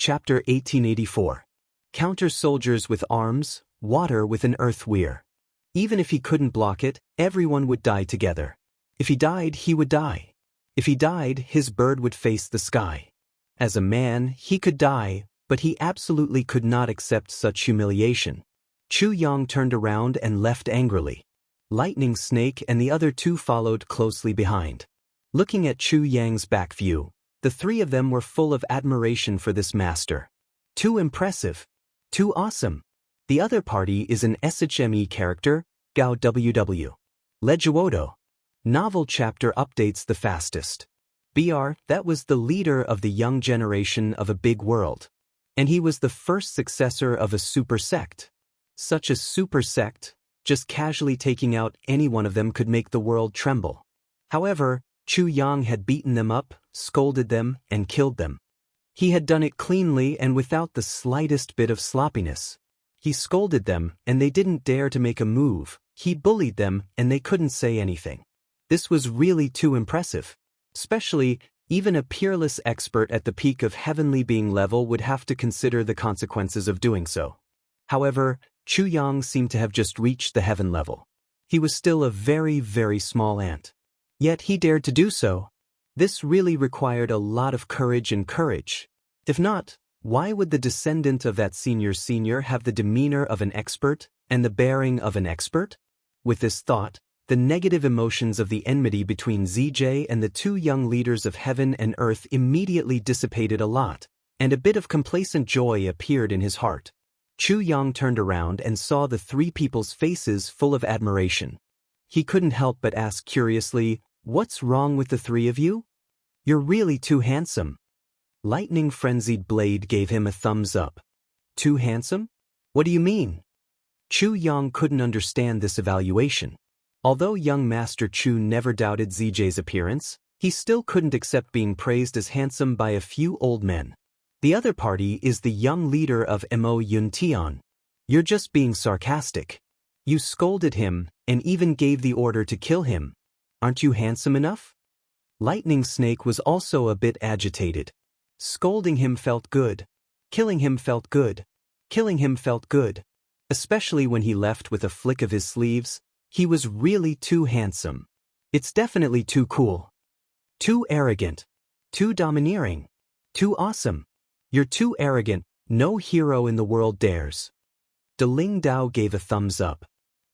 Chapter 1884. Counter soldiers with arms, water with an earth weir. Even if he couldn't block it, everyone would die together. If he died, he would die. If he died, his bird would face the sky. As a man, he could die, but he absolutely could not accept such humiliation. Chu Yang turned around and left angrily. Lightning Snake and the other two followed closely behind. Looking at Chu Yang's back view, the three of them were full of admiration for this master. Too impressive. Too awesome. The other party is an SHME character, Gao WW. Leguodo. Novel chapter updates the fastest. BR, that was the leader of the young generation of a big world. And he was the first successor of a super sect. Such a super sect, just casually taking out any one of them could make the world tremble. However, Chu Yang had beaten them up, scolded them, and killed them. He had done it cleanly and without the slightest bit of sloppiness. He scolded them, and they didn't dare to make a move. He bullied them, and they couldn't say anything. This was really too impressive. Especially, even a peerless expert at the peak of heavenly being level would have to consider the consequences of doing so. However, Chu Yang seemed to have just reached the heaven level. He was still a very, very small ant. Yet he dared to do so. This really required a lot of courage and courage. If not, why would the descendant of that senior have the demeanor of an expert and the bearing of an expert? With this thought, the negative emotions of the enmity between ZJ and the two young leaders of heaven and earth immediately dissipated a lot, and a bit of complacent joy appeared in his heart. Chu Yang turned around and saw the three people's faces full of admiration. He couldn't help but ask curiously, "What's wrong with the three of you? You're really too handsome." Lightning Frenzied Blade gave him a thumbs up. Too handsome? What do you mean? Chu Yang couldn't understand this evaluation. Although young Master Chu never doubted ZJ's appearance, he still couldn't accept being praised as handsome by a few old men. The other party is the young leader of Mo Yun Tian. You're just being sarcastic. You scolded him and even gave the order to kill him. Aren't you handsome enough? Lightning Snake was also a bit agitated. Scolding him felt good. Killing him felt good. Killing him felt good. Especially when he left with a flick of his sleeves. He was really too handsome. It's definitely too cool. Too arrogant. Too domineering. Too awesome. You're too arrogant. No hero in the world dares. Deling Dao gave a thumbs up.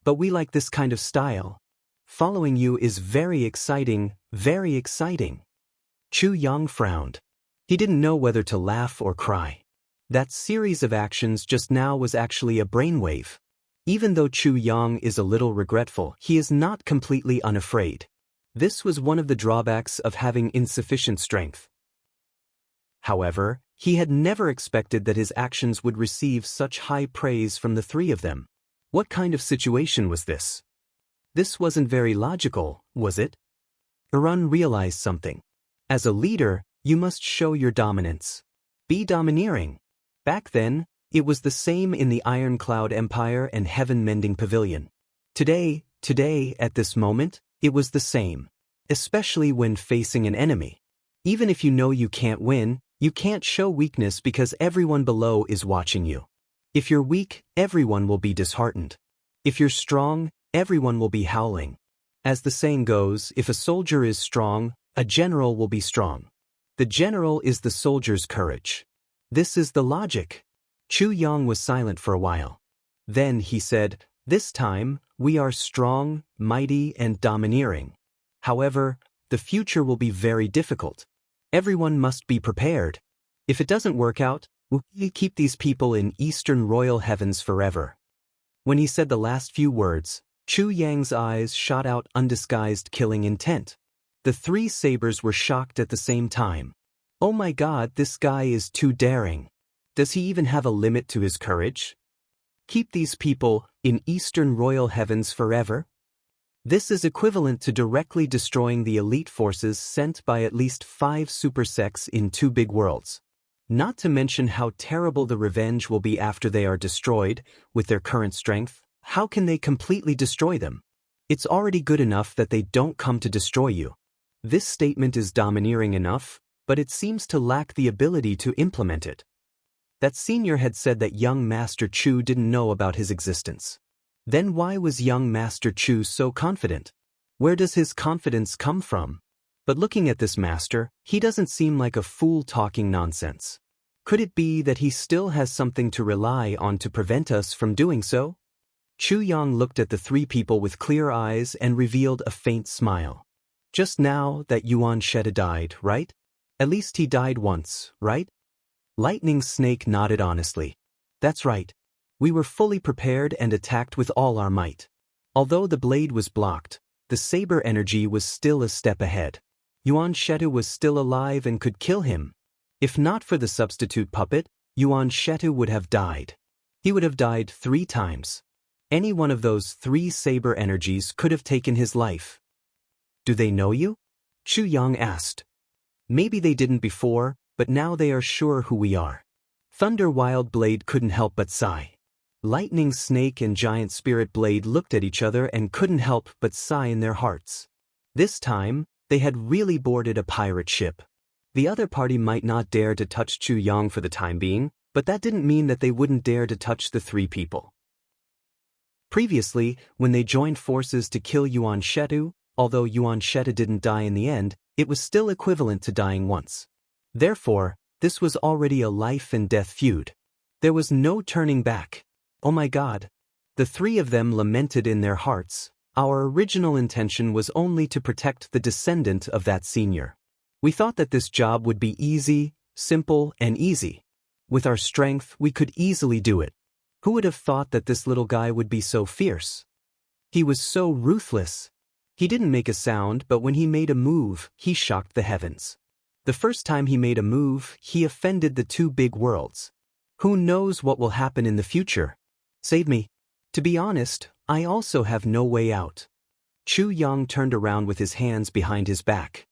But we like this kind of style. Following you is very exciting, very exciting. Chu Yang frowned. He didn't know whether to laugh or cry. That series of actions just now was actually a brainwave. Even though Chu Yang is a little regretful, he is not completely unafraid. This was one of the drawbacks of having insufficient strength. However, he had never expected that his actions would receive such high praise from the three of them. What kind of situation was this? This wasn't very logical, was it? Arun realized something. As a leader, you must show your dominance. Be domineering. Back then, it was the same in the Iron Cloud Empire and Heaven Mending Pavilion. Today, at this moment, it was the same. Especially when facing an enemy. Even if you know you can't win, you can't show weakness because everyone below is watching you. If you're weak, everyone will be disheartened. If you're strong, everyone will be howling. As the saying goes, if a soldier is strong, a general will be strong. The general is the soldier's courage. This is the logic. Chu Yang was silent for a while. Then he said, "This time, we are strong, mighty, and domineering. However, the future will be very difficult. Everyone must be prepared. If it doesn't work out, we'll keep these people in Eastern Royal Heavens forever." When he said the last few words, Chu Yang's eyes shot out undisguised killing intent. The three sabers were shocked at the same time. Oh my God, this guy is too daring. Does he even have a limit to his courage? Keep these people in Eastern Royal Heavens forever? This is equivalent to directly destroying the elite forces sent by at least 5 super sects in 2 big worlds. Not to mention how terrible the revenge will be after they are destroyed, with their current strength. How can they completely destroy them? It's already good enough that they don't come to destroy you. This statement is domineering enough, but it seems to lack the ability to implement it. That senior had said that young Master Chu didn't know about his existence. Then why was young Master Chu so confident? Where does his confidence come from? But looking at this master, he doesn't seem like a fool talking nonsense. Could it be that he still has something to rely on to prevent us from doing so? Chu Yang looked at the three people with clear eyes and revealed a faint smile. Just now that Yuan Sheta died, right? At least he died once, right? Lightning Snake nodded honestly. That's right. We were fully prepared and attacked with all our might. Although the blade was blocked, the saber energy was still a step ahead. Yuan Sheta was still alive and could kill him. If not for the substitute puppet, Yuan Sheta would have died. He would have died 3 times. Any one of those 3 saber energies could have taken his life. Do they know you? Chu Yang asked. Maybe they didn't before, but now they are sure who we are. Thunder Wild Blade couldn't help but sigh. Lightning Snake and Giant Spirit Blade looked at each other and couldn't help but sigh in their hearts. This time, they had really boarded a pirate ship. The other party might not dare to touch Chu Yang for the time being, but that didn't mean that they wouldn't dare to touch the 3 people. Previously, when they joined forces to kill Yuan Sheta, although Yuan Sheta didn't die in the end, it was still equivalent to dying once. Therefore, this was already a life and death feud. There was no turning back. Oh my God. The 3 of them lamented in their hearts. Our original intention was only to protect the descendant of that senior. We thought that this job would be easy, simple, and easy. With our strength, we could easily do it. Who would have thought that this little guy would be so fierce? He was so ruthless. He didn't make a sound, but when he made a move, he shocked the heavens. The first time he made a move, he offended the 2 big worlds. Who knows what will happen in the future? Save me. To be honest, I also have no way out. Chu Yang turned around with his hands behind his back.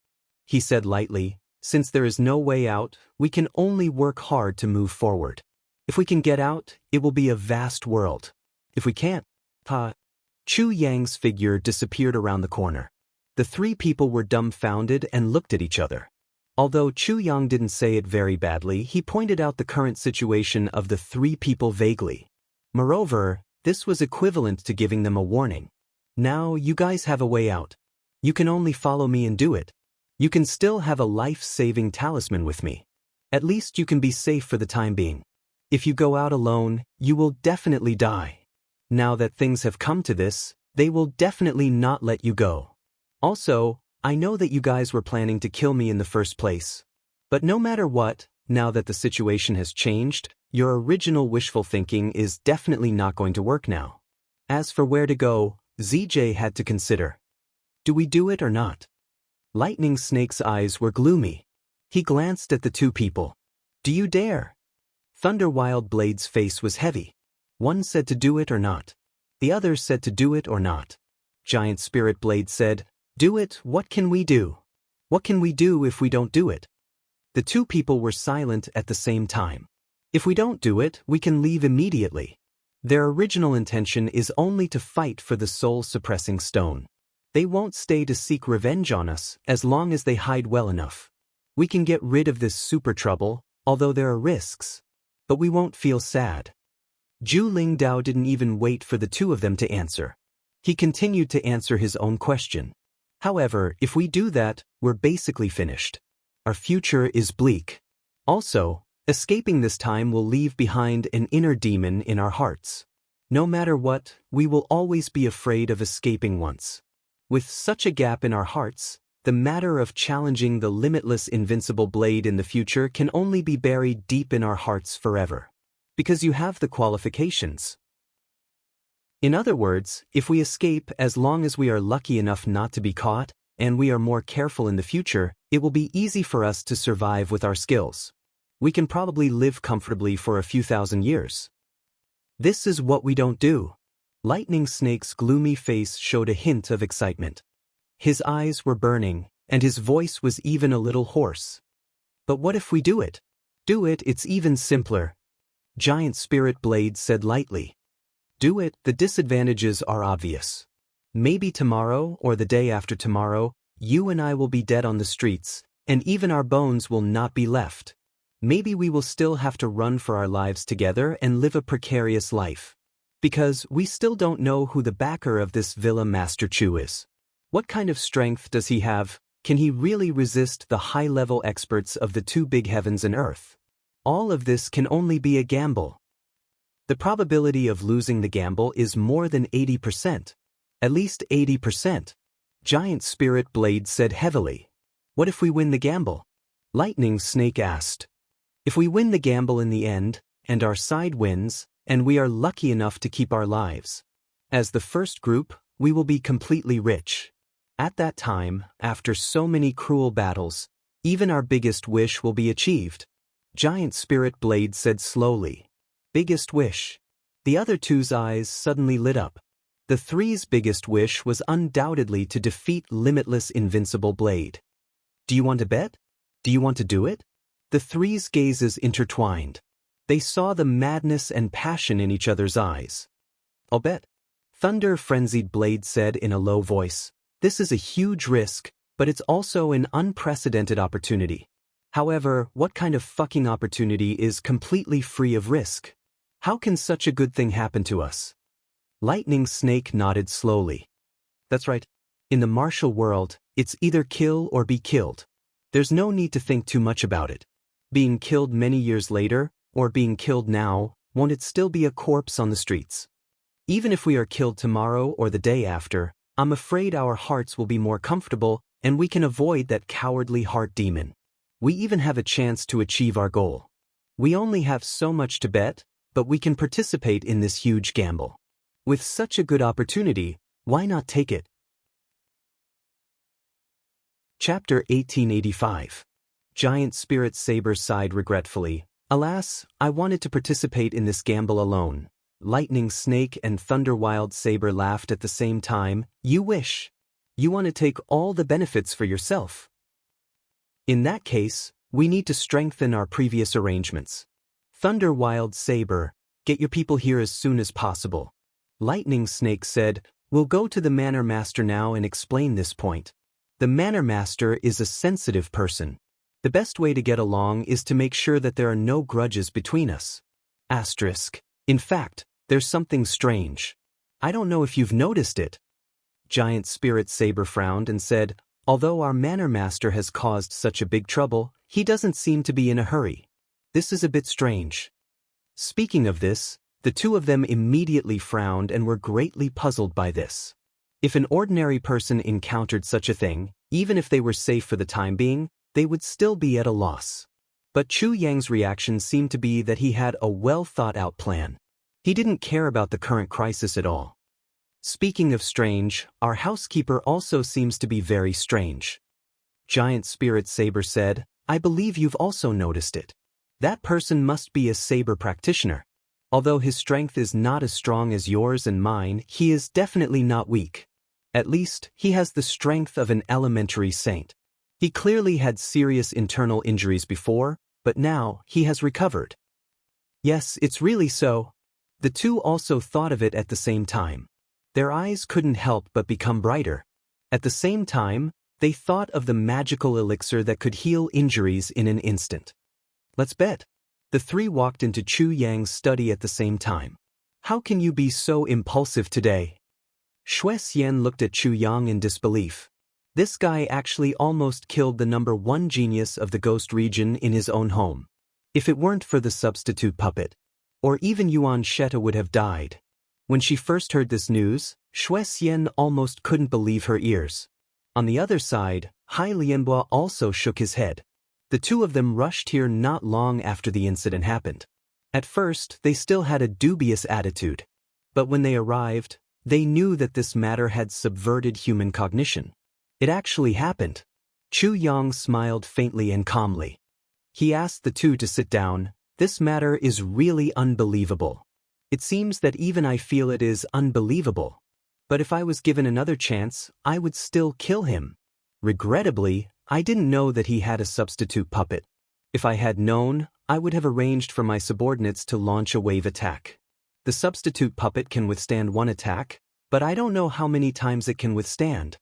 He said lightly, since there is no way out, we can only work hard to move forward. If we can get out, it will be a vast world. If we can't, Chu Yang's figure disappeared around the corner. The 3 people were dumbfounded and looked at each other. Although Chu Yang didn't say it very badly, he pointed out the current situation of the 3 people vaguely. Moreover, this was equivalent to giving them a warning. Now you guys have a way out. You can only follow me and do it. You can still have a life-saving talisman with me. At least you can be safe for the time being. If you go out alone, you will definitely die. Now that things have come to this, they will definitely not let you go. Also, I know that you guys were planning to kill me in the first place. But no matter what, now that the situation has changed, your original wishful thinking is definitely not going to work now. As for where to go, ZJ had to consider. Do we do it or not? Lightning Snake's eyes were gloomy. He glanced at the 2 people. Do you dare? Thunder Wild Blade's face was heavy. One said to do it or not. The other said to do it or not. Giant Spirit Blade said, do it, what can we do? What can we do if we don't do it? The 2 people were silent at the same time. If we don't do it, we can leave immediately. Their original intention is only to fight for the soul-suppressing stone. They won't stay to seek revenge on us as long as they hide well enough. We can get rid of this super trouble, although there are risks. But we won't feel sad. Zhu Lingdao didn't even wait for the 2 of them to answer. He continued to answer his own question. However, if we do that, we're basically finished. Our future is bleak. Also, escaping this time will leave behind an inner demon in our hearts. No matter what, we will always be afraid of escaping once. With such a gap in our hearts, the matter of challenging the limitless invincible blade in the future can only be buried deep in our hearts forever. Because you have the qualifications. In other words, if we escape as long as we are lucky enough not to be caught, and we are more careful in the future, it will be easy for us to survive with our skills. We can probably live comfortably for a few thousand years. This is what we don't do. Lightning Snake's gloomy face showed a hint of excitement. His eyes were burning, and his voice was even a little hoarse. But what if we do it? Do it, it's even simpler. Giant Spirit Blade said lightly. Do it, the disadvantages are obvious. Maybe tomorrow or the day after tomorrow, you and I will be dead on the streets, and even our bones will not be left. maybe we will still have to run for our lives together and live a precarious life. Because we still don't know who the backer of this Villa Master Chu is. What kind of strength does he have? Can he really resist the high-level experts of the two big heavens and earth? All of this can only be a gamble. The probability of losing the gamble is more than 80%. At least 80%. Giant Spirit Blade said heavily. What if we win the gamble? Lightning Snake asked. If we win the gamble in the end, and our side wins, and we are lucky enough to keep our lives. As the first group, we will be completely rich. At that time, after so many cruel battles, even our biggest wish will be achieved. Giant Spirit Blade said slowly. Biggest wish. The other two's eyes suddenly lit up. The three's biggest wish was undoubtedly to defeat Limitless Invincible Blade. Do you want to bet? Do you want to do it? The three's gazes intertwined. They saw the madness and passion in each other's eyes. I'll bet. Thunder Frenzied Blade said in a low voice. This is a huge risk, but it's also an unprecedented opportunity. However, what kind of fucking opportunity is completely free of risk? How can such a good thing happen to us? Lightning Snake nodded slowly. That's right. In the martial world, it's either kill or be killed. There's no need to think too much about it. Being killed many years later, or being killed now, won't it still be a corpse on the streets? Even if we are killed tomorrow or the day after, I'm afraid our hearts will be more comfortable and we can avoid that cowardly heart demon. We even have a chance to achieve our goal. We only have so much to bet, but we can participate in this huge gamble. With such a good opportunity, why not take it? Chapter 1885. Giant Spirit Saber sighed regretfully. Alas, I wanted to participate in this gamble alone. Lightning Snake and Thunder Wild Saber laughed at the same time. You wish. You want to take all the benefits for yourself. In that case, we need to strengthen our previous arrangements. Thunder Wild Saber, get your people here as soon as possible. Lightning Snake said, we'll go to the Manor Master now and explain this point. The Manor Master is a sensitive person. The best way to get along is to make sure that there are no grudges between us. Asterisk. In fact, there's something strange. I don't know if you've noticed it. Giant Spirit Saber frowned and said, although our Manor Master has caused such a big trouble, he doesn't seem to be in a hurry. This is a bit strange. Speaking of this, the two of them immediately frowned and were greatly puzzled by this. If an ordinary person encountered such a thing, even if they were safe for the time being, they would still be at a loss. But Chu Yang's reaction seemed to be that he had a well-thought-out plan. He didn't care about the current crisis at all. Speaking of strange, our housekeeper also seems to be very strange. Giant Spirit Saber said, I believe you've also noticed it. That person must be a saber practitioner. Although his strength is not as strong as yours and mine, he is definitely not weak. At least, he has the strength of an elementary saint. He clearly had serious internal injuries before, but now he has recovered. Yes, it's really so. The two also thought of it at the same time. Their eyes couldn't help but become brighter. At the same time, they thought of the magical elixir that could heal injuries in an instant. Let's bet. The three walked into Chu Yang's study at the same time. How can you be so impulsive today? Xue Xian looked at Chu Yang in disbelief. This guy actually almost killed the #1 genius of the ghost region in his own home. If it weren't for the substitute puppet, or even Yuan Sheta would have died. When she first heard this news, Xue Xian almost couldn't believe her ears. On the other side, Hai Lianhua also shook his head. The two of them rushed here not long after the incident happened. At first, they still had a dubious attitude. But when they arrived, they knew that this matter had subverted human cognition. It actually happened. Chu Yang smiled faintly and calmly. He asked the two to sit down. This matter is really unbelievable. It seems that even I feel it is unbelievable. But if I was given another chance, I would still kill him. Regrettably, I didn't know that he had a substitute puppet. If I had known, I would have arranged for my subordinates to launch a wave attack. The substitute puppet can withstand one attack, but I don't know how many times it can withstand.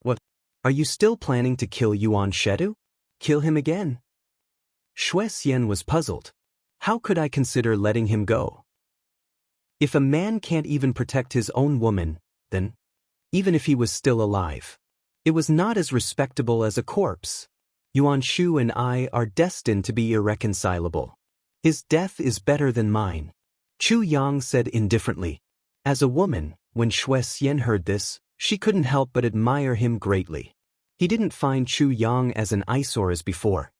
What? Are you still planning to kill Yuan Shedu? Kill him again? Shui Xian was puzzled. How could I consider letting him go? If a man can't even protect his own woman, then, even if he was still alive, it was not as respectable as a corpse. Yuan Shu and I are destined to be irreconcilable. His death is better than mine. Chu Yang said indifferently. As a woman, when Shui Xian heard this, she couldn't help but admire him greatly. He didn't find Chu Yang as an eyesore as before.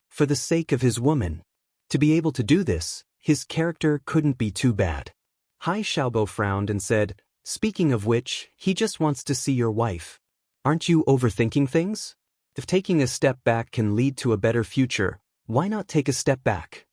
For the sake of his woman, to be able to do this, his character couldn't be too bad. Hai Xiaobo frowned and said, "Speaking of which, he just wants to see your wife. Aren't you overthinking things? If taking a step back can lead to a better future, why not take a step back?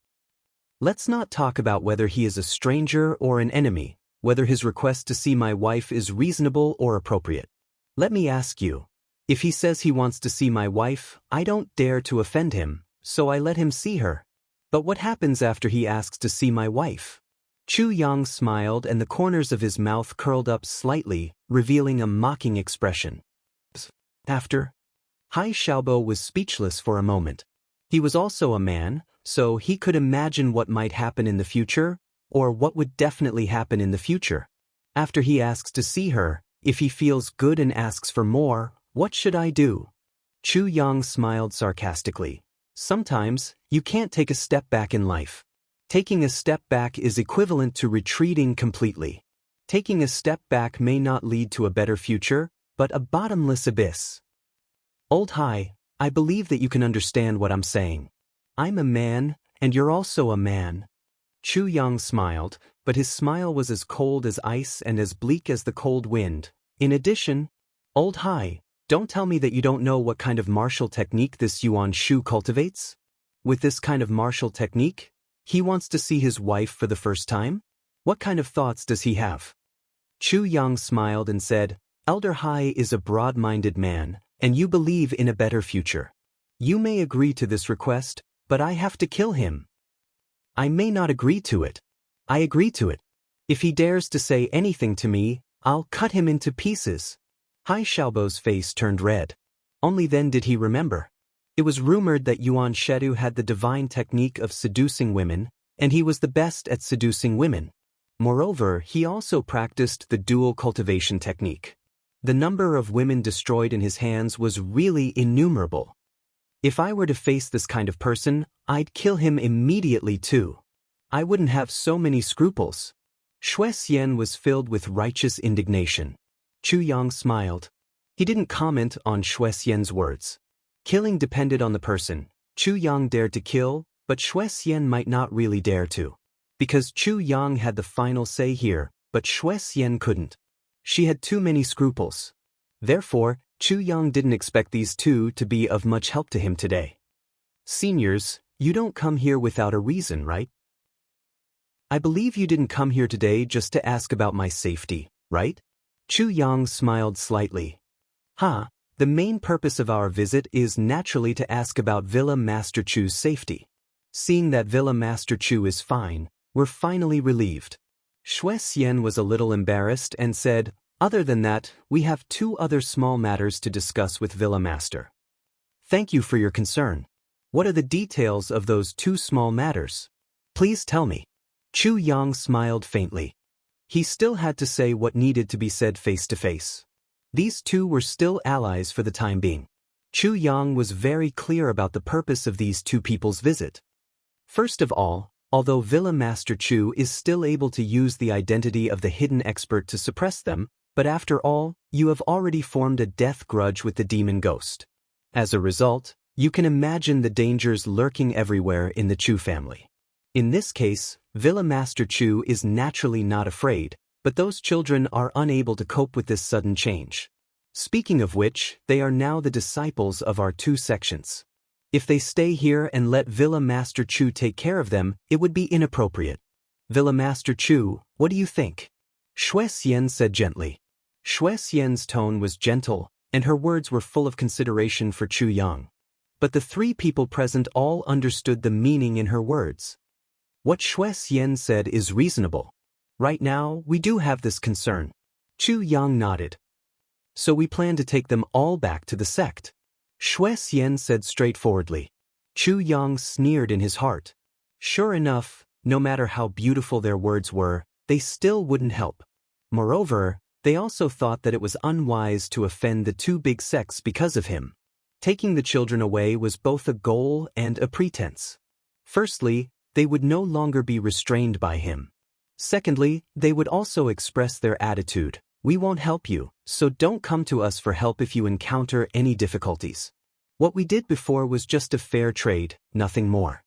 Let's not talk about whether he is a stranger or an enemy, whether his request to see my wife is reasonable or appropriate. Let me ask you, if he says he wants to see my wife, I don't dare to offend him, so I let him see her. But what happens after he asks to see my wife?" Chu Yang smiled and the corners of his mouth curled up slightly, revealing a mocking expression. After? Hai Xiaobo was speechless for a moment. He was also a man, so he could imagine what might happen in the future, or what would definitely happen in the future. After he asks to see her, if he feels good and asks for more, what should I do? Chu Yang smiled sarcastically. Sometimes, you can't take a step back in life. Taking a step back is equivalent to retreating completely. Taking a step back may not lead to a better future, but a bottomless abyss. Old Hai, I believe that you can understand what I'm saying. I'm a man, and you're also a man. Chu Yang smiled, but his smile was as cold as ice and as bleak as the cold wind. In addition, Old Hai, don't tell me that you don't know what kind of martial technique this Yuan Shu cultivates? With this kind of martial technique, he wants to see his wife for the first time? What kind of thoughts does he have? Chu Yang smiled and said, Elder Hai is a broad-minded man, and you believe in a better future. You may agree to this request, but I have to kill him. I may not agree to it. I agree to it. If he dares to say anything to me, I'll cut him into pieces. Hai Xiaobo's face turned red. Only then did he remember. It was rumored that Yuan Shedu had the divine technique of seducing women, and he was the best at seducing women. Moreover, he also practiced the dual cultivation technique. The number of women destroyed in his hands was really innumerable. If I were to face this kind of person, I'd kill him immediately too. I wouldn't have so many scruples. Shui Xian was filled with righteous indignation. Chu Yang smiled. He didn't comment on Shui Xian's words. Killing depended on the person. Chu Yang dared to kill, but Shui Xian might not really dare to. Because Chu Yang had the final say here, but Shui Xian couldn't. She had too many scruples. Therefore, Chu Yang didn't expect these two to be of much help to him today. Seniors, you don't come here without a reason, right? I believe you didn't come here today just to ask about my safety, right? Chu Yang smiled slightly. The main purpose of our visit is naturally to ask about Villa Master Chu's safety. Seeing that Villa Master Chu is fine, we're finally relieved. Shui Xian was a little embarrassed and said, Other than that, we have 2 other small matters to discuss with Villa Master. Thank you for your concern. What are the details of those 2 small matters? Please tell me. Chu Yang smiled faintly. He still had to say what needed to be said face to face. These 2 were still allies for the time being. Chu Yang was very clear about the purpose of these 2 people's visit. First of all, although Villa Master Chu is still able to use the identity of the hidden expert to suppress them, but after all, you have already formed a death grudge with the demon ghost. As a result, you can imagine the dangers lurking everywhere in the Chu family. In this case, Villa Master Chu is naturally not afraid, but those children are unable to cope with this sudden change. Speaking of which, they are now the disciples of our 2 sections. If they stay here and let Villa Master Chu take care of them, it would be inappropriate. Villa Master Chu, what do you think? Shui Xian said gently. Shui Xian's tone was gentle, and her words were full of consideration for Chu Yang. But the 3 people present all understood the meaning in her words. What Shui Xian said is reasonable. Right now, we do have this concern. Chu Yang nodded. So we plan to take them all back to the sect. Shui Xian said straightforwardly. Chu Yang sneered in his heart. Sure enough, no matter how beautiful their words were, they still wouldn't help. Moreover, they also thought that it was unwise to offend the two big sects because of him. Taking the children away was both a goal and a pretense. Firstly, they would no longer be restrained by him. Secondly, they would also express their attitude. We won't help you, so don't come to us for help if you encounter any difficulties. What we did before was just a fair trade, nothing more.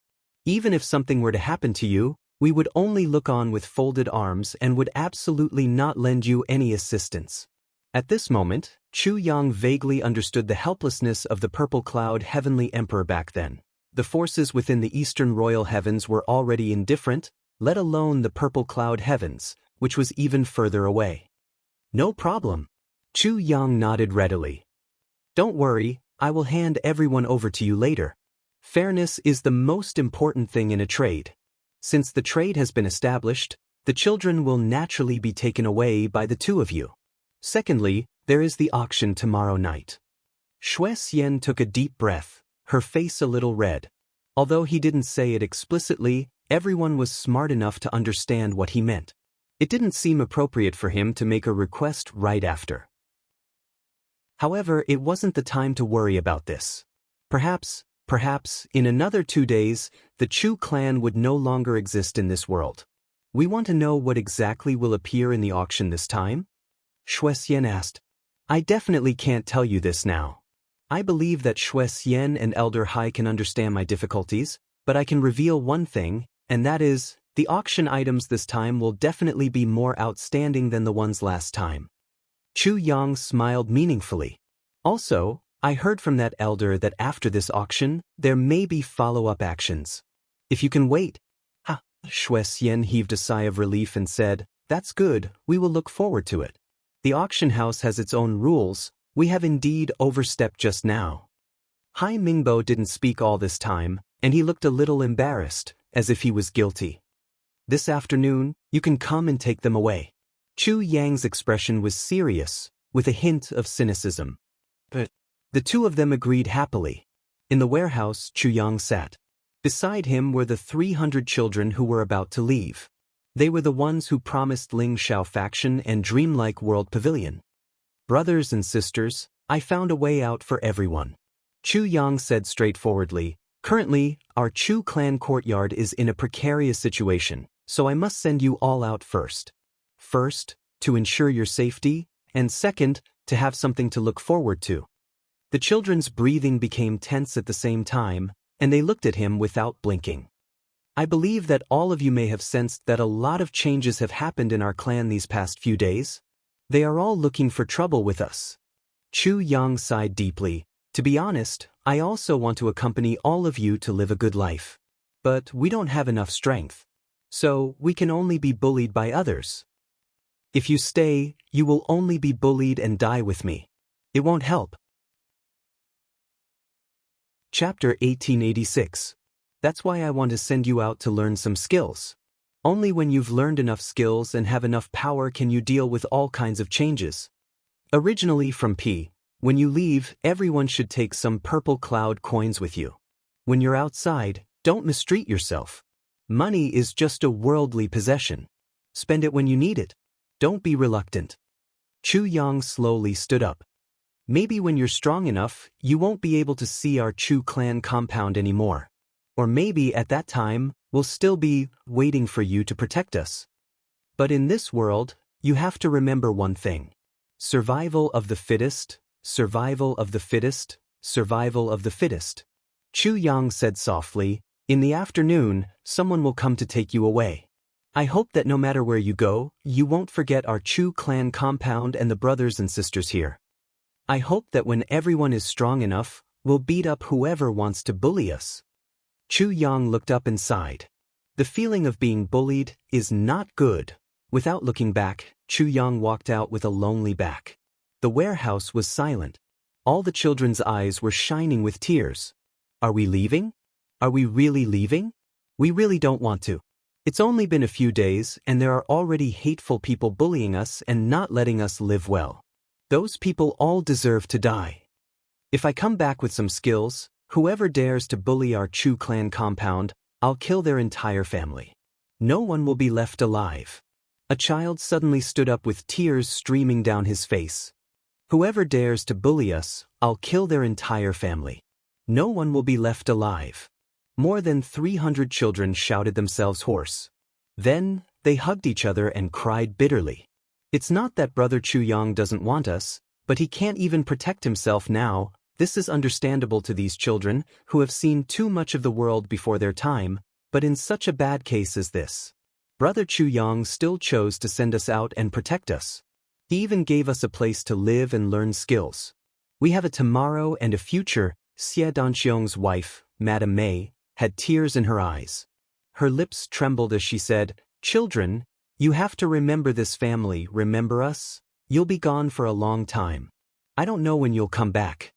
Even if something were to happen to you, we would only look on with folded arms and would absolutely not lend you any assistance. At this moment, Chu Yang vaguely understood the helplessness of the Purple Cloud Heavenly Emperor back then. The forces within the Eastern Royal Heavens were already indifferent, let alone the Purple Cloud Heavens, which was even further away. No problem. Chu Yang nodded readily. Don't worry, I will hand everyone over to you later. Fairness is the most important thing in a trade. Since the trade has been established, the children will naturally be taken away by the two of you. Secondly, there is the auction tomorrow night. Shui Xian took a deep breath, her face a little red. Although he didn't say it explicitly, everyone was smart enough to understand what he meant. It didn't seem appropriate for him to make a request right after. However, it wasn't the time to worry about this. Perhaps, in another 2 days, the Chu clan would no longer exist in this world. We want to know what exactly will appear in the auction this time? Shui Xian asked. I definitely can't tell you this now. I believe that Shui Xian and Elder Hai can understand my difficulties, but I can reveal one thing, and that is, the auction items this time will definitely be more outstanding than the ones last time. Chu Yang smiled meaningfully. Also, I heard from that elder that after this auction, there may be follow-up actions. If you can wait. Shui Xian heaved a sigh of relief and said, That's good, we will look forward to it. The auction house has its own rules, we have indeed overstepped just now. Hai Mingbo didn't speak all this time, and he looked a little embarrassed, as if he was guilty. This afternoon, you can come and take them away. Chu Yang's expression was serious, with a hint of cynicism. But the two of them agreed happily. In the warehouse, Chu Yang sat. Beside him were the 300 children who were about to leave. They were the ones who promised Ling Shao faction and dreamlike world pavilion. Brothers and sisters, I found a way out for everyone. Chu Yang said straightforwardly, Currently, our Chu clan courtyard is in a precarious situation, so I must send you all out first. First, to ensure your safety, and second, to have something to look forward to. The children's breathing became tense at the same time, and they looked at him without blinking. I believe that all of you may have sensed that a lot of changes have happened in our clan these past few days. They are all looking for trouble with us. Chu Yang sighed deeply. To be honest, I also want to accompany all of you to live a good life. But we don't have enough strength. So, we can only be bullied by others. If you stay, you will only be bullied and die with me. It won't help. Chapter 1886. That's why I want to send you out to learn some skills. Only when you've learned enough skills and have enough power can you deal with all kinds of changes. Originally from P. When you leave, everyone should take some purple cloud coins with you. When you're outside, don't mistreat yourself. Money is just a worldly possession. Spend it when you need it. Don't be reluctant. Chu Yang slowly stood up. Maybe when you're strong enough, you won't be able to see our Chu clan compound anymore. Or maybe at that time, we'll still be waiting for you to protect us. But in this world, you have to remember one thing. Survival of the fittest, survival of the fittest, survival of the fittest. Chu Yang said softly, In the afternoon, someone will come to take you away. I hope that no matter where you go, you won't forget our Chu clan compound and the brothers and sisters here. I hope that when everyone is strong enough, we'll beat up whoever wants to bully us. Chu Yang looked up and sighed. The feeling of being bullied is not good. Without looking back, Chu Yang walked out with a lonely back. The warehouse was silent. All the children's eyes were shining with tears. Are we leaving? Are we really leaving? We really don't want to. It's only been a few days and there are already hateful people bullying us and not letting us live well. Those people all deserve to die. If I come back with some skills, Whoever dares to bully our Chu clan compound, I'll kill their entire family. No one will be left alive. A child suddenly stood up with tears streaming down his face. Whoever dares to bully us, I'll kill their entire family. No one will be left alive. More than 300 children shouted themselves hoarse. Then, they hugged each other and cried bitterly. It's not that Brother Chu Yang doesn't want us, but he can't even protect himself now. This is understandable to these children, who have seen too much of the world before their time, but in such a bad case as this. Brother Chu Yang still chose to send us out and protect us. He even gave us a place to live and learn skills. We have a tomorrow and a future. Xie Danxiong's wife, Madame Mei, had tears in her eyes. Her lips trembled as she said, "Children, you have to remember this family, remember us? You'll be gone for a long time. I don't know when you'll come back.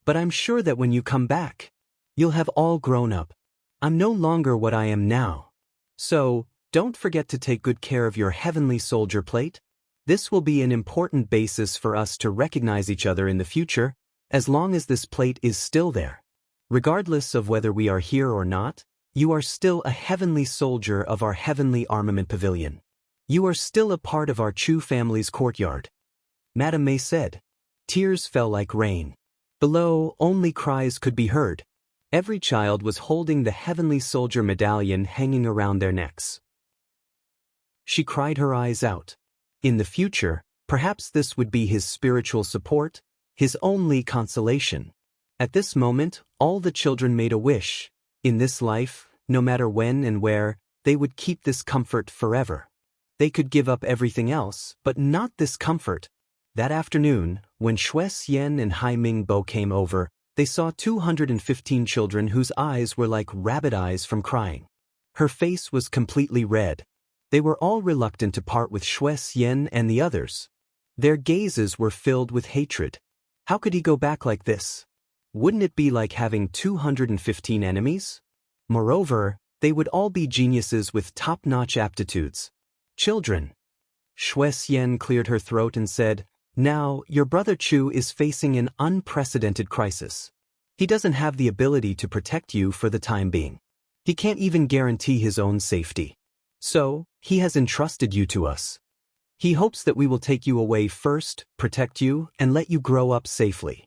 But I'm sure that when you come back, you'll have all grown up. I'm no longer what I am now. So, don't forget to take good care of your heavenly soldier plate. This will be an important basis for us to recognize each other in the future, as long as this plate is still there. Regardless of whether we are here or not, you are still a heavenly soldier of our heavenly armament pavilion. You are still a part of our Chu family's courtyard." Madame Mei said. Tears fell like rain. Below, only cries could be heard. Every child was holding the heavenly soldier medallion hanging around their necks. She cried her eyes out. In the future, perhaps this would be his spiritual support, his only consolation. At this moment, all the children made a wish. In this life, no matter when and where, they would keep this comfort forever. They could give up everything else, but not this comfort. That afternoon, when Xue Xian and Hai Mingbo came over, they saw 215 children whose eyes were like rabbit eyes from crying. Her face was completely red. They were all reluctant to part with Xue Xian and the others. Their gazes were filled with hatred. How could he go back like this? Wouldn't it be like having 215 enemies? Moreover, they would all be geniuses with top-notch aptitudes. Children. Xue Xian cleared her throat and said, "Now, your brother Chu is facing an unprecedented crisis. He doesn't have the ability to protect you for the time being. He can't even guarantee his own safety. So, he has entrusted you to us. He hopes that we will take you away first, protect you, and let you grow up safely."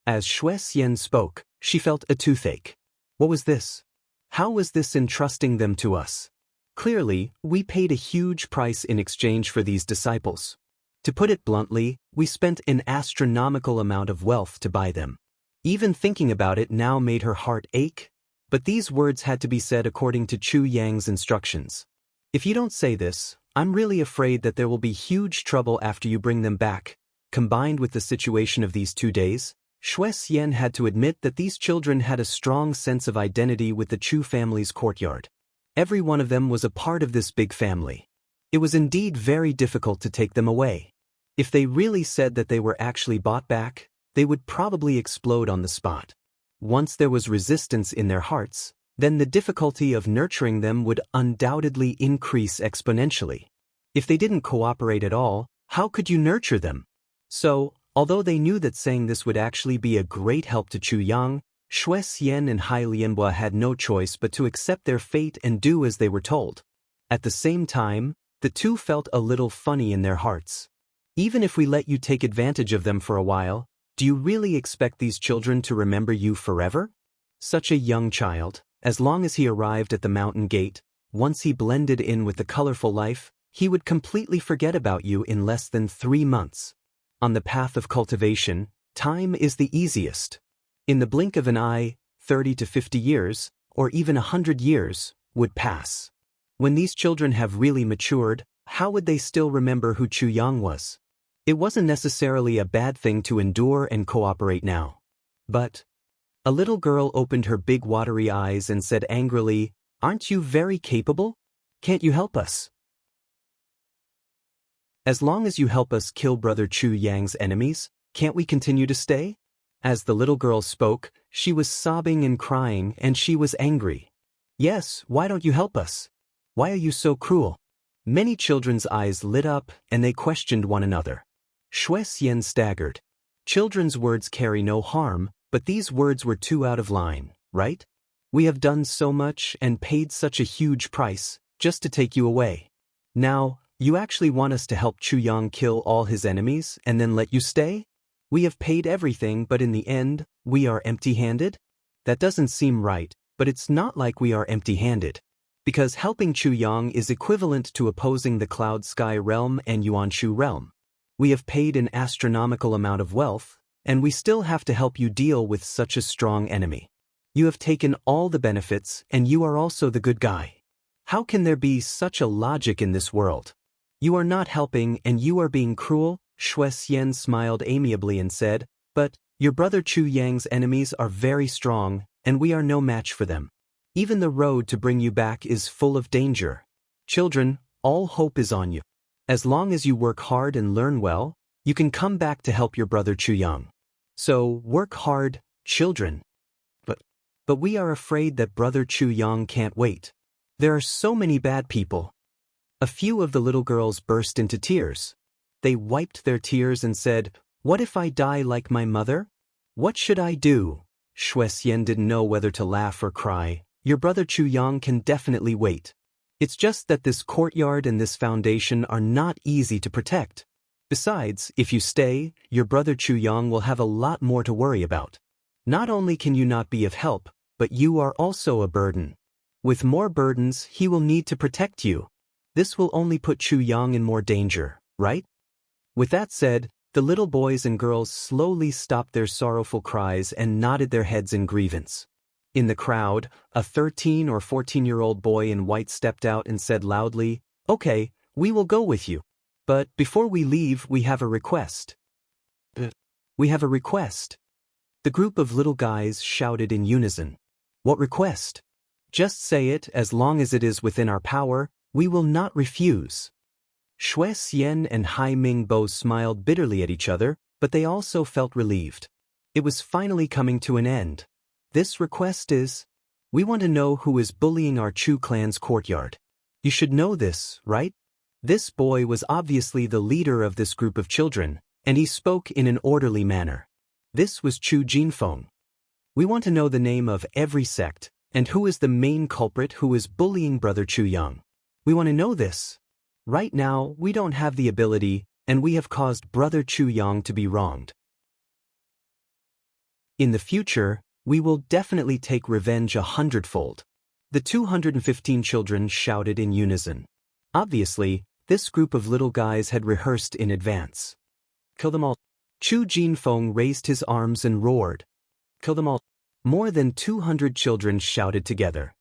As Xue Xian spoke, she felt a toothache. What was this? How was this entrusting them to us? Clearly, we paid a huge price in exchange for these disciples. To put it bluntly, we spent an astronomical amount of wealth to buy them. Even thinking about it now made her heart ache, but these words had to be said according to Chu Yang's instructions. "If you don't say this, I'm really afraid that there will be huge trouble after you bring them back." Combined with the situation of these 2 days, Xue Xian had to admit that these children had a strong sense of identity with the Chu family's courtyard. Every one of them was a part of this big family. It was indeed very difficult to take them away. If they really said that they were actually bought back, they would probably explode on the spot. Once there was resistance in their hearts, then the difficulty of nurturing them would undoubtedly increase exponentially. If they didn't cooperate at all, how could you nurture them? So, although they knew that saying this would actually be a great help to Chu Yang, Xue Xian and Hai Lianhua had no choice but to accept their fate and do as they were told. At the same time, the two felt a little funny in their hearts. Even if we let you take advantage of them for a while, do you really expect these children to remember you forever? Such a young child, as long as he arrived at the mountain gate, once he blended in with the colorful life, he would completely forget about you in less than 3 months. On the path of cultivation, time is the easiest. In the blink of an eye, 30 to 50 years, or even 100 years, would pass. When these children have really matured, how would they still remember who Chu Yang was? It wasn't necessarily a bad thing to endure and cooperate now. But a little girl opened her big watery eyes and said angrily, "Aren't you very capable? Can't you help us? As long as you help us kill Brother Chu Yang's enemies, can't we continue to stay?" As the little girl spoke, she was sobbing and crying, and she was angry. "Yes, why don't you help us? Why are you so cruel?" Many children's eyes lit up, and they questioned one another. Xue Xian staggered. Children's words carry no harm, But these words were too out of line, right? We have done so much and paid such a huge price, just to take you away. Now, you actually want us to help Chu Yang kill all his enemies and then let you stay? We have paid everything, but in the end, we are empty-handed? That doesn't seem right, but it's not like we are empty-handed. Because helping Chu Yang is equivalent to opposing the Cloud Sky Realm and Yuanshu Realm. We have paid an astronomical amount of wealth, and we still have to help you deal with such a strong enemy. You have taken all the benefits, and you are also the good guy. How can there be such a logic in this world? You are not helping and you are being cruel. Shui Xian smiled amiably and said, but your brother Chu Yang's enemies are very strong, and we are no match for them. Even the road to bring you back is full of danger. Children, all hope is on you. As long as you work hard and learn well, you can come back to help your brother Chu Yang. So, work hard, children. But we are afraid that brother Chu Yang can't wait. There are so many bad people. A few of the little girls burst into tears. They wiped their tears and said, "What if I die like my mother? What should I do?" Shui Xian didn't know whether to laugh or cry. Your brother Chu Yang can definitely wait. It's just that this courtyard and this foundation are not easy to protect. Besides, if you stay, your brother Chu Yang will have a lot more to worry about. Not only can you not be of help, but you are also a burden. With more burdens, he will need to protect you. This will only put Chu Yang in more danger, right? With that said, the little boys and girls slowly stopped their sorrowful cries and nodded their heads in grievance. In the crowd, a 13 or 14-year-old boy in white stepped out and said loudly, "Okay, we will go with you. But before we leave, we have a request." We have a request. The group of little guys shouted in unison. What request? Just say it. As long as it is within our power, we will not refuse. Shui Xian and Hai Mingbo smiled bitterly at each other, but they also felt relieved. It was finally coming to an end. This request is, we want to know who is bullying our Chu clan's courtyard. You should know this, right? This boy was obviously the leader of this group of children, and he spoke in an orderly manner. This was Chu Jinfeng. We want to know the name of every sect, and who is the main culprit who is bullying brother Chu Yang. We want to know this. Right now, we don't have the ability, and we have caused brother Chu Yang to be wronged. In the future, we will definitely take revenge 100-fold. The 215 children shouted in unison. Obviously, this group of little guys had rehearsed in advance. Kill them all. Chu Jinfeng raised his arms and roared. Kill them all. More than 200 children shouted together.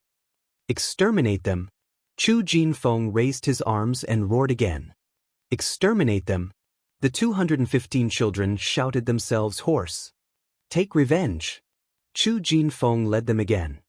Exterminate them. Chu Jinfeng raised his arms and roared again. Exterminate them. The 215 children shouted themselves hoarse. Take revenge. Chu Jinfeng led them again.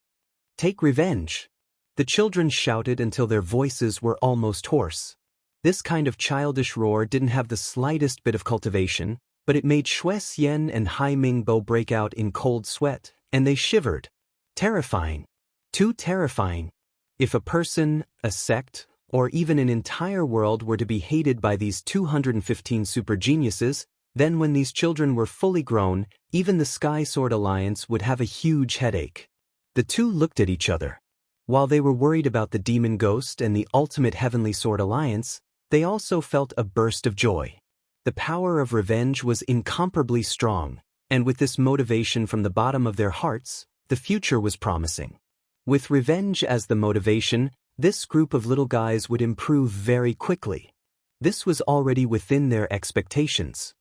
Take revenge. The children shouted until their voices were almost hoarse. This kind of childish roar didn't have the slightest bit of cultivation, but it made Shui Xian and Hai Mingbo break out in cold sweat, and they shivered. Terrifying. Too terrifying. If a person, a sect, or even an entire world were to be hated by these 215 super geniuses, then when these children were fully grown, even the Sky Sword Alliance would have a huge headache. The two looked at each other. While they were worried about the Demon Ghost and the Ultimate Heavenly Sword Alliance, they also felt a burst of joy. The power of revenge was incomparably strong, and with this motivation from the bottom of their hearts, the future was promising. With revenge as the motivation, this group of little guys would improve very quickly. This was already within their expectations.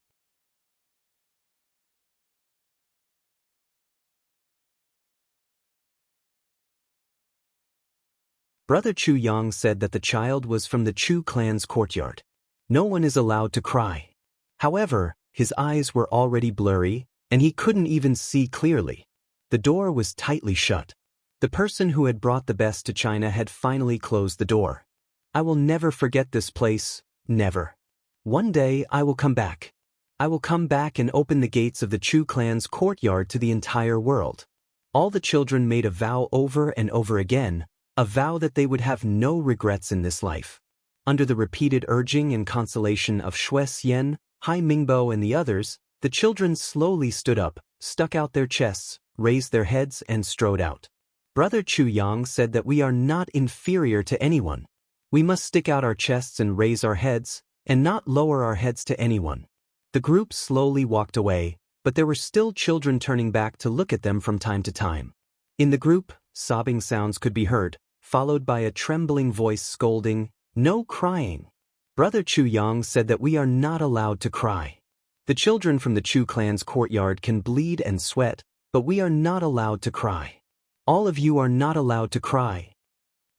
Brother Chu Yang said that the child was from the Chu clan's courtyard. No one is allowed to cry. However, his eyes were already blurry, and he couldn't even see clearly. The door was tightly shut. The person who had brought the best to China had finally closed the door. I will never forget this place, never. One day I will come back. I will come back and open the gates of the Chu clan's courtyard to the entire world. All the children made a vow over and over again, a vow that they would have no regrets in this life. Under the repeated urging and consolation of Shui Xian, Hai Mingbo and the others, the children slowly stood up, stuck out their chests, raised their heads and strode out. Brother Chu Yang said that we are not inferior to anyone. We must stick out our chests and raise our heads, and not lower our heads to anyone. The group slowly walked away, but there were still children turning back to look at them from time to time. In the group, sobbing sounds could be heard, followed by a trembling voice scolding, "No crying." Brother Chu Yang said that we are not allowed to cry. The children from the Chu clan's courtyard can bleed and sweat, but we are not allowed to cry. All of you are not allowed to cry.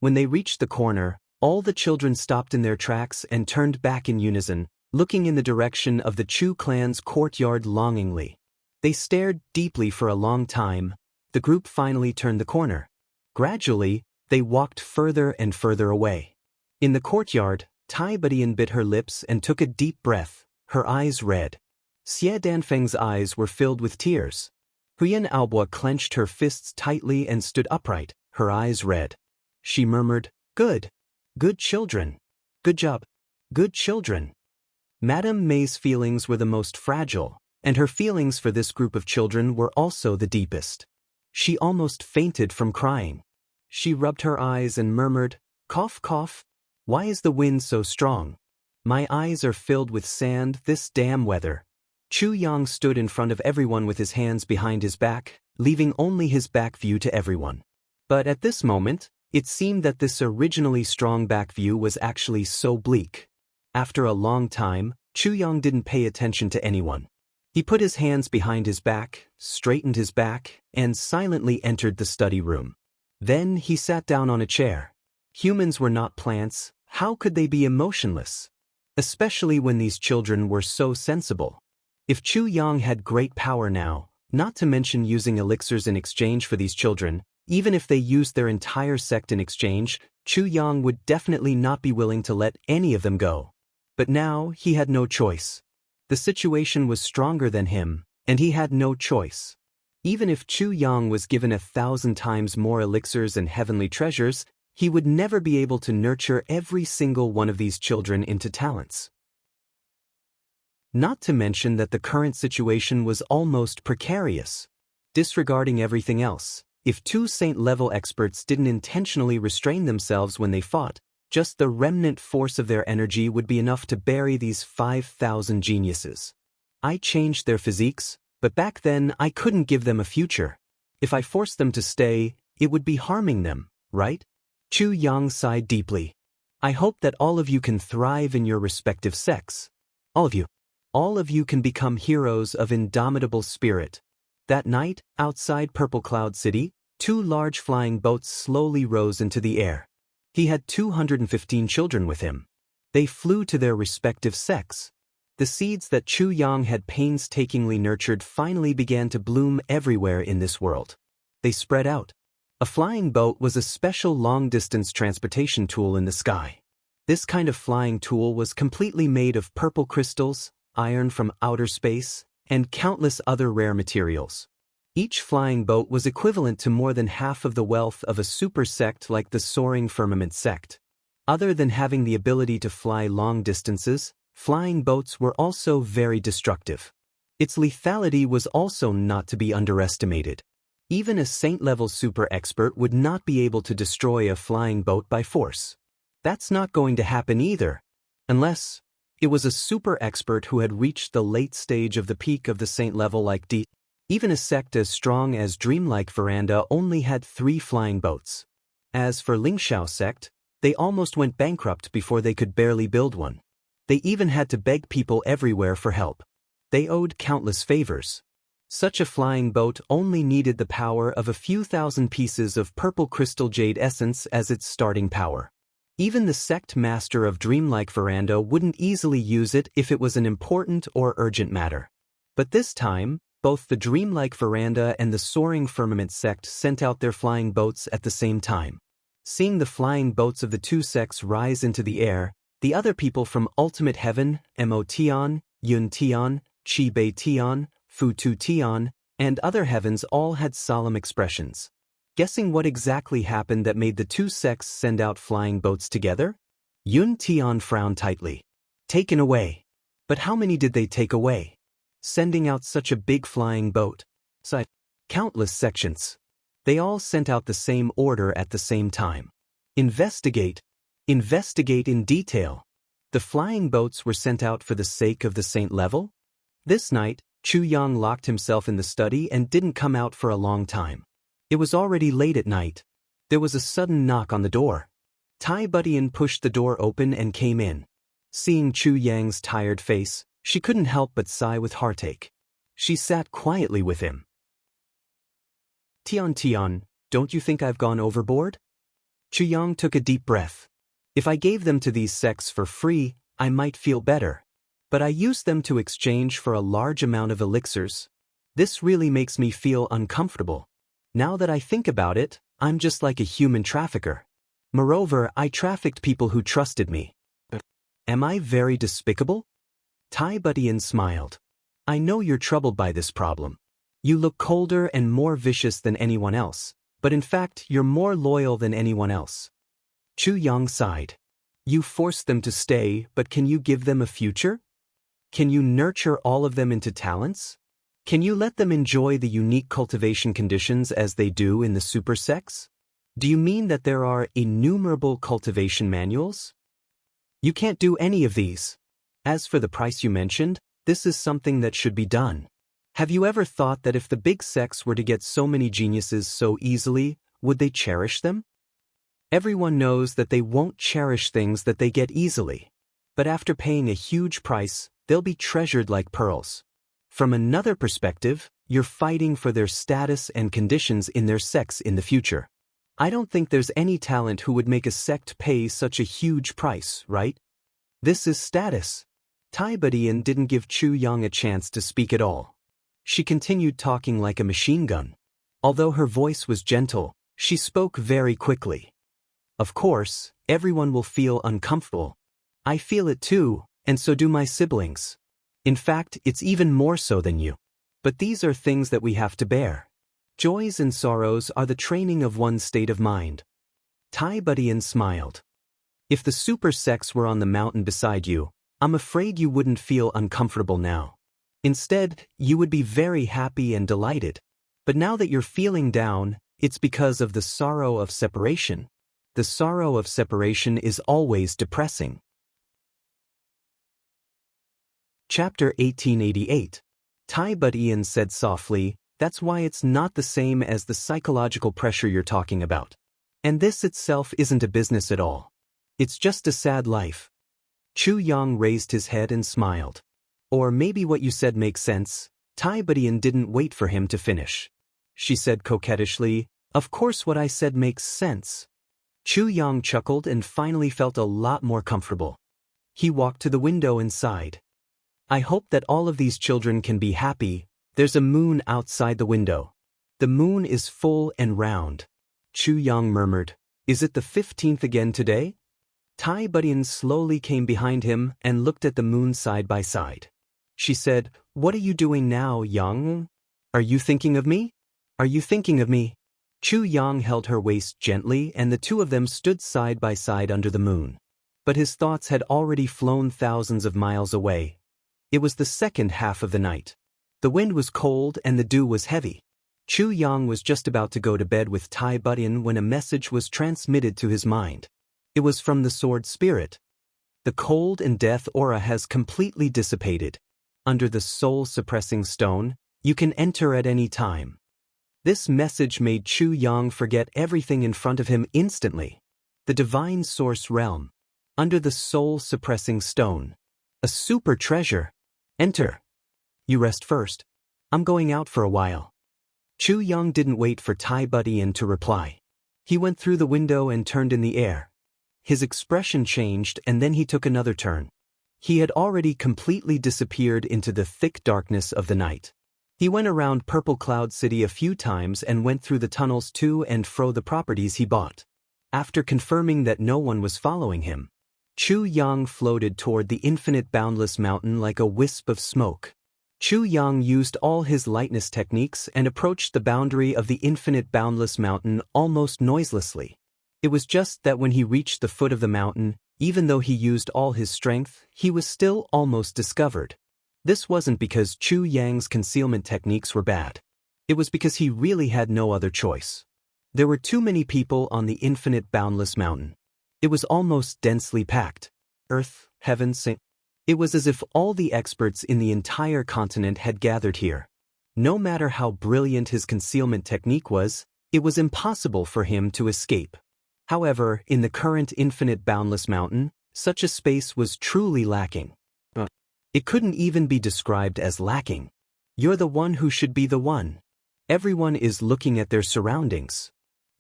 When they reached the corner, all the children stopped in their tracks and turned back in unison, looking in the direction of the Chu clan's courtyard longingly. They stared deeply for a long time. The group finally turned the corner. Gradually, they walked further and further away. In the courtyard, Tai Badian bit her lips and took a deep breath, her eyes red. Xie Danfeng's eyes were filled with tears. Huyan Aobo clenched her fists tightly and stood upright, her eyes red. She murmured, "Good. Good children. Good job. Good children." Madame May's feelings were the most fragile, and her feelings for this group of children were also the deepest. She almost fainted from crying. She rubbed her eyes and murmured, "Cough, cough. Why is the wind so strong? My eyes are filled with sand this damn weather." Chu Yang stood in front of everyone with his hands behind his back, leaving only his back view to everyone. But at this moment, it seemed that this originally strong back view was actually so bleak. After a long time, Chu Yang didn't pay attention to anyone. He put his hands behind his back, straightened his back, and silently entered the study room. Then he sat down on a chair. Humans were not plants, how could they be emotionless? Especially when these children were so sensible. If Chu Yang had great power now, not to mention using elixirs in exchange for these children, even if they used their entire sect in exchange, Chu Yang would definitely not be willing to let any of them go. But now, he had no choice. The situation was stronger than him, and he had no choice. Even if Chu Yang was given 1,000 times more elixirs and heavenly treasures, he would never be able to nurture every single one of these children into talents. Not to mention that the current situation was almost precarious. Disregarding everything else, if two saint-level experts didn't intentionally restrain themselves when they fought, just the remnant force of their energy would be enough to bury these 5,000 geniuses. I changed their physiques, but back then I couldn't give them a future. If I forced them to stay, it would be harming them, right? Chu Yang sighed deeply. I hope that all of you can thrive in your respective sects. All of you. All of you can become heroes of indomitable spirit. That night, outside Purple Cloud City, two large flying boats slowly rose into the air. He had 215 children with him. They flew to their respective sects. The seeds that Chu Yang had painstakingly nurtured finally began to bloom everywhere in this world. They spread out. A flying boat was a special long-distance transportation tool in the sky. This kind of flying tool was completely made of purple crystals, iron from outer space, and countless other rare materials. Each flying boat was equivalent to more than half of the wealth of a super sect like the Soaring Firmament sect. Other than having the ability to fly long distances, flying boats were also very destructive. Its lethality was also not to be underestimated. Even a saint-level super expert would not be able to destroy a flying boat by force. That's not going to happen either, unless it was a super expert who had reached the late stage of the peak of the saint level like D. Even a sect as strong as Dreamlike Veranda only had 3 flying boats. As for Lingxiao sect, they almost went bankrupt before they could barely build one. They even had to beg people everywhere for help. They owed countless favors. Such a flying boat only needed the power of a few thousand pieces of purple crystal jade essence as its starting power. Even the sect master of Dreamlike Veranda wouldn't easily use it if it was an important or urgent matter. But this time, both the Dreamlike Veranda and the Soaring Firmament sect sent out their flying boats at the same time. Seeing the flying boats of the two sects rise into the air, the other people from Ultimate Heaven, Mo Tian, Yun Tian, Chi Bei Tian, Fu Tu Tian, and other heavens all had solemn expressions. Guessing what exactly happened that made the two sects send out flying boats together? Yun Tian frowned tightly. Taken away. But how many did they take away? Sending out such a big flying boat. Side. Countless sections. They all sent out the same order at the same time. Investigate. Investigate in detail. The flying boats were sent out for the sake of the saint level? This night, Chu Yang locked himself in the study and didn't come out for a long time. It was already late at night. There was a sudden knock on the door. Tai Budian pushed the door open and came in. Seeing Chu Yang's tired face, she couldn't help but sigh with heartache. She sat quietly with him. Tian, don't you think I've gone overboard? Chu Yang took a deep breath. If I gave them to these sects for free, I might feel better. But I used them to exchange for a large amount of elixirs. This really makes me feel uncomfortable. Now that I think about it, I'm just like a human trafficker. Moreover, I trafficked people who trusted me. Am I very despicable? Tai Budian smiled. I know you're troubled by this problem. You look colder and more vicious than anyone else, but in fact you're more loyal than anyone else. Chu Yang sighed. You forced them to stay, but can you give them a future? Can you nurture all of them into talents? Can you let them enjoy the unique cultivation conditions as they do in the super sects? Do you mean that there are innumerable cultivation manuals? You can't do any of these. As for the price you mentioned, this is something that should be done. Have you ever thought that if the big sects were to get so many geniuses so easily, would they cherish them? Everyone knows that they won't cherish things that they get easily. But after paying a huge price, they'll be treasured like pearls. From another perspective, you're fighting for their status and conditions in their sects in the future. I don't think there's any talent who would make a sect pay such a huge price, right? This is status. Tai Budian didn't give Chu Yang a chance to speak at all. She continued talking like a machine gun. Although her voice was gentle, she spoke very quickly. Of course, everyone will feel uncomfortable. I feel it too, and so do my siblings. In fact, it's even more so than you. But these are things that we have to bear. Joys and sorrows are the training of one's state of mind. Tai Budian smiled. If the super sects were on the mountain beside you, I'm afraid you wouldn't feel uncomfortable now. Instead, you would be very happy and delighted. But now that you're feeling down, it's because of the sorrow of separation. The sorrow of separation is always depressing. Chapter 1888. Tai Budian said softly, that's why it's not the same as the psychological pressure you're talking about. And this itself isn't a business at all. It's just a sad life. Chu Yang raised his head and smiled. Or maybe what you said makes sense. Tai Budian didn't wait for him to finish. She said coquettishly, of course what I said makes sense. Chu Yang chuckled and finally felt a lot more comfortable. He walked to the window and sighed. I hope that all of these children can be happy. There's a moon outside the window. The moon is full and round. Chu Yang murmured, is it the 15th again today? Tai Budian slowly came behind him and looked at the moon side by side. She said, what are you doing now, Yang? Are you thinking of me? Are you thinking of me? Chu Yang held her waist gently and the two of them stood side by side under the moon. But his thoughts had already flown thousands of miles away. It was the second half of the night. The wind was cold and the dew was heavy. Chu Yang was just about to go to bed with Tai Budian when a message was transmitted to his mind. It was from the sword spirit. The cold and death aura has completely dissipated. Under the soul-suppressing stone, you can enter at any time. This message made Chu Yang forget everything in front of him instantly. The divine source realm. Under the soul-suppressing stone. A super treasure. Enter. You rest first. I'm going out for a while. Chu Yang didn't wait for Tai Budian to reply. He went through the window and turned in the air. His expression changed and then he took another turn. He had already completely disappeared into the thick darkness of the night. He went around Purple Cloud City a few times and went through the tunnels to and fro the properties he bought. After confirming that no one was following him, Chu Yang floated toward the infinite boundless mountain like a wisp of smoke. Chu Yang used all his lightness techniques and approached the boundary of the infinite boundless mountain almost noiselessly. It was just that when he reached the foot of the mountain, even though he used all his strength, he was still almost discovered. This wasn't because Chu Yang's concealment techniques were bad. It was because he really had no other choice. There were too many people on the infinite boundless mountain. It was almost densely packed. Earth, heaven, sink. It was as if all the experts in the entire continent had gathered here. No matter how brilliant his concealment technique was, it was impossible for him to escape. However, in the current infinite boundless mountain, such a space was truly lacking. It couldn't even be described as lacking. You're the one who should be the one. Everyone is looking at their surroundings.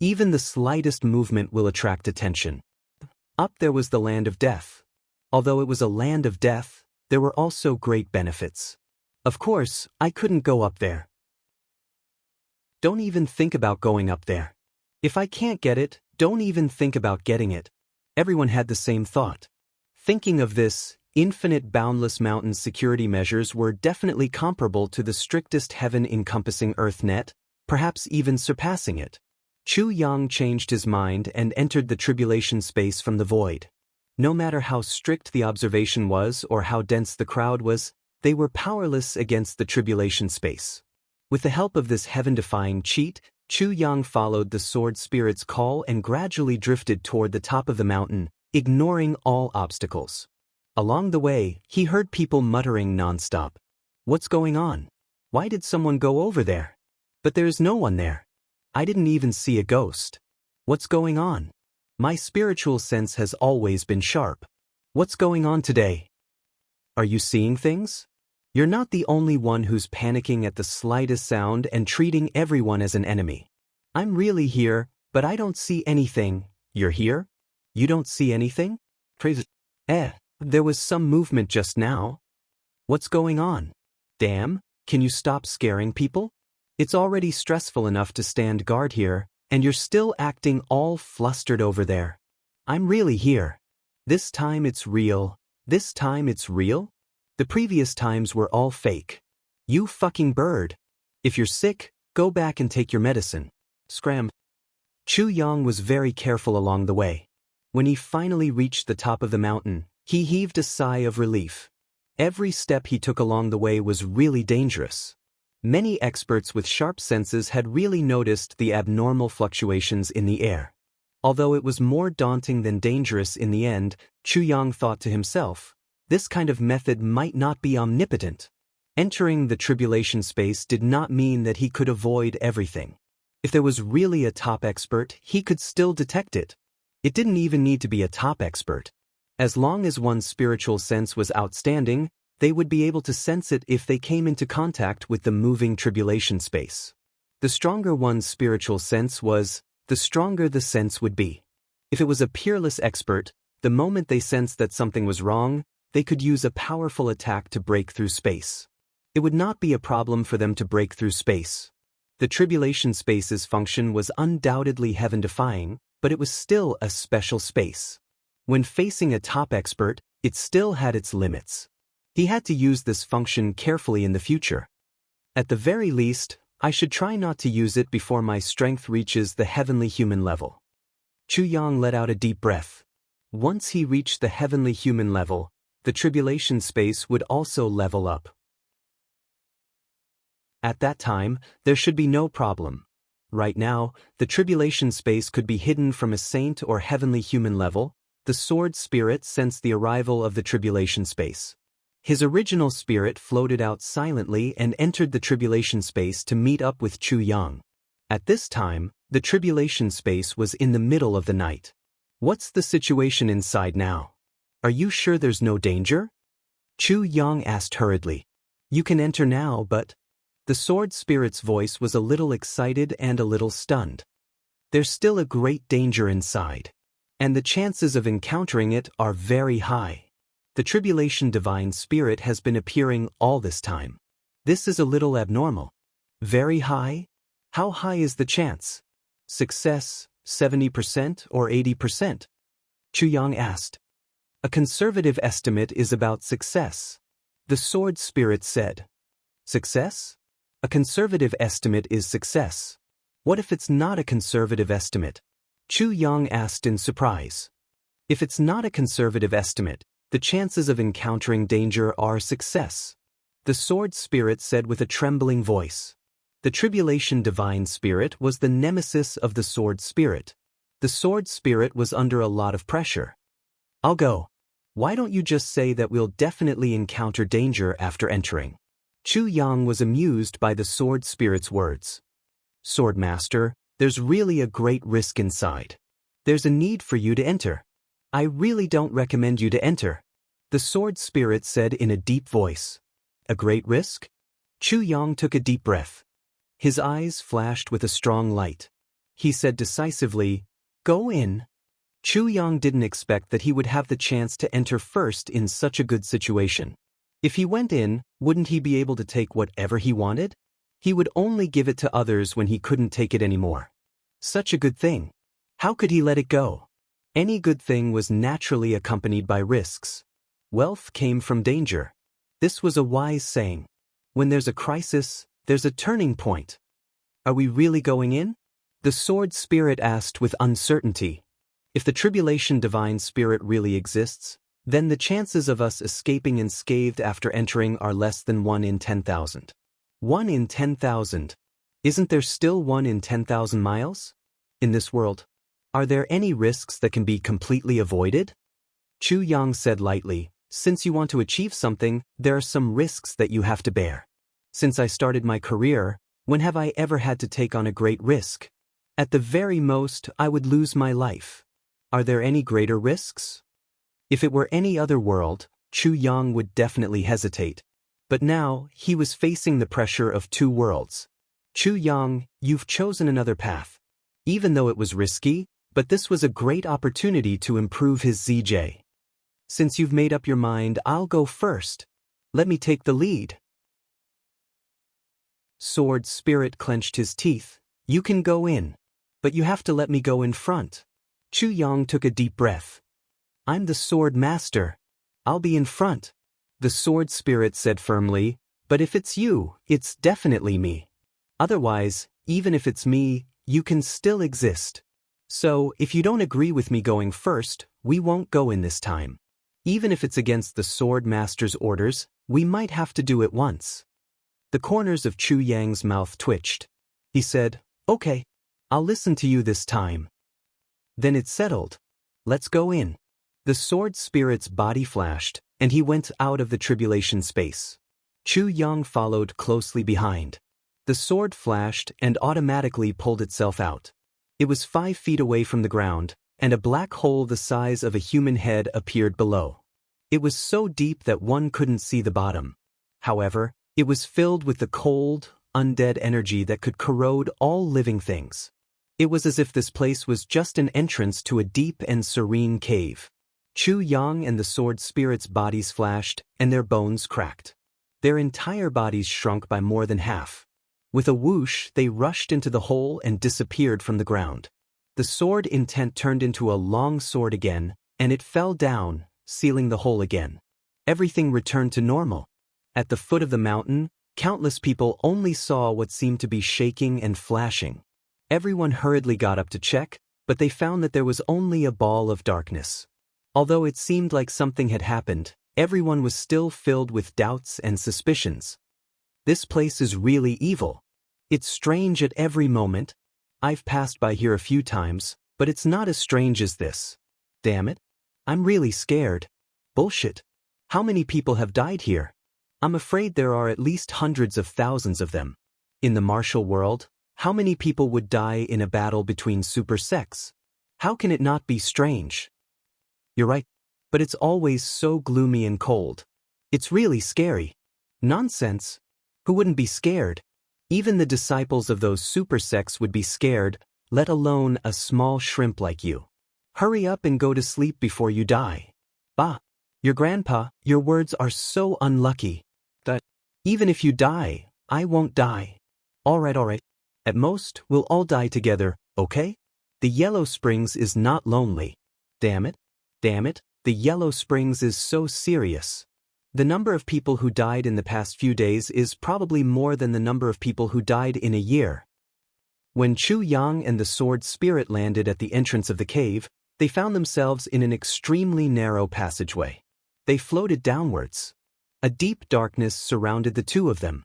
Even the slightest movement will attract attention. Up there was the land of death. Although it was a land of death, there were also great benefits. Of course, I couldn't go up there. Don't even think about going up there. If I can't get it, don't even think about getting it. Everyone had the same thought. Thinking of this, infinite boundless mountain's security measures were definitely comparable to the strictest heaven-encompassing Earth net, perhaps even surpassing it. Chu Yang changed his mind and entered the tribulation space from the void. No matter how strict the observation was or how dense the crowd was, they were powerless against the tribulation space. With the help of this heaven-defying cheat, Chu Yang followed the sword spirit's call and gradually drifted toward the top of the mountain, ignoring all obstacles. Along the way, he heard people muttering nonstop. What's going on? Why did someone go over there? But there's no one there. I didn't even see a ghost. What's going on? My spiritual sense has always been sharp. What's going on today? Are you seeing things? You're not the only one who's panicking at the slightest sound and treating everyone as an enemy. I'm really here, but I don't see anything. You're here? You don't see anything? Crazy. There was some movement just now. What's going on? Damn, can you stop scaring people? It's already stressful enough to stand guard here, and you're still acting all flustered over there. I'm really here. This time it's real. This time it's real? The previous times were all fake. You fucking bird. If you're sick, go back and take your medicine. Scram. Chu Yang was very careful along the way. When he finally reached the top of the mountain, he heaved a sigh of relief. Every step he took along the way was really dangerous. Many experts with sharp senses had really noticed the abnormal fluctuations in the air. Although it was more daunting than dangerous in the end, Chu Yang thought to himself, this kind of method might not be omnipotent. Entering the tribulation space did not mean that he could avoid everything. If there was really a top expert, he could still detect it. It didn't even need to be a top expert. As long as one's spiritual sense was outstanding, they would be able to sense it if they came into contact with the moving tribulation space. The stronger one's spiritual sense was, the stronger the sense would be. If it was a peerless expert, the moment they sensed that something was wrong, they could use a powerful attack to break through space. It would not be a problem for them to break through space. The tribulation space's function was undoubtedly heaven-defying, but it was still a special space. When facing a top expert, it still had its limits. He had to use this function carefully in the future. At the very least, I should try not to use it before my strength reaches the heavenly human level. Chu Yang let out a deep breath. Once he reached the heavenly human level, the tribulation space would also level up. At that time, there should be no problem. Right now, the tribulation space could be hidden from a saint or heavenly human level. The sword spirit sensed the arrival of the tribulation space. His original spirit floated out silently and entered the tribulation space to meet up with Chu Yang. At this time, the tribulation space was in the middle of the night. What's the situation inside now? Are you sure there's no danger? Chu Yang asked hurriedly. You can enter now, but... The sword spirit's voice was a little excited and a little stunned. There's still a great danger inside. And the chances of encountering it are very high. The tribulation divine spirit has been appearing all this time. This is a little abnormal. Very high? How high is the chance? Success, 70% or 80%? Chu Yang asked. A conservative estimate is about success. The sword spirit said. Success? A conservative estimate is success. What if it's not a conservative estimate? Chu Yang asked in surprise. If it's not a conservative estimate, the chances of encountering danger are success. The sword spirit said with a trembling voice. The tribulation divine spirit was the nemesis of the sword spirit. The sword spirit was under a lot of pressure. I'll go. Why don't you just say that we'll definitely encounter danger after entering? Chu Yang was amused by the sword spirit's words. Sword master, there's really a great risk inside. There's a need for you to enter. I really don't recommend you to enter. The sword spirit said in a deep voice. A great risk? Chu Yang took a deep breath. His eyes flashed with a strong light. He said decisively, "Go in." Chu Yang didn't expect that he would have the chance to enter first in such a good situation. If he went in, wouldn't he be able to take whatever he wanted? He would only give it to others when he couldn't take it anymore. Such a good thing. How could he let it go? Any good thing was naturally accompanied by risks. Wealth came from danger. This was a wise saying. When there's a crisis, there's a turning point. Are we really going in? The sword spirit asked with uncertainty. If the tribulation divine spirit really exists, then the chances of us escaping unscathed after entering are less than 1 in 10,000. 1 in 10,000. Isn't there still 1 in 10,000 miles? In this world, are there any risks that can be completely avoided? Chu Yang said lightly, since you want to achieve something, there are some risks that you have to bear. Since I started my career, when have I ever had to take on a great risk? At the very most, I would lose my life. Are there any greater risks? If it were any other world, Chu Yang would definitely hesitate. But now, he was facing the pressure of 2 worlds. Chu Yang, you've chosen another path. Even though it was risky, but this was a great opportunity to improve his ZJ. Since you've made up your mind, I'll go first. Let me take the lead. Sword spirit clenched his teeth. You can go in. But you have to let me go in front. Chu Yang took a deep breath. I'm the sword master. I'll be in front. The sword spirit said firmly, but if it's you, it's definitely me. Otherwise, even if it's me, you can still exist. So, if you don't agree with me going first, we won't go in this time. Even if it's against the sword master's orders, we might have to do it once. The corners of Chu Yang's mouth twitched. He said, okay, I'll listen to you this time. Then it's settled. Let's go in. The sword spirit's body flashed, and he went out of the tribulation space. Chu Yang followed closely behind. The sword flashed and automatically pulled itself out. It was 5 feet away from the ground, and a black hole the size of a human head appeared below. It was so deep that one couldn't see the bottom. However, it was filled with the cold, undead energy that could corrode all living things. It was as if this place was just an entrance to a deep and serene cave. Chu Yang and the sword spirit's bodies flashed, and their bones cracked. Their entire bodies shrunk by more than half. With a whoosh, they rushed into the hole and disappeared from the ground. The sword intent turned into a long sword again, and it fell down, sealing the hole again. Everything returned to normal. At the foot of the mountain, countless people only saw what seemed to be shaking and flashing. Everyone hurriedly got up to check, but they found that there was only a ball of darkness. Although it seemed like something had happened, everyone was still filled with doubts and suspicions. This place is really evil. It's strange at every moment. I've passed by here a few times, but it's not as strange as this. Damn it. I'm really scared. Bullshit. How many people have died here? I'm afraid there are at least hundreds of thousands of them. In the martial world, how many people would die in a battle between super sects? How can it not be strange? You're right, but it's always so gloomy and cold. It's really scary. Nonsense. Who wouldn't be scared? Even the disciples of those super sects would be scared, let alone a small shrimp like you. Hurry up and go to sleep before you die. Bah, your grandpa, your words are so unlucky. That even if you die, I won't die. All right. At most, we'll all die together, okay? The Yellow Springs is not lonely. Damn it, the Yellow Springs is so serious. The number of people who died in the past few days is probably more than the number of people who died in a year. When Chu Yang and the sword spirit landed at the entrance of the cave, they found themselves in an extremely narrow passageway. They floated downwards. A deep darkness surrounded the two of them.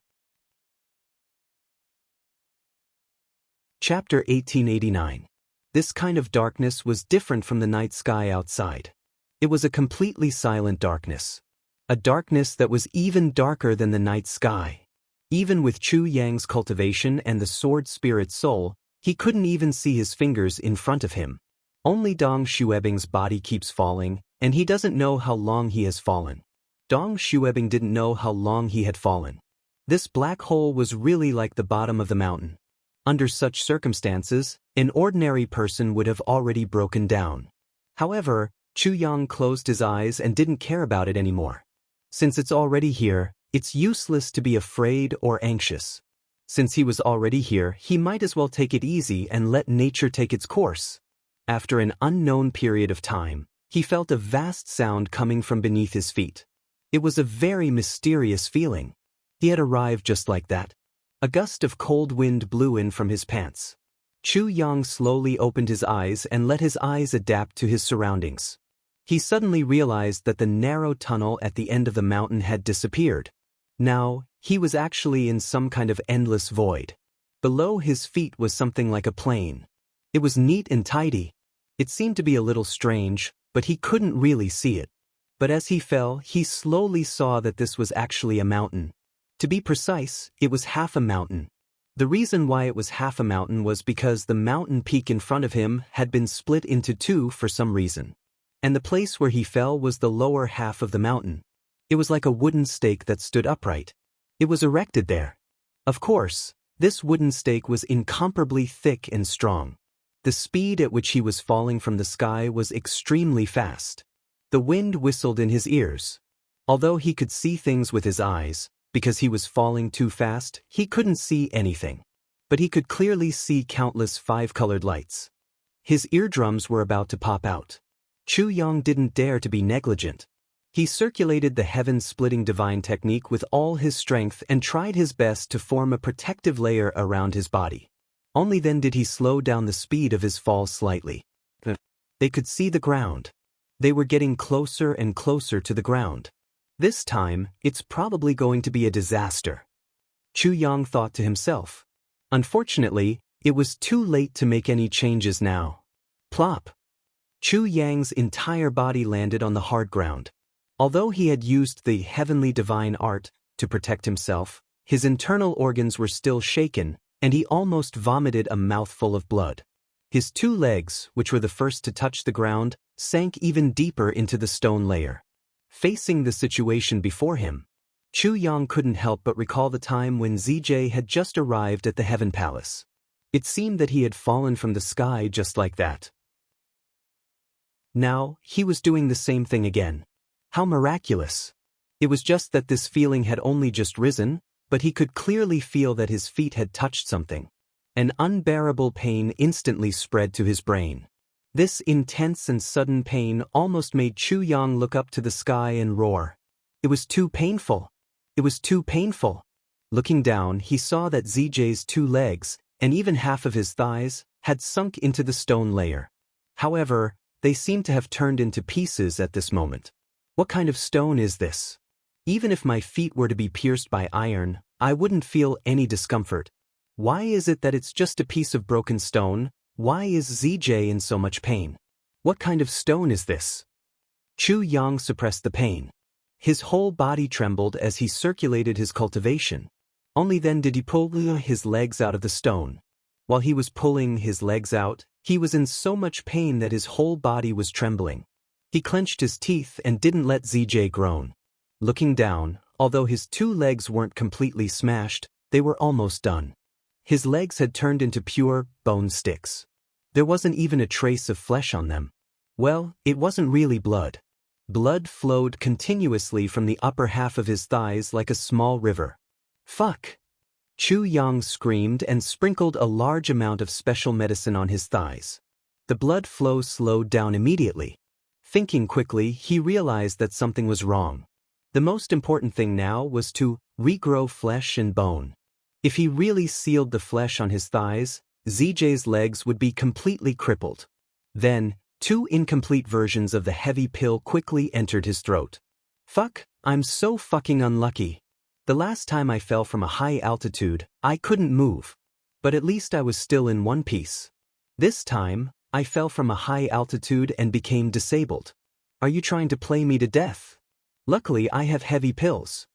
Chapter 1889. This kind of darkness was different from the night sky outside. It was a completely silent darkness. A darkness that was even darker than the night sky. Even with Chu Yang's cultivation and the sword spirit soul, he couldn't even see his fingers in front of him. Only Dong Xuebing's body keeps falling, and he doesn't know how long he has fallen. Dong Xuebing didn't know how long he had fallen. This black hole was really like the bottom of the mountain. Under such circumstances, an ordinary person would have already broken down. However, Chu Yang closed his eyes and didn't care about it anymore. Since it's already here, it's useless to be afraid or anxious. Since he was already here, he might as well take it easy and let nature take its course. After an unknown period of time, he felt a vast sound coming from beneath his feet. It was a very mysterious feeling. He had arrived just like that. A gust of cold wind blew in from his pants. Chu Yang slowly opened his eyes and let his eyes adapt to his surroundings. He suddenly realized that the narrow tunnel at the end of the mountain had disappeared. Now, he was actually in some kind of endless void. Below his feet was something like a plain. It was neat and tidy. It seemed to be a little strange, but he couldn't really see it. But as he fell, he slowly saw that this was actually a mountain. To be precise, it was half a mountain. The reason why it was half a mountain was because the mountain peak in front of him had been split into two for some reason. And the place where he fell was the lower half of the mountain. It was like a wooden stake that stood upright. It was erected there. Of course, this wooden stake was incomparably thick and strong. The speed at which he was falling from the sky was extremely fast. The wind whistled in his ears. Although he could see things with his eyes, because he was falling too fast, he couldn't see anything. But he could clearly see countless five-colored lights. His eardrums were about to pop out. Chu Yang didn't dare to be negligent. He circulated the heaven-splitting divine technique with all his strength and tried his best to form a protective layer around his body. Only then did he slow down the speed of his fall slightly. They could see the ground. They were getting closer and closer to the ground. This time, it's probably going to be a disaster. Chu Yang thought to himself. Unfortunately, it was too late to make any changes now. Plop! Chu Yang's entire body landed on the hard ground. Although he had used the heavenly divine art to protect himself, his internal organs were still shaken, and he almost vomited a mouthful of blood. His two legs, which were the first to touch the ground, sank even deeper into the stone layer. Facing the situation before him, Chu Yang couldn't help but recall the time when ZJ had just arrived at the Heaven Palace. It seemed that he had fallen from the sky just like that. Now, he was doing the same thing again. How miraculous! It was just that this feeling had only just risen, but he could clearly feel that his feet had touched something. An unbearable pain instantly spread to his brain. This intense and sudden pain almost made Chu Yang look up to the sky and roar. It was too painful. It was too painful. Looking down, he saw that ZJ's two legs, and even half of his thighs, had sunk into the stone layer. However, they seemed to have turned into pieces at this moment. What kind of stone is this? Even if my feet were to be pierced by iron, I wouldn't feel any discomfort. Why is it that it's just a piece of broken stone? Why is ZJ in so much pain? What kind of stone is this? Chu Yang suppressed the pain. His whole body trembled as he circulated his cultivation. Only then did he pull his legs out of the stone. While he was pulling his legs out, he was in so much pain that his whole body was trembling. He clenched his teeth and didn't let ZJ groan. Looking down, although his two legs weren't completely smashed, they were almost done. His legs had turned into pure bone sticks. There wasn't even a trace of flesh on them. Well, it wasn't really blood. Blood flowed continuously from the upper half of his thighs like a small river. Fuck! Chu Yang screamed and sprinkled a large amount of special medicine on his thighs. The blood flow slowed down immediately. Thinking quickly, he realized that something was wrong. The most important thing now was to regrow flesh and bone. If he really sealed the flesh on his thighs, ZJ's legs would be completely crippled. Then, two incomplete versions of the heavy pill quickly entered his throat. Fuck, I'm so fucking unlucky. The last time I fell from a high altitude, I couldn't move. But at least I was still in one piece. This time, I fell from a high altitude and became disabled. Are you trying to play me to death? Luckily I have heavy pills.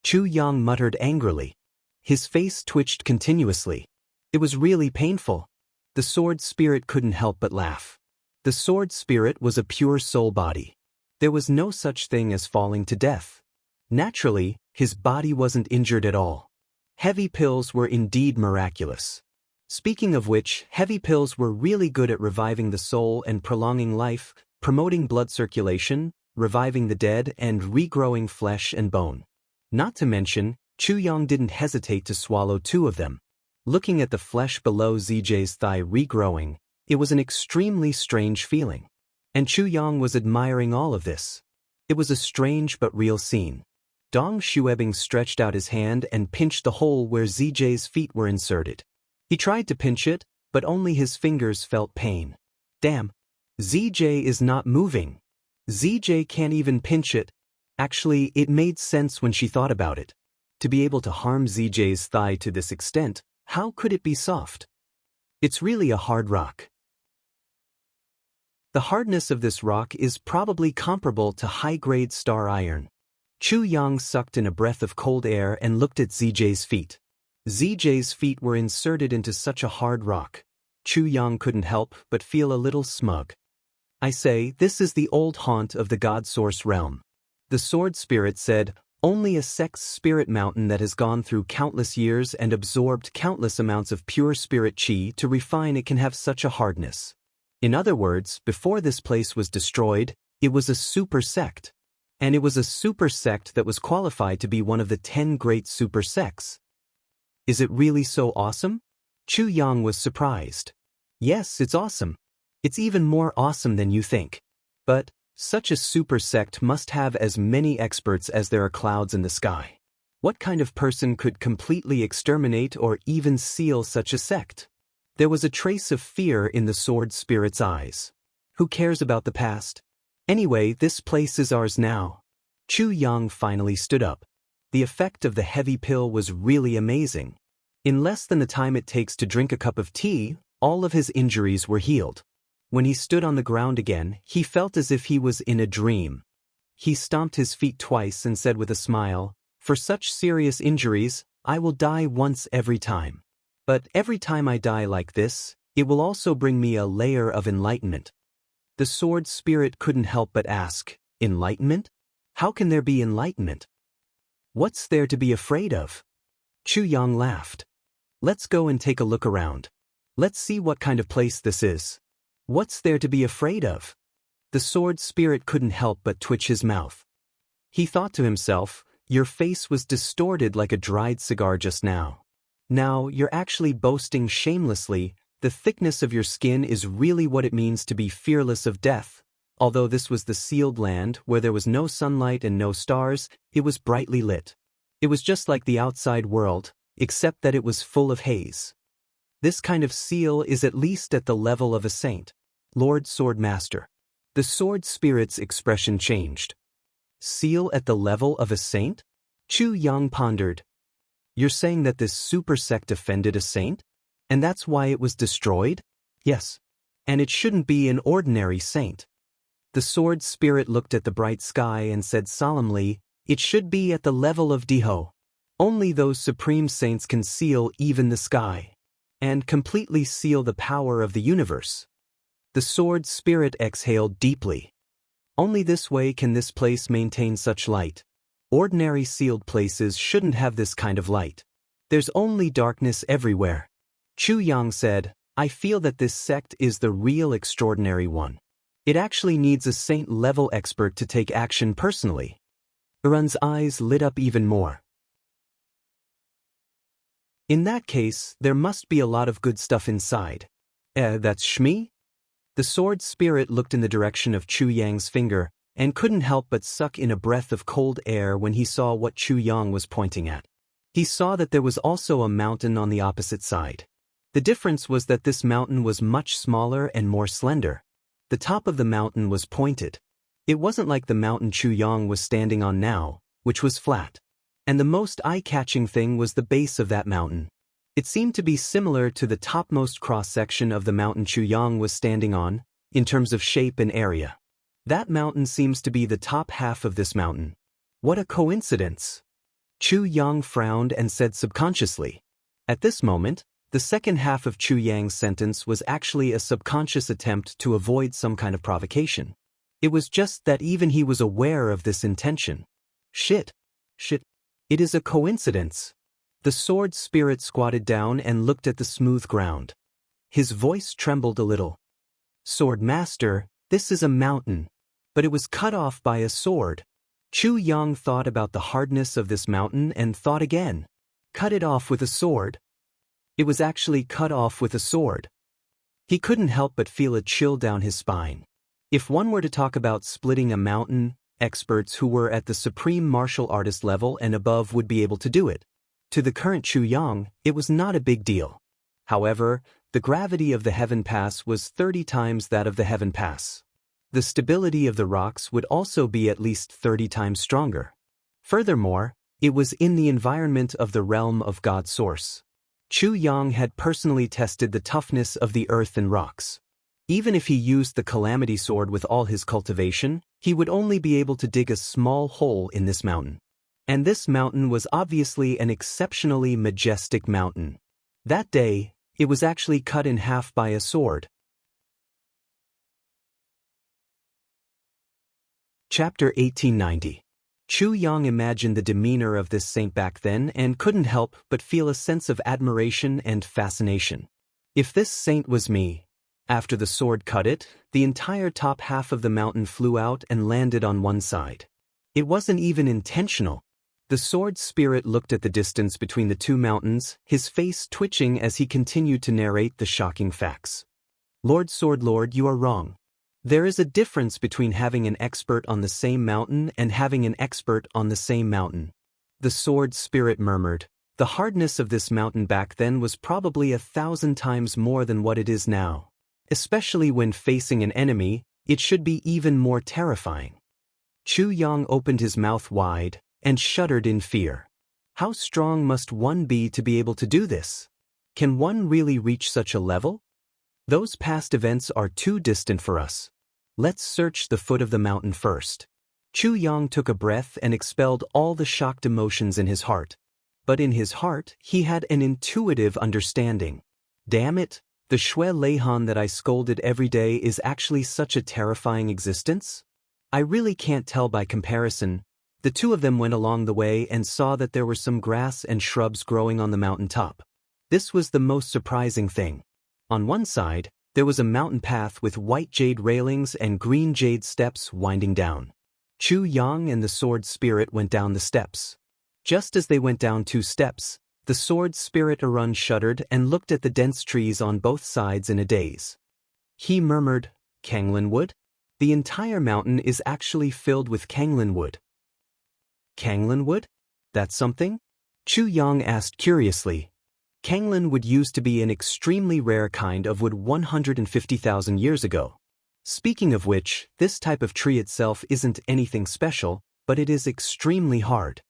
Chu Yang muttered angrily. His face twitched continuously. It was really painful. The sword spirit couldn't help but laugh. The sword spirit was a pure soul body. There was no such thing as falling to death. Naturally, his body wasn't injured at all. Heavy pills were indeed miraculous. Speaking of which, heavy pills were really good at reviving the soul and prolonging life, promoting blood circulation, reviving the dead, and regrowing flesh and bone. Not to mention, Chu Yang didn't hesitate to swallow 2 of them. Looking at the flesh below ZJ's thigh regrowing, it was an extremely strange feeling. And Chu Yang was admiring all of this. It was a strange but real scene. Dong Xuebing stretched out his hand and pinched the hole where ZJ's feet were inserted. He tried to pinch it, but only his fingers felt pain. Damn. ZJ is not moving. ZJ can't even pinch it. Actually, it made sense when she thought about it. To be able to harm ZJ's thigh to this extent, how could it be soft? It's really a hard rock. The hardness of this rock is probably comparable to high-grade star iron. Chu Yang sucked in a breath of cold air and looked at ZJ's feet. ZJ's feet were inserted into such a hard rock. Chu Yang couldn't help but feel a little smug. I say, this is the old haunt of the God Source realm. The sword spirit said, only a sex spirit mountain that has gone through countless years and absorbed countless amounts of pure spirit chi to refine it can have such a hardness. In other words, before this place was destroyed, it was a super sect. And it was a super sect that was qualified to be one of the 10 great super sects. Is it really so awesome? Chu Yang was surprised. Yes, it's awesome. It's even more awesome than you think. But such a super sect must have as many experts as there are clouds in the sky. What kind of person could completely exterminate or even seal such a sect? There was a trace of fear in the sword spirit's eyes. Who cares about the past? Anyway, this place is ours now. Chu Yang finally stood up. The effect of the heavy pill was really amazing. In less than the time it takes to drink a cup of tea, all of his injuries were healed. When he stood on the ground again, he felt as if he was in a dream. He stomped his feet twice and said with a smile, for such serious injuries, I will die once every time. But every time I die like this, it will also bring me a layer of enlightenment. The sword spirit couldn't help but ask, enlightenment? How can there be enlightenment? What's there to be afraid of? Chu Yang laughed. Let's go and take a look around. Let's see what kind of place this is. What's there to be afraid of? The sword spirit couldn't help but twitch his mouth. He thought to himself, your face was distorted like a dried cigar just now. Now you're actually boasting shamelessly. The thickness of your skin is really what it means to be fearless of death. Although this was the sealed land where there was no sunlight and no stars, it was brightly lit. It was just like the outside world, except that it was full of haze. This kind of seal is at least at the level of a saint. Lord Swordmaster. The sword spirit's expression changed. Seal at the level of a saint? Chu Yang pondered. You're saying that this super sect offended a saint? And that's why it was destroyed? Yes. And it shouldn't be an ordinary saint. The sword spirit looked at the bright sky and said solemnly, it should be at the level of Diho. Only those supreme saints can seal even the sky. And completely seal the power of the universe. The sword spirit exhaled deeply. Only this way can this place maintain such light. Ordinary sealed places shouldn't have this kind of light. There's only darkness everywhere. Chu Yang said, I feel that this sect is the real extraordinary one. It actually needs a saint-level expert to take action personally. Urun's eyes lit up even more. In that case, there must be a lot of good stuff inside. That's Shmi? The sword spirit looked in the direction of Chu Yang's finger, and couldn't help but suck in a breath of cold air when he saw what Chu Yang was pointing at. He saw that there was also a mountain on the opposite side. The difference was that this mountain was much smaller and more slender. The top of the mountain was pointed. It wasn't like the mountain Chu Yang was standing on now, which was flat. And the most eye-catching thing was the base of that mountain. It seemed to be similar to the topmost cross-section of the mountain Chuyang was standing on, in terms of shape and area. That mountain seems to be the top half of this mountain. What a coincidence! Chuyang frowned and said subconsciously. At this moment, the second half of Chuyang's sentence was actually a subconscious attempt to avoid some kind of provocation. It was just that even he was aware of this intention. Shit. It is a coincidence. The sword spirit squatted down and looked at the smooth ground. His voice trembled a little. Sword master, this is a mountain. But it was cut off by a sword. Chuyang thought about the hardness of this mountain and thought again. Cut it off with a sword. It was actually cut off with a sword. He couldn't help but feel a chill down his spine. If one were to talk about splitting a mountain, experts who were at the supreme martial artist level and above would be able to do it. To the current Chuyang, it was not a big deal. However, the gravity of the Heaven Pass was 30 times that of the Heaven Pass. The stability of the rocks would also be at least 30 times stronger. Furthermore, it was in the environment of the realm of God Source. Chuyang had personally tested the toughness of the earth and rocks. Even if he used the Calamity Sword with all his cultivation, he would only be able to dig a small hole in this mountain. And this mountain was obviously an exceptionally majestic mountain. That day, it was actually cut in half by a sword. Chapter 1890. Chuyang imagined the demeanor of this saint back then and couldn't help but feel a sense of admiration and fascination. If this saint was me, after the sword cut it, the entire top half of the mountain flew out and landed on one side. It wasn't even intentional. The sword spirit looked at the distance between the two mountains, his face twitching as he continued to narrate the shocking facts. Lord Sword Lord, you are wrong. There is a difference between having an expert on the same mountain and having an expert on the same mountain. The sword spirit murmured. The hardness of this mountain back then was probably 1,000 times more than what it is now. Especially when facing an enemy, it should be even more terrifying. Chuyang opened his mouth wide and shuddered in fear. How strong must one be to be able to do this? Can one really reach such a level? Those past events are too distant for us. Let's search the foot of the mountain first. Chuyang took a breath and expelled all the shocked emotions in his heart. But in his heart, he had an intuitive understanding. Damn it, the Shui Leihan that I scolded every day is actually such a terrifying existence? I really can't tell by comparison. The two of them went along the way and saw that there were some grass and shrubs growing on the mountain top. This was the most surprising thing. On one side, there was a mountain path with white jade railings and green jade steps winding down. Chuyang and the sword spirit went down the steps. Just as they went down 2 steps, the sword spirit Arun shuddered and looked at the dense trees on both sides in a daze. He murmured, Kanglin wood? The entire mountain is actually filled with Kanglin wood. Kanglin wood? That's something? Chuyang asked curiously. Kanglin wood used to be an extremely rare kind of wood 150,000 years ago. Speaking of which, this type of tree itself isn't anything special, but it is extremely hard.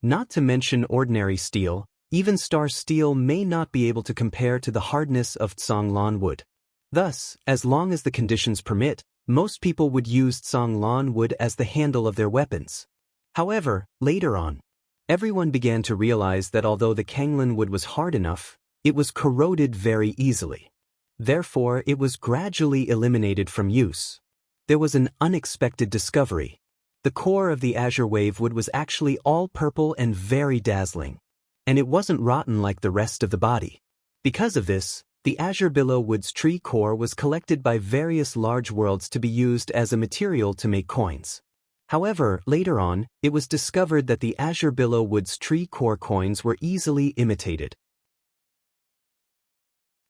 Not to mention ordinary steel, even star steel may not be able to compare to the hardness of Tsanglan wood. Thus, as long as the conditions permit, most people would use Tsanglan wood as the handle of their weapons. However, later on, everyone began to realize that although the Kanglin wood was hard enough, it was corroded very easily. Therefore, it was gradually eliminated from use. There was an unexpected discovery. The core of the azure wave wood was actually all purple and very dazzling. And it wasn't rotten like the rest of the body. Because of this, the azure billow wood's tree core was collected by various large worlds to be used as a material to make coins. However, later on, it was discovered that the azure billow wood's tree core coins were easily imitated.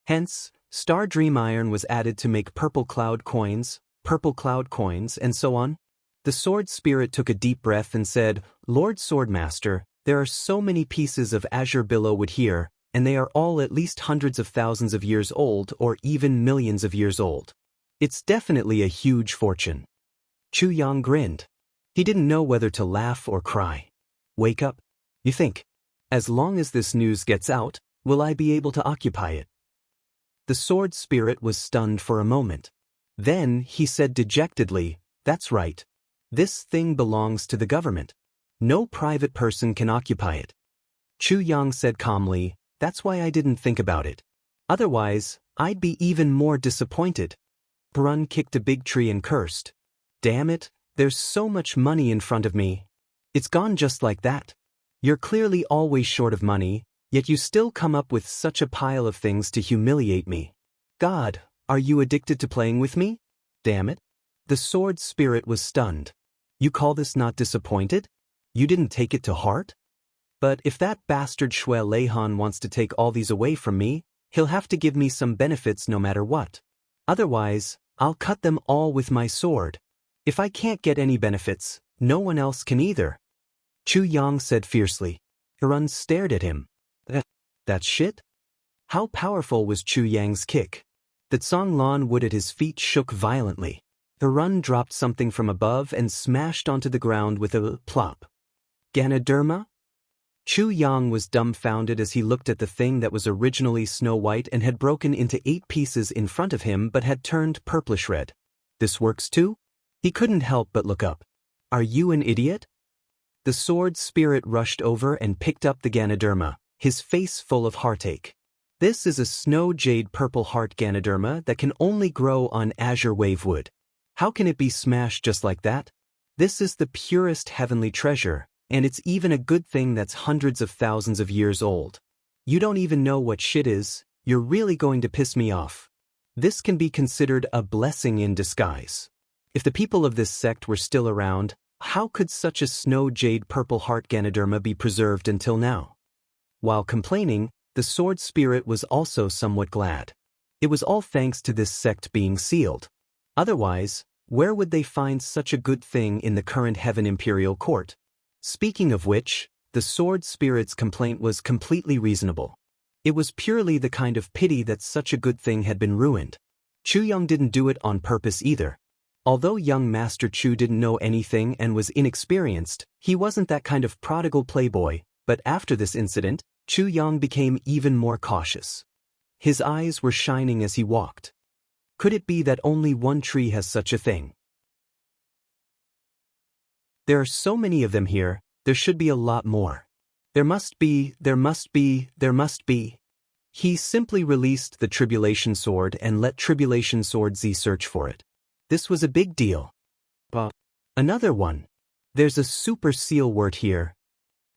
Hence, star dream iron was added to make purple cloud coins, and so on. The sword spirit took a deep breath and said, Lord Swordmaster, there are so many pieces of azure billow wood here, and they are all at least hundreds of thousands of years old or even millions of years old. It's definitely a huge fortune. Chuyang grinned. He didn't know whether to laugh or cry. Wake up. You think. As long as this news gets out, Will I be able to occupy it? The sword spirit was stunned for a moment. Then he said dejectedly, "That's right. This thing belongs to the government. No private person can occupy it." Chu Yang said calmly, "That's why I didn't think about it. Otherwise, I'd be even more disappointed." Brun kicked a big tree and cursed. "Damn it, there's so much money in front of me. It's gone just like that. You're clearly always short of money, yet you still come up with such a pile of things to humiliate me. God, are you addicted to playing with me? Damn it." The sword spirit was stunned. "You call this not disappointed? You didn't take it to heart? But if that bastard Shui Leihan wants to take all these away from me, he'll have to give me some benefits no matter what. Otherwise, I'll cut them all with my sword. If I can't get any benefits, no one else can either." Chu Yang said fiercely. Harun stared at him. That shit? How powerful was Chu Yang's kick? The Zhonglan wood at his feet shook violently. Harun dropped something from above and smashed onto the ground with a plop. Ganoderma? Chu Yang was dumbfounded as he looked at the thing that was originally snow-white and had broken into 8 pieces in front of him but had turned purplish-red. "This works too?" He couldn't help but look up. "Are you an idiot?" The sword spirit rushed over and picked up the Ganoderma, his face full of heartache. "This is a snow jade purple heart Ganoderma that can only grow on azure wave wood. How can it be smashed just like that? This is the purest heavenly treasure, and it's even a good thing that's hundreds of thousands of years old. You don't even know what shit is. You're really going to piss me off. This can be considered a blessing in disguise. If the people of this sect were still around, how could such a snow jade purple heart Ganoderma be preserved until now?" While complaining, the sword spirit was also somewhat glad. It was all thanks to this sect being sealed. Otherwise, where would they find such a good thing in the current Heaven Imperial Court? Speaking of which, the sword spirit's complaint was completely reasonable. It was purely the kind of pity that such a good thing had been ruined. Chu Yang didn't do it on purpose either. Although young Master Chu didn't know anything and was inexperienced, he wasn't that kind of prodigal playboy, but after this incident, Chu Yang became even more cautious. His eyes were shining as he walked. Could it be that only one tree has such a thing? There are so many of them here, there should be a lot more. There must be. He simply released the Tribulation Sword and let Tribulation Sword Z search for it. This was a big deal. Another one. There's a super seal wort here.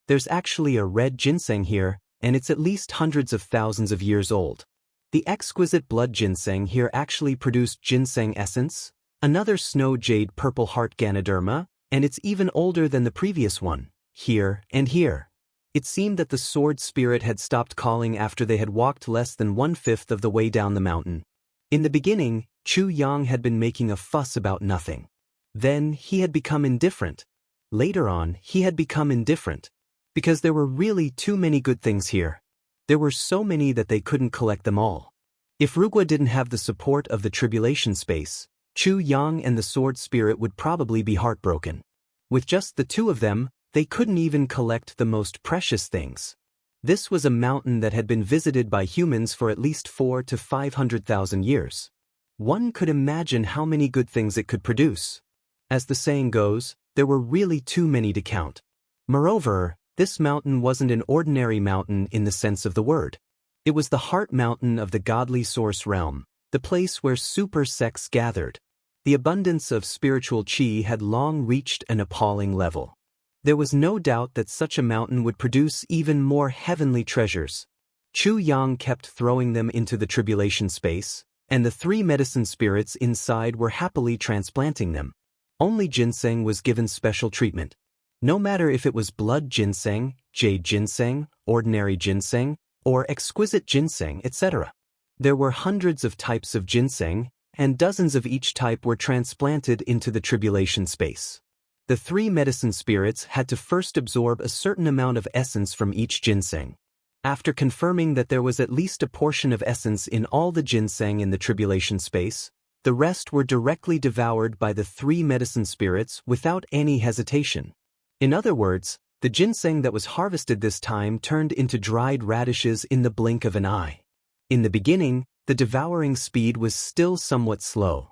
There's actually a red ginseng here, and it's at least hundreds of thousands of years old. The exquisite blood ginseng here actually produced ginseng essence, another snow jade purple heart Ganoderma, and it's even older than the previous one, here and here. It seemed that the sword spirit had stopped calling after they had walked less than 1/5 of the way down the mountain. In the beginning, Chu Yang had been making a fuss about nothing. Then he had become indifferent. Later on, he had become indifferent. Because there were really too many good things here. There were so many that they couldn't collect them all. If Rugua didn't have the support of the tribulation space, Chu Yang and the sword spirit would probably be heartbroken. With just the two of them, they couldn't even collect the most precious things. This was a mountain that had been visited by humans for at least 400,000 to 500,000 years. One could imagine how many good things it could produce. As the saying goes, there were really too many to count. Moreover, this mountain wasn't an ordinary mountain in the sense of the word. It was the heart mountain of the godly source realm, the place where super sects gathered. The abundance of spiritual chi had long reached an appalling level. There was no doubt that such a mountain would produce even more heavenly treasures. Chu Yang kept throwing them into the tribulation space, and the 3 medicine spirits inside were happily transplanting them. Only ginseng was given special treatment. No matter if it was blood ginseng, jade ginseng, ordinary ginseng, or exquisite ginseng, etc. There were hundreds of types of ginseng, and dozens of each type were transplanted into the tribulation space. The 3 medicine spirits had to first absorb a certain amount of essence from each ginseng. After confirming that there was at least a portion of essence in all the ginseng in the tribulation space, the rest were directly devoured by the 3 medicine spirits without any hesitation. In other words, The ginseng that was harvested this time turned into dried radishes in the blink of an eye. In the beginning, the devouring speed was still somewhat slow.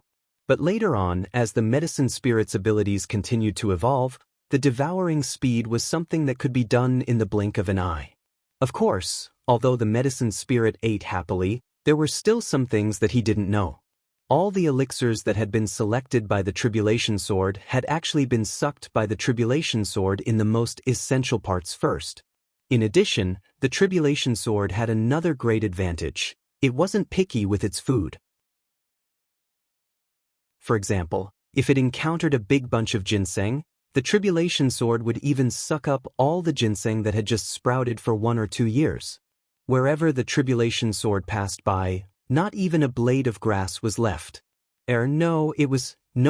But later on, as the medicine spirit's abilities continued to evolve, the devouring speed was something that could be done in the blink of an eye. Of course, although the medicine spirit ate happily, there were still some things that he didn't know. All the elixirs that had been selected by the Tribulation Sword had actually been sucked by the Tribulation Sword in the most essential parts first. In addition, the Tribulation Sword had another great advantage. It wasn't picky with its food. For example, if it encountered a big bunch of ginseng, the Tribulation Sword would even suck up all the ginseng that had just sprouted for 1 or 2 years. Wherever the Tribulation Sword passed by, not even a blade of grass was left. No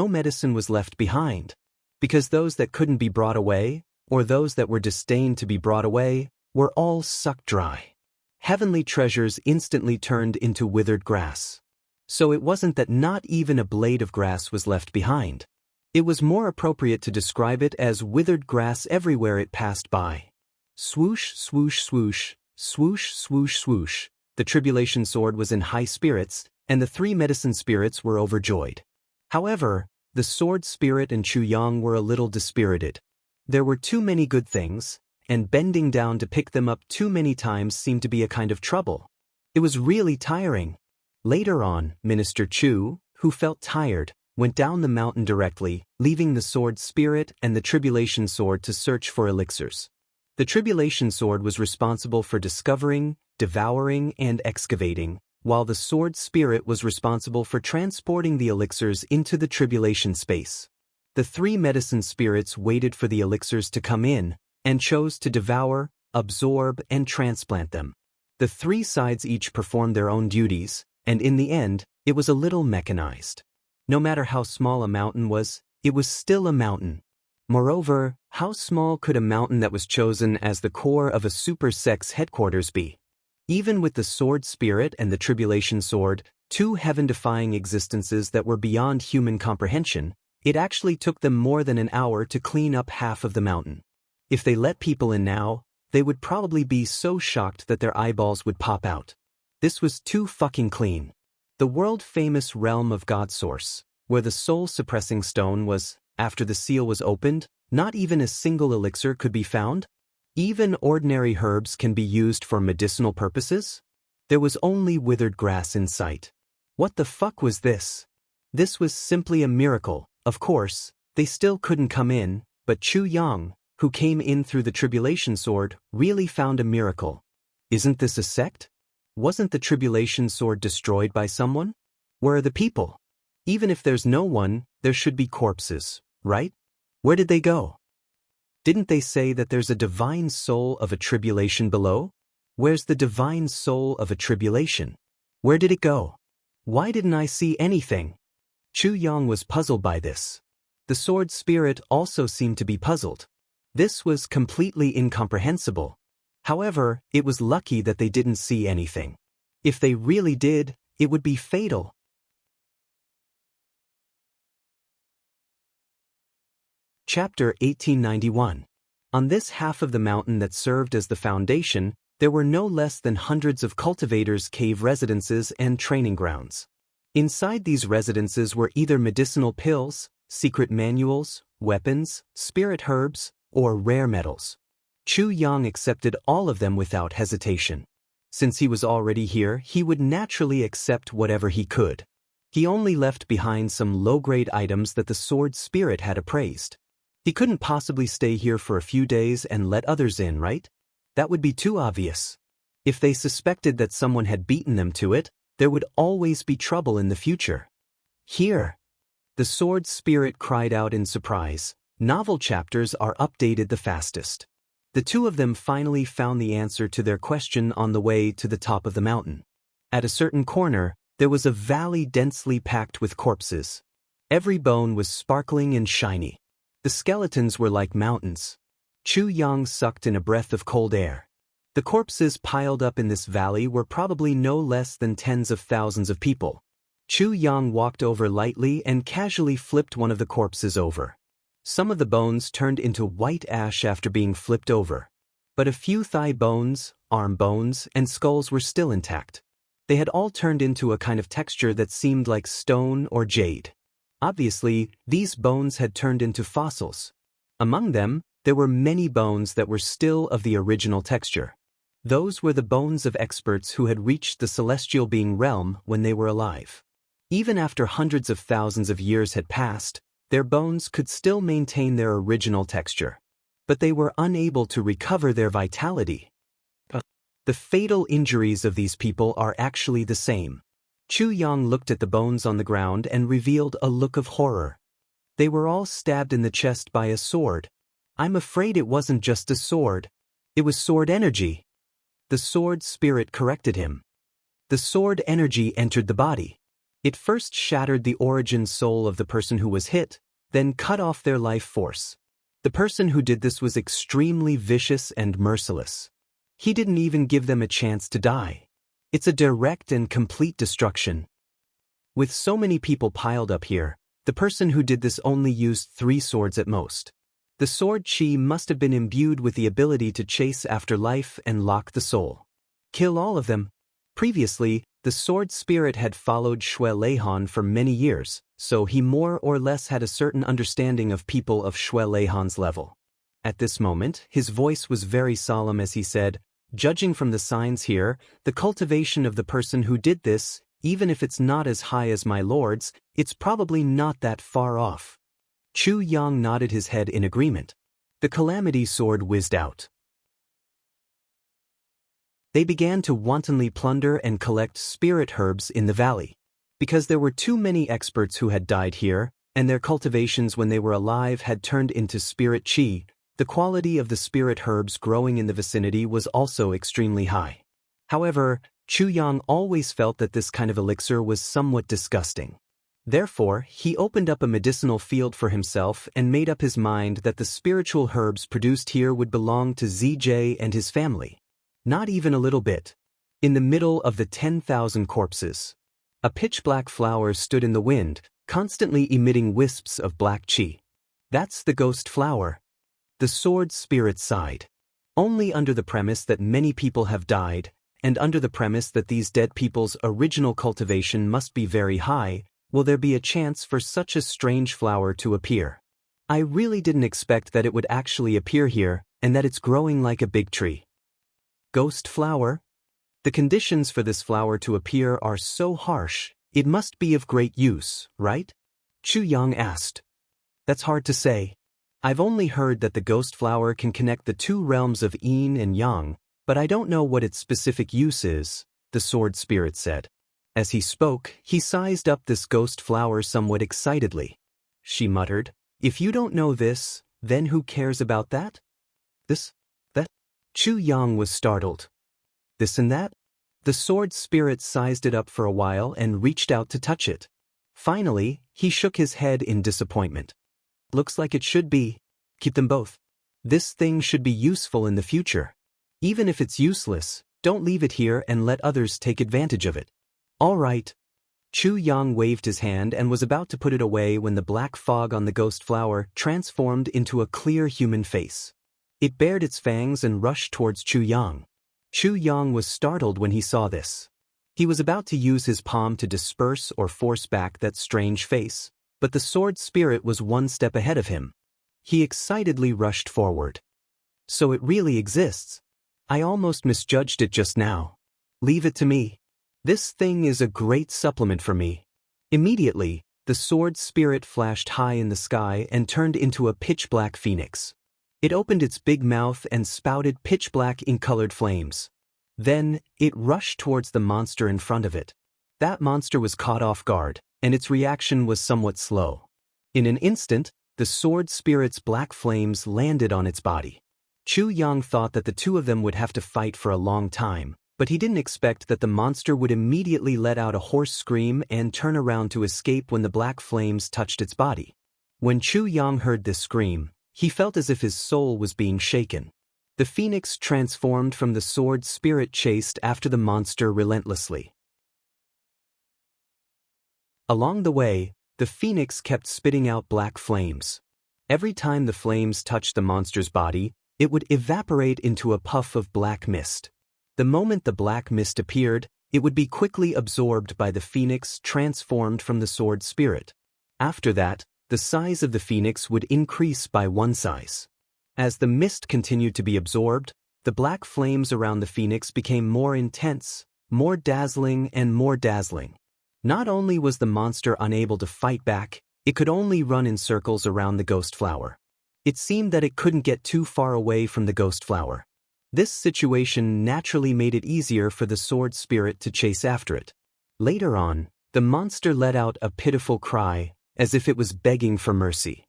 medicine was left behind. Because those that couldn't be brought away, or those that were disdained to be brought away, were all sucked dry. Heavenly treasures instantly turned into withered grass. So it wasn't that not even a blade of grass was left behind. It was more appropriate to describe it as withered grass everywhere it passed by. Swoosh, swoosh, swoosh, swoosh, swoosh, swoosh. The Tribulation Sword was in high spirits, and the 3 medicine spirits were overjoyed. However, the Sword Spirit and Chu Yang were a little dispirited. There were too many good things, and bending down to pick them up too many times seemed to be a kind of trouble. It was really tiring. Later on, Minister Chu, who felt tired, went down the mountain directly, leaving the Sword Spirit and the Tribulation Sword to search for elixirs. The Tribulation Sword was responsible for discovering, devouring, and excavating, while the Sword Spirit was responsible for transporting the elixirs into the tribulation space. The 3 medicine spirits waited for the elixirs to come in, and chose to devour, absorb, and transplant them. The 3 sides each performed their own duties, and in the end, it was a little mechanized. No matter how small a mountain was, it was still a mountain. Moreover, how small could a mountain that was chosen as the core of a super sect's headquarters be? Even with the Sword Spirit and the Tribulation Sword, 2 heaven-defying existences that were beyond human comprehension, it actually took them more than an hour to clean up half of the mountain. If they let people in now, they would probably be so shocked that their eyeballs would pop out. This was too fucking clean. The world-famous realm of God Source, where the soul-suppressing stone was, after the seal was opened, not even a single elixir could be found? Even ordinary herbs can be used for medicinal purposes? There was only withered grass in sight. What the fuck was this? This was simply a miracle. Of course, they still couldn't come in, but Chu Yang, who came in through the Tribulation Sword, really found a miracle. Isn't this a sect? Wasn't the Tribulation Sword destroyed by someone? Where are the people? Even if there's no one, there should be corpses, right? Where did they go? Didn't they say that there's a divine soul of a tribulation below? Where's the divine soul of a tribulation? Where did it go? Why didn't I see anything? Chu Yang was puzzled by this. The Sword Spirit also seemed to be puzzled. This was completely incomprehensible. However, it was lucky that they didn't see anything. If they really did, it would be fatal. Chapter 1891. On this half of the mountain that served as the foundation, there were no less than hundreds of cultivators' cave residences and training grounds. Inside these residences were either medicinal pills, secret manuals, weapons, spirit herbs, or rare metals. Chu Yang accepted all of them without hesitation. Since he was already here, he would naturally accept whatever he could. He only left behind some low-grade items that the Sword Spirit had appraised. He couldn't possibly stay here for a few days and let others in, right? That would be too obvious. If they suspected that someone had beaten them to it, there would always be trouble in the future. Here! The Sword Spirit cried out in surprise. Novel chapters are updated the fastest. The 2 of them finally found the answer to their question on the way to the top of the mountain. At a certain corner, there was a valley densely packed with corpses. Every bone was sparkling and shiny. The skeletons were like mountains. Chu Yang sucked in a breath of cold air. The corpses piled up in this valley were probably no less than tens of thousands of people. Chu Yang walked over lightly and casually flipped one of the corpses over. Some of the bones turned into white ash after being flipped over. But a few thigh bones, arm bones, and skulls were still intact. They had all turned into a kind of texture that seemed like stone or jade. Obviously, these bones had turned into fossils. Among them, there were many bones that were still of the original texture. Those were the bones of experts who had reached the celestial being realm when they were alive. Even after hundreds of thousands of years had passed, their bones could still maintain their original texture. But they were unable to recover their vitality. The fatal injuries of these people are actually the same. Chu Yang looked at the bones on the ground and revealed a look of horror. They were all stabbed in the chest by a sword. I'm afraid it wasn't just a sword. It was sword energy. The sword spirit corrected him. The sword energy entered the body. It first shattered the origin soul of the person who was hit, then cut off their life force. The person who did this was extremely vicious and merciless. He didn't even give them a chance to die. It's a direct and complete destruction. With so many people piled up here, the person who did this only used 3 swords at most. The sword chi must have been imbued with the ability to chase after life and lock the soul. Kill all of them. Previously, the sword spirit had followed Xue Leihan for many years, so he more or less had a certain understanding of people of Xue Leihan's level. At this moment, his voice was very solemn as he said, "Judging from the signs here, the cultivation of the person who did this, even if it's not as high as my lord's, it's probably not that far off." Chu Yang nodded his head in agreement. The calamity sword whizzed out. They began to wantonly plunder and collect spirit herbs in the valley. Because there were too many experts who had died here, and their cultivations when they were alive had turned into spirit chi, the quality of the spirit herbs growing in the vicinity was also extremely high. However, Chu Yang always felt that this kind of elixir was somewhat disgusting. Therefore, he opened up a medicinal field for himself and made up his mind that the spiritual herbs produced here would belong to ZJ and his family. Not even a little bit. In the middle of the 10,000 corpses, a pitch-black flower stood in the wind, constantly emitting wisps of black chi. That's the ghost flower. The sword spirit sighed. Only under the premise that many people have died, and under the premise that these dead people's original cultivation must be very high, will there be a chance for such a strange flower to appear. I really didn't expect that it would actually appear here, and that it's growing like a big tree. Ghost flower? The conditions for this flower to appear are so harsh, it must be of great use, right? Chu Yang asked. That's hard to say. I've only heard that the ghost flower can connect the 2 realms of yin and yang, but I don't know what its specific use is, the sword spirit said. As he spoke, he sized up this ghost flower somewhat excitedly. She muttered, "If you don't know this, then who cares about that? This? That?" Chu Yang was startled. This and that? The sword spirit sized it up for a while and reached out to touch it. Finally, he shook his head in disappointment. Looks like it should be. Keep them both. This thing should be useful in the future. Even if it's useless, don't leave it here and let others take advantage of it. All right. Chu Yang waved his hand and was about to put it away when the black fog on the ghost flower transformed into a clear human face. It bared its fangs and rushed towards Chu Yang. Chu Yang was startled when he saw this. He was about to use his palm to disperse or force back that strange face, but the sword spirit was 1 step ahead of him. He excitedly rushed forward. So it really exists. I almost misjudged it just now. Leave it to me. This thing is a great supplement for me. Immediately, the sword spirit flashed high in the sky and turned into a pitch-black phoenix. It opened its big mouth and spouted pitch-black ink-colored flames. Then, it rushed towards the monster in front of it. That monster was caught off guard, and its reaction was somewhat slow. In an instant, the sword spirit's black flames landed on its body. Chu Yang thought that the 2 of them would have to fight for a long time, but he didn't expect that the monster would immediately let out a hoarse scream and turn around to escape when the black flames touched its body. When Chu Yang heard this scream, he felt as if his soul was being shaken. The phoenix transformed from the sword spirit chased after the monster relentlessly. Along the way, the phoenix kept spitting out black flames. Every time the flames touched the monster's body, it would evaporate into a puff of black mist. The moment the black mist appeared, it would be quickly absorbed by the phoenix transformed from the sword spirit. After that, the size of the phoenix would increase by one size. As the mist continued to be absorbed, the black flames around the phoenix became more intense, more dazzling and more dazzling. Not only was the monster unable to fight back, it could only run in circles around the ghost flower. It seemed that it couldn't get too far away from the ghost flower. This situation naturally made it easier for the sword spirit to chase after it. Later on, the monster let out a pitiful cry, as if it was begging for mercy.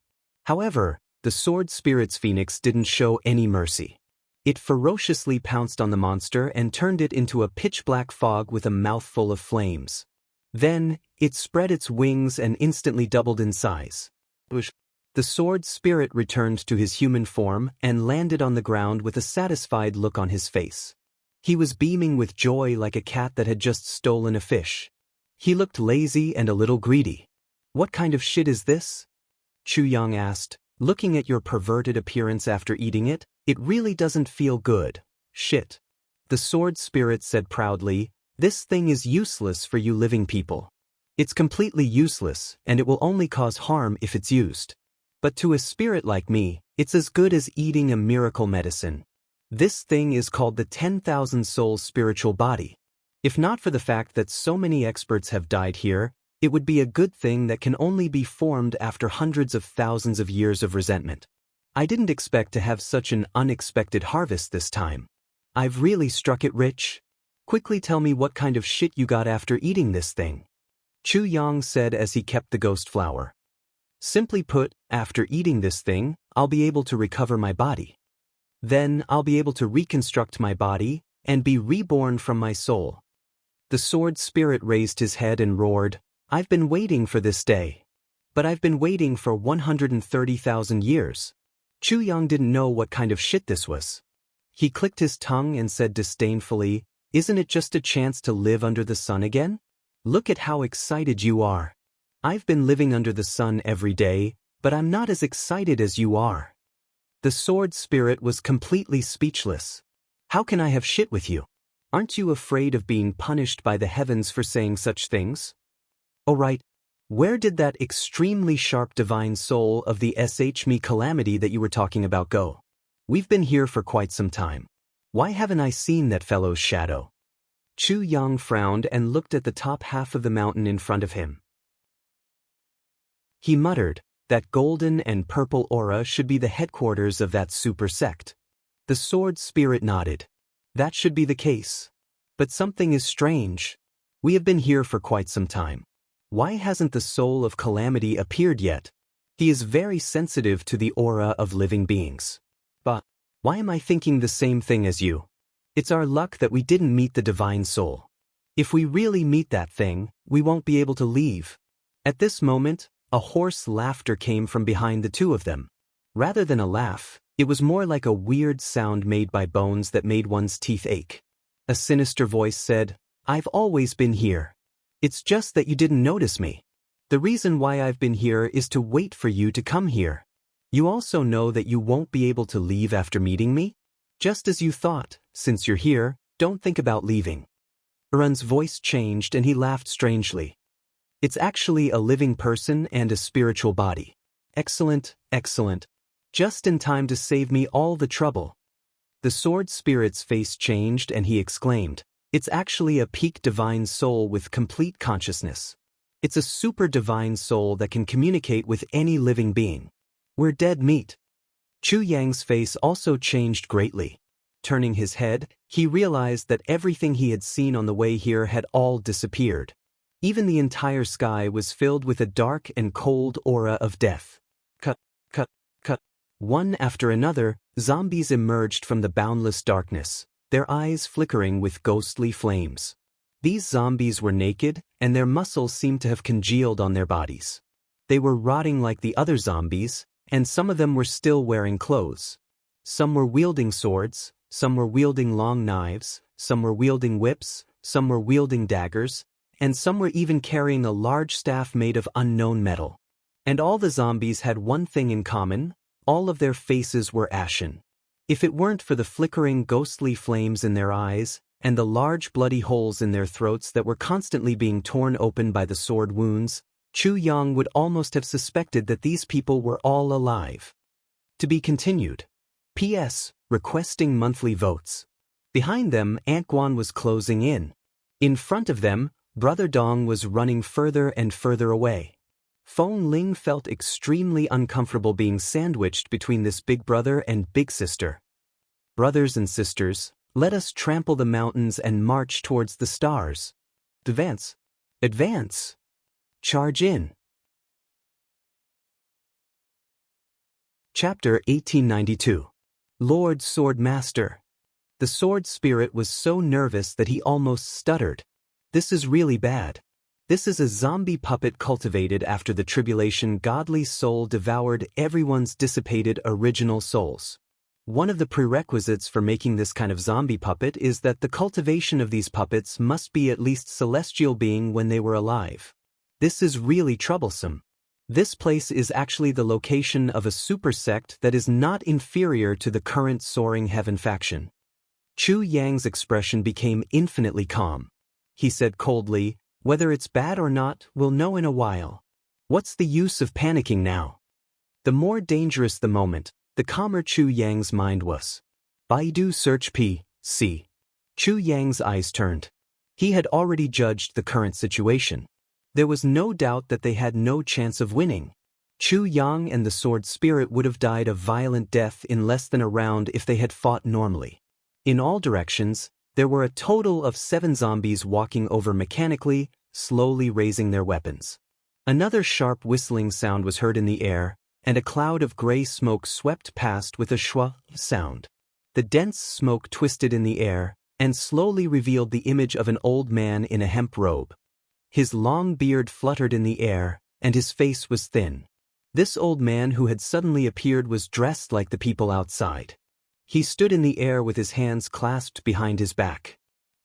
However, the sword spirit's phoenix didn't show any mercy. It ferociously pounced on the monster and turned it into a pitch-black fog with a mouthful of flames. Then, it spread its wings and instantly doubled in size. The sword spirit returned to his human form and landed on the ground with a satisfied look on his face. He was beaming with joy like a cat that had just stolen a fish. He looked lazy and a little greedy. "What kind of shit is this?" Chu Yang asked. "Looking at your perverted appearance after eating it, it really doesn't feel good." "Shit." The sword spirit said proudly, "This thing is useless for you living people. It's completely useless, and it will only cause harm if it's used. But to a spirit like me, it's as good as eating a miracle medicine. This thing is called the 10,000 Souls spiritual body. If not for the fact that so many experts have died here, it would be a good thing that can only be formed after hundreds of thousands of years of resentment. I didn't expect to have such an unexpected harvest this time. I've really struck it rich. Quickly tell me what kind of shit you got after eating this thing." Chu Yang said as he kept the ghost flower. "Simply put, after eating this thing, I'll be able to recover my body. Then I'll be able to reconstruct my body and be reborn from my soul." The sword spirit raised his head and roared, "I've been waiting for this day. But I've been waiting for 130,000 years. Chu Yang didn't know what kind of shit this was. He clicked his tongue and said disdainfully, "Isn't it just a chance to live under the sun again? Look at how excited you are. I've been living under the sun every day, but I'm not as excited as you are." The sword spirit was completely speechless. "How can I have shit with you? Aren't you afraid of being punished by the heavens for saying such things? Oh right, where did that extremely sharp divine soul of the me calamity that you were talking about go? We've been here for quite some time. Why haven't I seen that fellow's shadow?" Chu Yang frowned and looked at the top half of the mountain in front of him. He muttered, "That golden and purple aura should be the headquarters of that super sect." The sword spirit nodded. "That should be the case. But something is strange. We have been here for quite some time. Why hasn't the soul of calamity appeared yet? He is very sensitive to the aura of living beings. But why am I thinking the same thing as you? It's our luck that we didn't meet the divine soul. If we really meet that thing, we won't be able to leave." At this moment, a hoarse laughter came from behind the two of them. Rather than a laugh, it was more like a weird sound made by bones that made one's teeth ache. A sinister voice said, "I've always been here. It's just that you didn't notice me. The reason why I've been here is to wait for you to come here. You also know that you won't be able to leave after meeting me? Just as you thought, since you're here, don't think about leaving." Urun's voice changed and he laughed strangely. "It's actually a living person and a spiritual body. Excellent, excellent. Just in time to save me all the trouble." The sword spirit's face changed and he exclaimed, "It's actually a peak divine soul with complete consciousness. It's a super divine soul that can communicate with any living being. We're dead meat." Chu Yang's face also changed greatly. Turning his head, he realized that everything he had seen on the way here had all disappeared. Even the entire sky was filled with a dark and cold aura of death. Cut, cut, cut. One after another, zombies emerged from the boundless darkness, their eyes flickering with ghostly flames. These zombies were naked, and their muscles seemed to have congealed on their bodies. They were rotting like the other zombies, and some of them were still wearing clothes. Some were wielding swords, some were wielding long knives, some were wielding whips, some were wielding daggers, and some were even carrying a large staff made of unknown metal. And all the zombies had one thing in common: all of their faces were ashen. If it weren't for the flickering ghostly flames in their eyes, and the large bloody holes in their throats that were constantly being torn open by the sword wounds, Chu Yang would almost have suspected that these people were all alive. To be continued. P.S. Requesting monthly votes. Behind them, Aunt Guan was closing in. In front of them, Brother Dong was running further and further away. Feng Ling felt extremely uncomfortable being sandwiched between this big brother and big sister. Brothers and sisters, let us trample the mountains and march towards the stars. Advance. Advance. Charge in. Chapter 1892. Lord Sword Master. The sword spirit was so nervous that he almost stuttered. This is really bad. This is a zombie puppet cultivated after the tribulation godly soul devoured everyone's dissipated original souls. One of the prerequisites for making this kind of zombie puppet is that the cultivation of these puppets must be at least celestial being when they were alive. This is really troublesome. This place is actually the location of a super sect that is not inferior to the current soaring heaven faction. Chu Yang's expression became infinitely calm. He said coldly, "Whether it's bad or not, we'll know in a while. What's the use of panicking now?" The more dangerous the moment, the calmer Chu Yang's mind was. Baidu search P.C. Chu Yang's eyes turned. He had already judged the current situation. There was no doubt that they had no chance of winning. Chu Yang and the sword spirit would have died a violent death in less than a round if they had fought normally. In all directions, there were a total of 7 zombies walking over mechanically, slowly raising their weapons. Another sharp whistling sound was heard in the air, and a cloud of gray smoke swept past with a schwa sound. The dense smoke twisted in the air, and slowly revealed the image of an old man in a hemp robe. His long beard fluttered in the air, and his face was thin. This old man who had suddenly appeared was dressed like the people outside. He stood in the air with his hands clasped behind his back.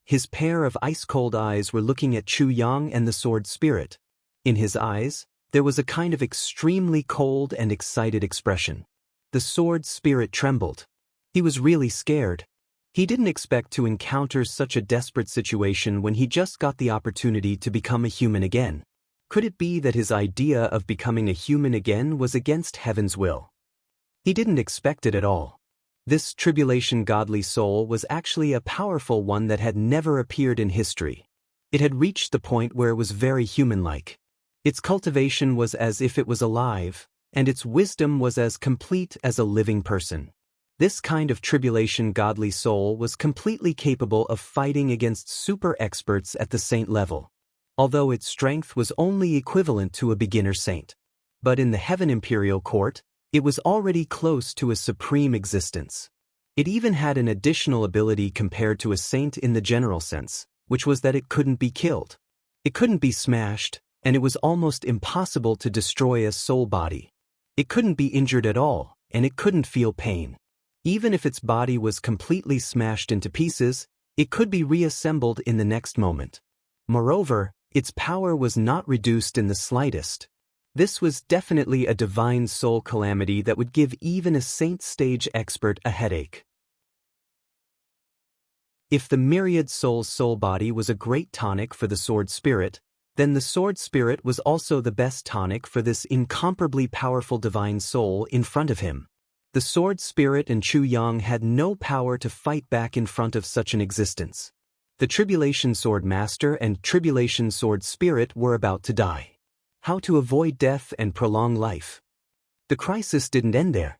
His pair of ice-cold eyes were looking at Chu Yang and the sword spirit. In his eyes, there was a kind of extremely cold and excited expression. The sword spirit trembled. He was really scared. He didn't expect to encounter such a desperate situation when he just got the opportunity to become a human again. Could it be that his idea of becoming a human again was against heaven's will? He didn't expect it at all. This tribulation godly soul was actually a powerful one that had never appeared in history. It had reached the point where it was very human-like. Its cultivation was as if it was alive, and its wisdom was as complete as a living person. This kind of tribulation godly soul was completely capable of fighting against super experts at the saint level, although its strength was only equivalent to a beginner saint. But in the Heaven Imperial Court, it was already close to a supreme existence. It even had an additional ability compared to a saint in the general sense, which was that it couldn't be killed. It couldn't be smashed, and it was almost impossible to destroy a soul body. It couldn't be injured at all, and it couldn't feel pain. Even if its body was completely smashed into pieces, it could be reassembled in the next moment. Moreover, its power was not reduced in the slightest. This was definitely a divine soul calamity that would give even a saint stage expert a headache. If the myriad soul's soul body was a great tonic for the sword spirit, then the sword spirit was also the best tonic for this incomparably powerful divine soul in front of him. The sword spirit and Chu Yang had no power to fight back in front of such an existence. The tribulation sword master and tribulation sword spirit were about to die. How to avoid death and prolong life? The crisis didn't end there.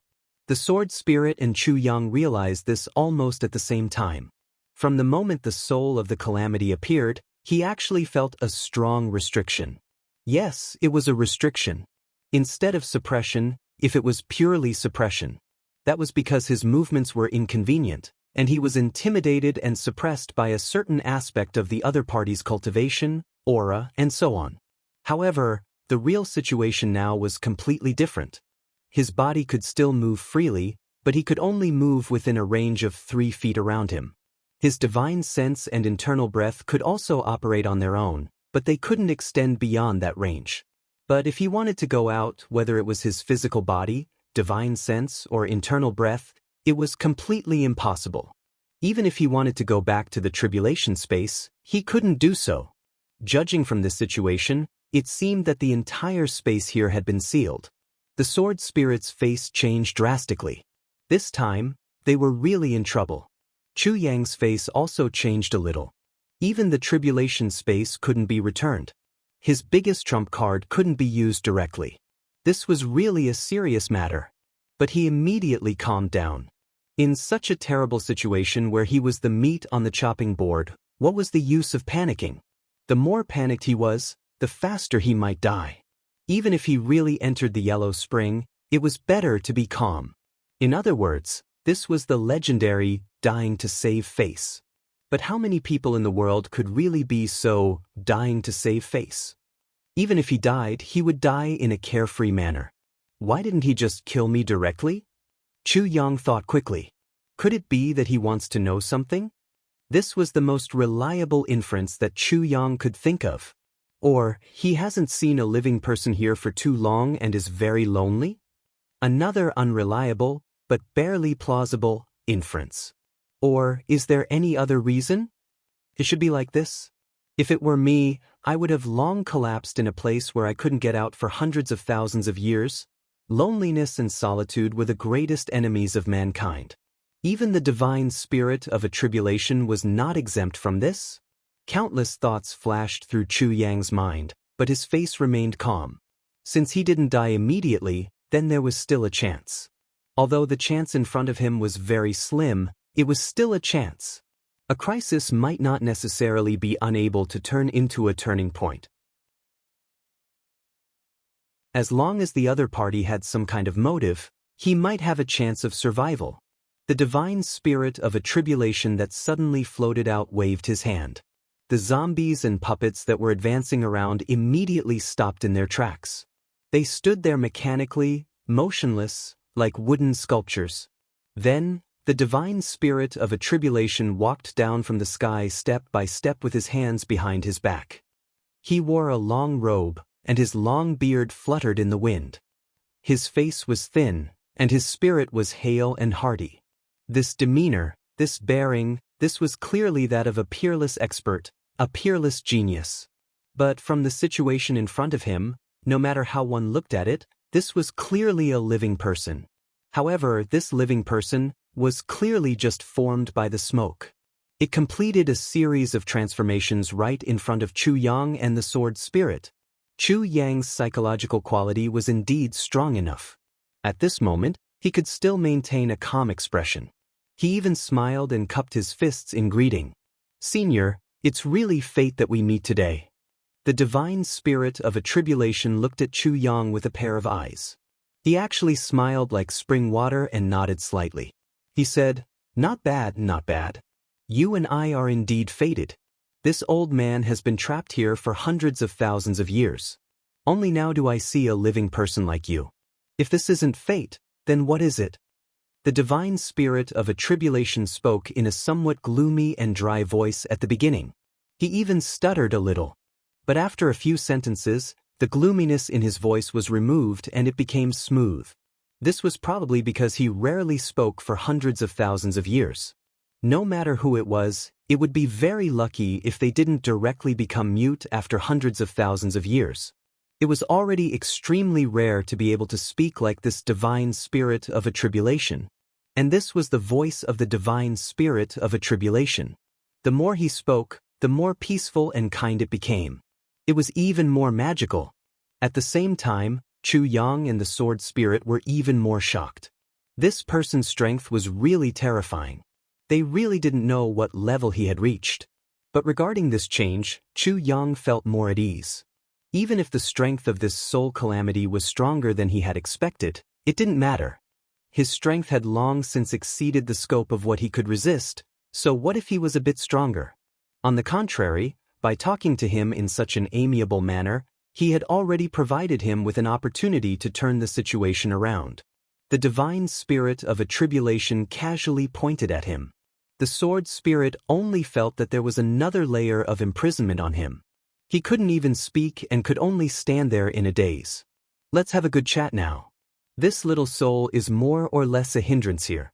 The sword spirit and Chu Yang realized this almost at the same time. From the moment the soul of the calamity appeared, he actually felt a strong restriction. Yes, it was a restriction. Instead of suppression, if it was purely suppression. That was because his movements were inconvenient, and he was intimidated and suppressed by a certain aspect of the other party's cultivation, aura, and so on. However, the real situation now was completely different. His body could still move freely, but he could only move within a range of 3 feet around him. His divine sense and internal breath could also operate on their own, but they couldn't extend beyond that range. But if he wanted to go out, whether it was his physical body, divine sense, or internal breath, it was completely impossible. Even if he wanted to go back to the tribulation space, he couldn't do so. Judging from this situation, it seemed that the entire space here had been sealed. The sword spirit's face changed drastically. This time, they were really in trouble. Chu Yang's face also changed a little. Even the tribulation space couldn't be returned. His biggest trump card couldn't be used directly. This was really a serious matter. But he immediately calmed down. In such a terrible situation where he was the meat on the chopping board, what was the use of panicking? The more panicked he was, the faster he might die. Even if he really entered the Yellow Spring, it was better to be calm. In other words, this was the legendary dying to save face. But how many people in the world could really be so dying to save face? Even if he died, he would die in a carefree manner. Why didn't he just kill me directly? Chu Yang thought quickly. Could it be that he wants to know something? This was the most reliable inference that Chu Yang could think of. Or, he hasn't seen a living person here for too long and is very lonely? Another unreliable, but barely plausible, inference. Or, is there any other reason? It should be like this. If it were me, I would have long collapsed in a place where I couldn't get out for hundreds of thousands of years. Loneliness and solitude were the greatest enemies of mankind. Even the divine spirit of a tribulation was not exempt from this. Countless thoughts flashed through Chu Yang's mind, but his face remained calm. Since he didn't die immediately, then there was still a chance. Although the chance in front of him was very slim, it was still a chance. A crisis might not necessarily be unable to turn into a turning point. As long as the other party had some kind of motive, he might have a chance of survival. The divine spirit of a tribulation that suddenly floated out waved his hand. The zombies and puppets that were advancing around immediately stopped in their tracks. They stood there mechanically, motionless, like wooden sculptures. Then, the divine spirit of a tribulation walked down from the sky step by step with his hands behind his back. He wore a long robe, and his long beard fluttered in the wind. His face was thin, and his spirit was hale and hearty. This demeanor, this bearing, this was clearly that of a peerless expert, a peerless genius. But from the situation in front of him, no matter how one looked at it, this was clearly a living person. However, this living person was clearly just formed by the smoke. It completed a series of transformations right in front of Chu Yang and the sword spirit. Chu Yang's psychological quality was indeed strong enough. At this moment, he could still maintain a calm expression. He even smiled and cupped his fists in greeting. "Senior, it's really fate that we meet today." The divine spirit of a tribulation looked at Chu Yang with a pair of eyes. He actually smiled like spring water and nodded slightly. He said, "Not bad, not bad. You and I are indeed fated. This old man has been trapped here for hundreds of thousands of years. Only now do I see a living person like you. If this isn't fate, then what is it?" The divine spirit of a tribulation spoke in a somewhat gloomy and dry voice at the beginning. He even stuttered a little. But after a few sentences, the gloominess in his voice was removed and it became smooth. This was probably because he rarely spoke for hundreds of thousands of years. No matter who it was, it would be very lucky if they didn't directly become mute after hundreds of thousands of years. It was already extremely rare to be able to speak like this divine spirit of a tribulation. And this was the voice of the divine spirit of a tribulation. The more he spoke, the more peaceful and kind it became. It was even more magical. At the same time, Chu Yang and the sword spirit were even more shocked. This person's strength was really terrifying. They really didn't know what level he had reached. But regarding this change, Chu Yang felt more at ease. Even if the strength of this soul calamity was stronger than he had expected, it didn't matter. His strength had long since exceeded the scope of what he could resist, so what if he was a bit stronger? On the contrary, by talking to him in such an amiable manner, he had already provided him with an opportunity to turn the situation around. The divine spirit of a tribulation casually pointed at him. The sword spirit only felt that there was another layer of imprisonment on him. He couldn't even speak and could only stand there in a daze. Let's have a good chat now. This little soul is more or less a hindrance here.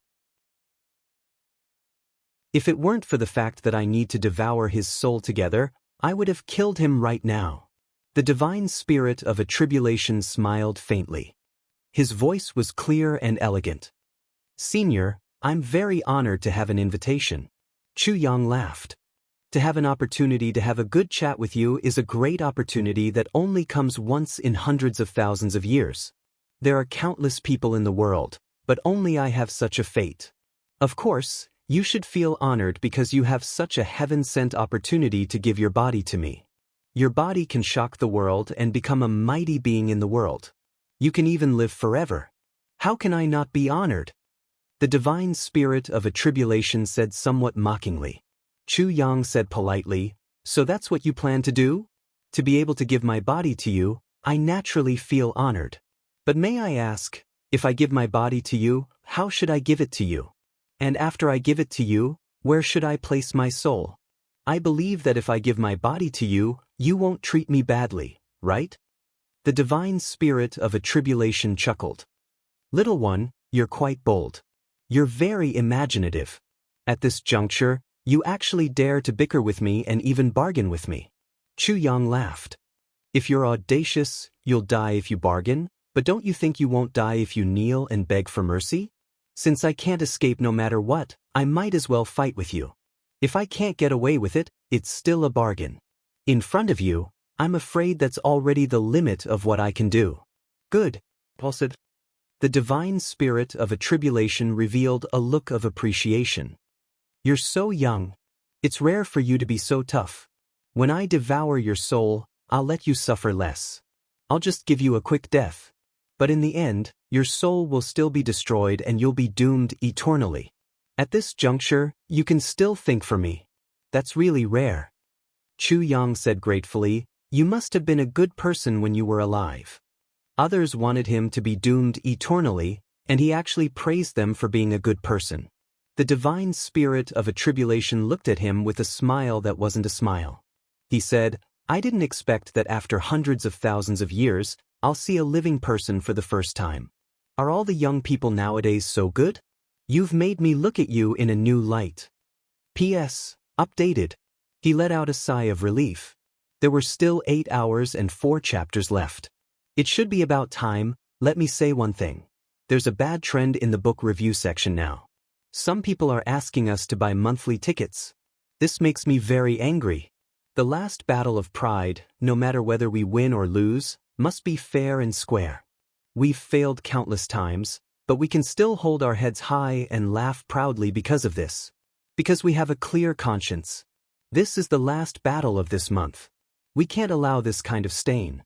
If it weren't for the fact that I need to devour his soul together, I would have killed him right now. The divine spirit of a tribulation smiled faintly. His voice was clear and elegant. Senior, I'm very honored to have an invitation. Chu Yang laughed. To have an opportunity to have a good chat with you is a great opportunity that only comes once in hundreds of thousands of years. There are countless people in the world, but only I have such a fate. Of course, you should feel honored because you have such a heaven-sent opportunity to give your body to me. Your body can shock the world and become a mighty being in the world. You can even live forever. How can I not be honored? The divine spirit of a tribulation said somewhat mockingly. Chu Yang said politely, so that's what you plan to do? To be able to give my body to you, I naturally feel honored. But may I ask, if I give my body to you, how should I give it to you? And after I give it to you, where should I place my soul? I believe that if I give my body to you, you won't treat me badly, right? The divine spirit of a tribulation chuckled. Little one, you're quite bold. You're very imaginative. At this juncture, you actually dare to bicker with me and even bargain with me. Chu Yang laughed. If you're audacious, you'll die if you bargain, but don't you think you won't die if you kneel and beg for mercy? Since I can't escape no matter what, I might as well fight with you. If I can't get away with it, it's still a bargain. In front of you, I'm afraid that's already the limit of what I can do. Good, Paul said. The divine spirit of a tribulation revealed a look of appreciation. You're so young. It's rare for you to be so tough. When I devour your soul, I'll let you suffer less. I'll just give you a quick death. But in the end, your soul will still be destroyed and you'll be doomed eternally. At this juncture, you can still think for me. That's really rare. Chu Yang said gratefully, you must have been a good person when you were alive. Others wanted him to be doomed eternally, and he actually praised them for being a good person. The divine spirit of a tribulation looked at him with a smile that wasn't a smile. He said, I didn't expect that after hundreds of thousands of years, I'll see a living person for the first time. Are all the young people nowadays so good? You've made me look at you in a new light. P.S. Updated. He let out a sigh of relief. There were still 8 hours and 4 chapters left. It should be about time. Let me say one thing. There's a bad trend in the book review section now. Some people are asking us to buy monthly tickets. This makes me very angry. The last battle of pride, no matter whether we win or lose, must be fair and square. We've failed countless times, but we can still hold our heads high and laugh proudly because of this. Because we have a clear conscience. This is the last battle of this month. We can't allow this kind of stain.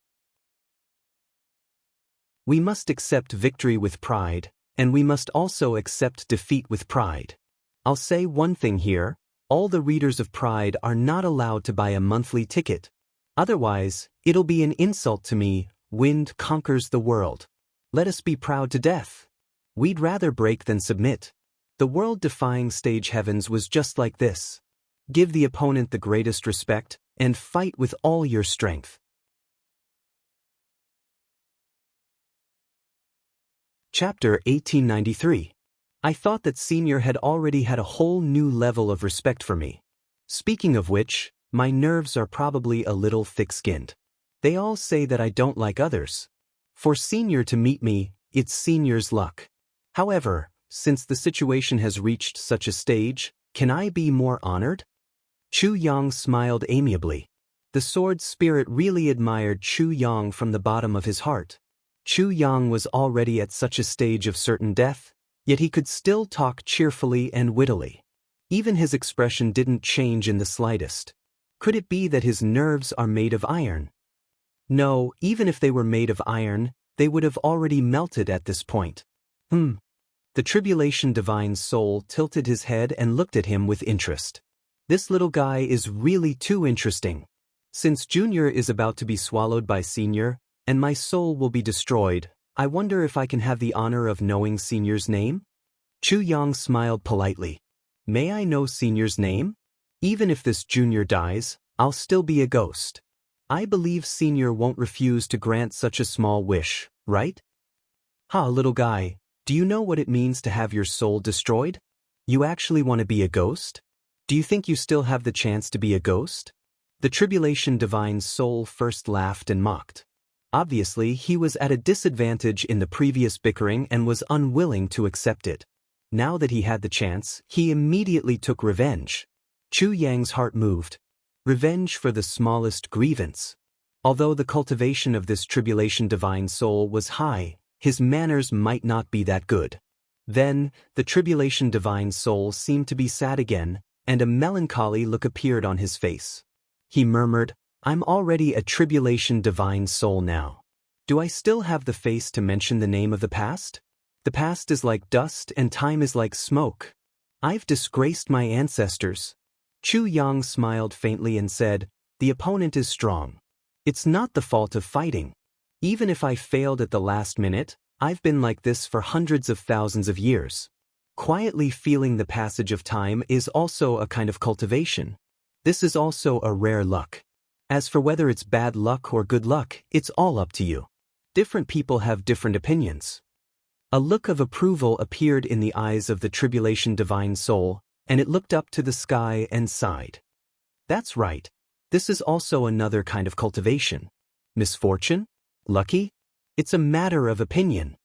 We must accept victory with pride, and we must also accept defeat with pride. I'll say one thing here, all the readers of Pride are not allowed to buy a monthly ticket. Otherwise, it'll be an insult to me. Wind conquers the world. Let us be proud to death. We'd rather break than submit. The world-defying stage heavens was just like this. Give the opponent the greatest respect, and fight with all your strength. Chapter 1893. I thought that Senior had already had a whole new level of respect for me. Speaking of which, my nerves are probably a little thick-skinned. They all say that I don't like others. For Senior to meet me, it's Senior's luck. However, since the situation has reached such a stage, can I be more honored? Chu Yang smiled amiably. The sword spirit really admired Chu Yang from the bottom of his heart. Chu Yang was already at such a stage of certain death, yet he could still talk cheerfully and wittily. Even his expression didn't change in the slightest. Could it be that his nerves are made of iron? No, even if they were made of iron, they would have already melted at this point. The tribulation divine soul tilted his head and looked at him with interest. This little guy is really too interesting. Since Junior is about to be swallowed by Senior, and my soul will be destroyed, I wonder if I can have the honor of knowing Senior's name? Chu Yang smiled politely. May I know Senior's name? Even if this Junior dies, I'll still be a ghost. I believe Senior won't refuse to grant such a small wish, right? Ha, little guy, do you know what it means to have your soul destroyed? You actually want to be a ghost? Do you think you still have the chance to be a ghost? The Tribulation Divine's soul first laughed and mocked. Obviously, he was at a disadvantage in the previous bickering and was unwilling to accept it. Now that he had the chance, he immediately took revenge. Chu Yang's heart moved. Revenge for the smallest grievance. Although the cultivation of this Tribulation Divine soul was high, his manners might not be that good. Then, the Tribulation Divine soul seemed to be sad again, and a melancholy look appeared on his face. He murmured, I'm already a Tribulation Divine soul now. Do I still have the face to mention the name of the past? The past is like dust and time is like smoke. I've disgraced my ancestors. Chu Yang smiled faintly and said, the opponent is strong. It's not the fault of fighting. Even if I failed at the last minute, I've been like this for hundreds of thousands of years. Quietly feeling the passage of time is also a kind of cultivation. This is also a rare luck. As for whether it's bad luck or good luck, it's all up to you. Different people have different opinions. A look of approval appeared in the eyes of the Tribulation Divine soul, and it looked up to the sky and sighed. That's right. This is also another kind of cultivation. Misfortune? Lucky? It's a matter of opinion.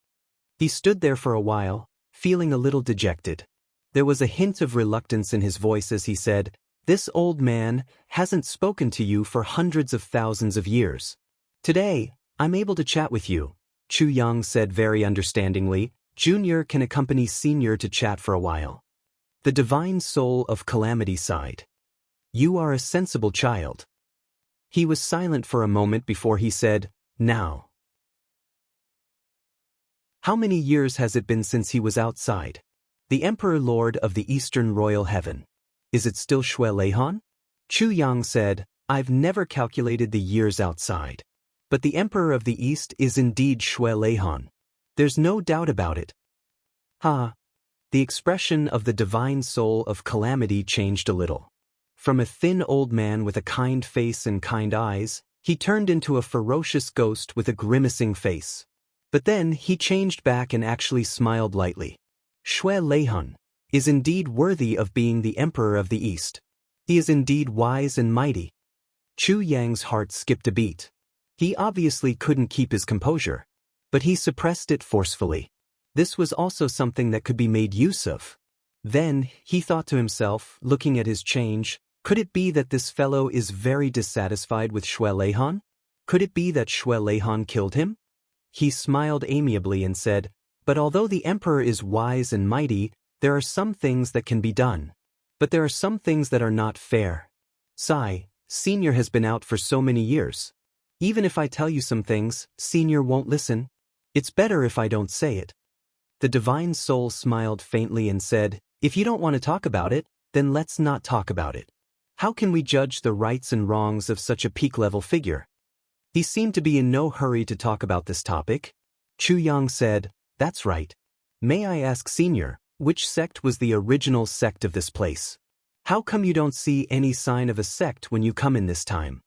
He stood there for a while, feeling a little dejected. There was a hint of reluctance in his voice as he said, this old man hasn't spoken to you for hundreds of thousands of years. Today, I'm able to chat with you, Chu Yang said very understandingly. Junior can accompany Senior to chat for a while. The divine soul of Calamity sighed. You are a sensible child. He was silent for a moment before he said, now. How many years has it been since he was outside? The Emperor Lord of the Eastern Royal Heaven. Is it still Xue Leihan? Chu Yang said, I've never calculated the years outside. But the Emperor of the East is indeed Xue Leihan. There's no doubt about it. Ha! The expression of the divine soul of Calamity changed a little. From a thin old man with a kind face and kind eyes, he turned into a ferocious ghost with a grimacing face. But then he changed back and actually smiled lightly. Xue Leihan is indeed worthy of being the Emperor of the East. He is indeed wise and mighty. Chu Yang's heart skipped a beat. He obviously couldn't keep his composure, but he suppressed it forcefully. This was also something that could be made use of. Then, he thought to himself, looking at his change, could it be that this fellow is very dissatisfied with Xue Leihan? Could it be that Xue Leihan killed him? He smiled amiably and said, but although the Emperor is wise and mighty, there are some things that can be done. But there are some things that are not fair. Sigh, Senior has been out for so many years. Even if I tell you some things, Senior won't listen. It's better if I don't say it. The divine soul smiled faintly and said, if you don't want to talk about it, then let's not talk about it. How can we judge the rights and wrongs of such a peak-level figure? He seemed to be in no hurry to talk about this topic. Chu Yang said, that's right. May I ask Senior, which sect was the original sect of this place? How come you don't see any sign of a sect when you come in this time?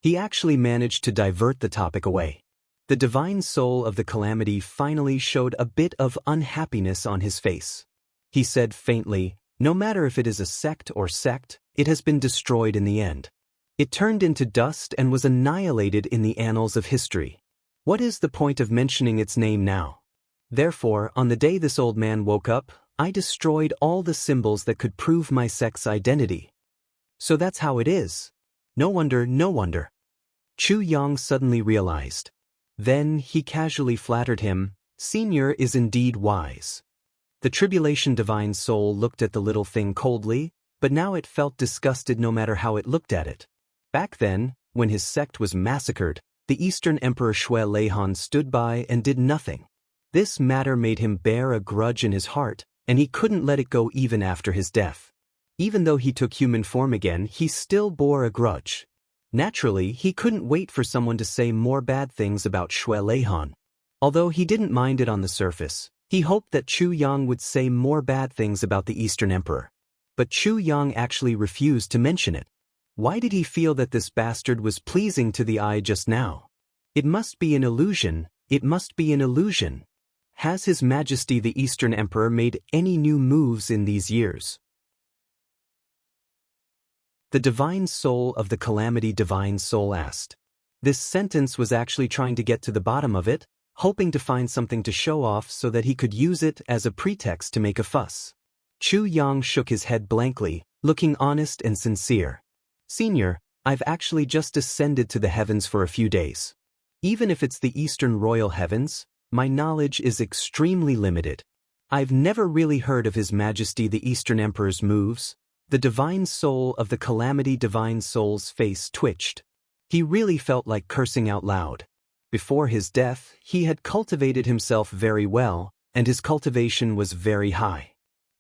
He actually managed to divert the topic away. The divine soul of the Calamity finally showed a bit of unhappiness on his face. He said faintly, no matter if it is a sect or sect, it has been destroyed in the end. It turned into dust and was annihilated in the annals of history. What is the point of mentioning its name now? Therefore, on the day this old man woke up, I destroyed all the symbols that could prove my sect's identity. So that's how it is. No wonder, no wonder. Chu Yang suddenly realized. Then he casually flattered him, Senior is indeed wise. The Tribulation Divine Soul looked at the little thing coldly, but now it felt disgusted no matter how it looked at it. Back then, when his sect was massacred, the Eastern Emperor Xue Leihan stood by and did nothing. This matter made him bear a grudge in his heart, and he couldn't let it go even after his death. Even though he took human form again, he still bore a grudge. Naturally, he couldn't wait for someone to say more bad things about Xue Leihan. Although he didn't mind it on the surface, he hoped that Chu Yang would say more bad things about the Eastern Emperor. But Chu Yang actually refused to mention it. Why did he feel that this bastard was pleasing to the eye just now? It must be an illusion, it must be an illusion. Has His Majesty the Eastern Emperor made any new moves in these years? The divine soul of the calamity divine soul asked. This sentence was actually trying to get to the bottom of it, hoping to find something to show off so that he could use it as a pretext to make a fuss. Chu Yang shook his head blankly, looking honest and sincere. Senior, I've actually just ascended to the heavens for a few days. Even if it's the Eastern Royal Heavens, my knowledge is extremely limited. I've never really heard of His Majesty the Eastern Emperor's moves. The divine soul of the calamity divine soul's face twitched. He really felt like cursing out loud. Before his death, he had cultivated himself very well, and his cultivation was very high.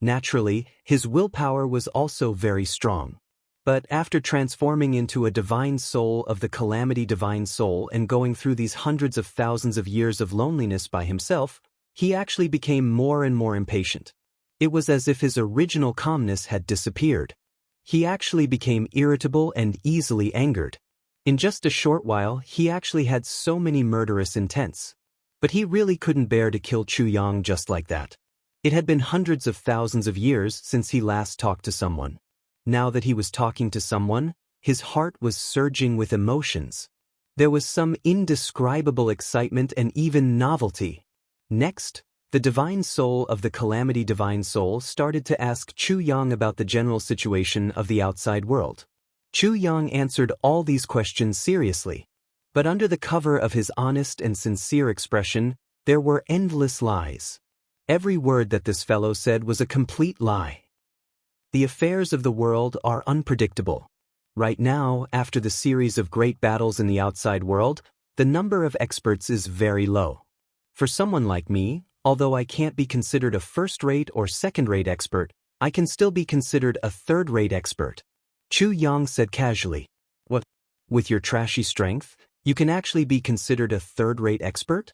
Naturally, his willpower was also very strong. But after transforming into a divine soul of the calamity divine soul and going through these hundreds of thousands of years of loneliness by himself, he actually became more and more impatient. It was as if his original calmness had disappeared. He actually became irritable and easily angered. In just a short while, he actually had so many murderous intents. But he really couldn't bear to kill Chu Yang just like that. It had been hundreds of thousands of years since he last talked to someone. Now that he was talking to someone, his heart was surging with emotions. There was some indescribable excitement and even novelty. Next, the divine soul of the calamity divine soul started to ask Chu Yang about the general situation of the outside world. Chu Yang answered all these questions seriously. But under the cover of his honest and sincere expression, there were endless lies. Every word that this fellow said was a complete lie. The affairs of the world are unpredictable. Right now, after the series of great battles in the outside world, the number of experts is very low. For someone like me, although I can't be considered a first-rate or second-rate expert, I can still be considered a third-rate expert. Chu Yang said casually. What? With your trashy strength, you can actually be considered a third-rate expert?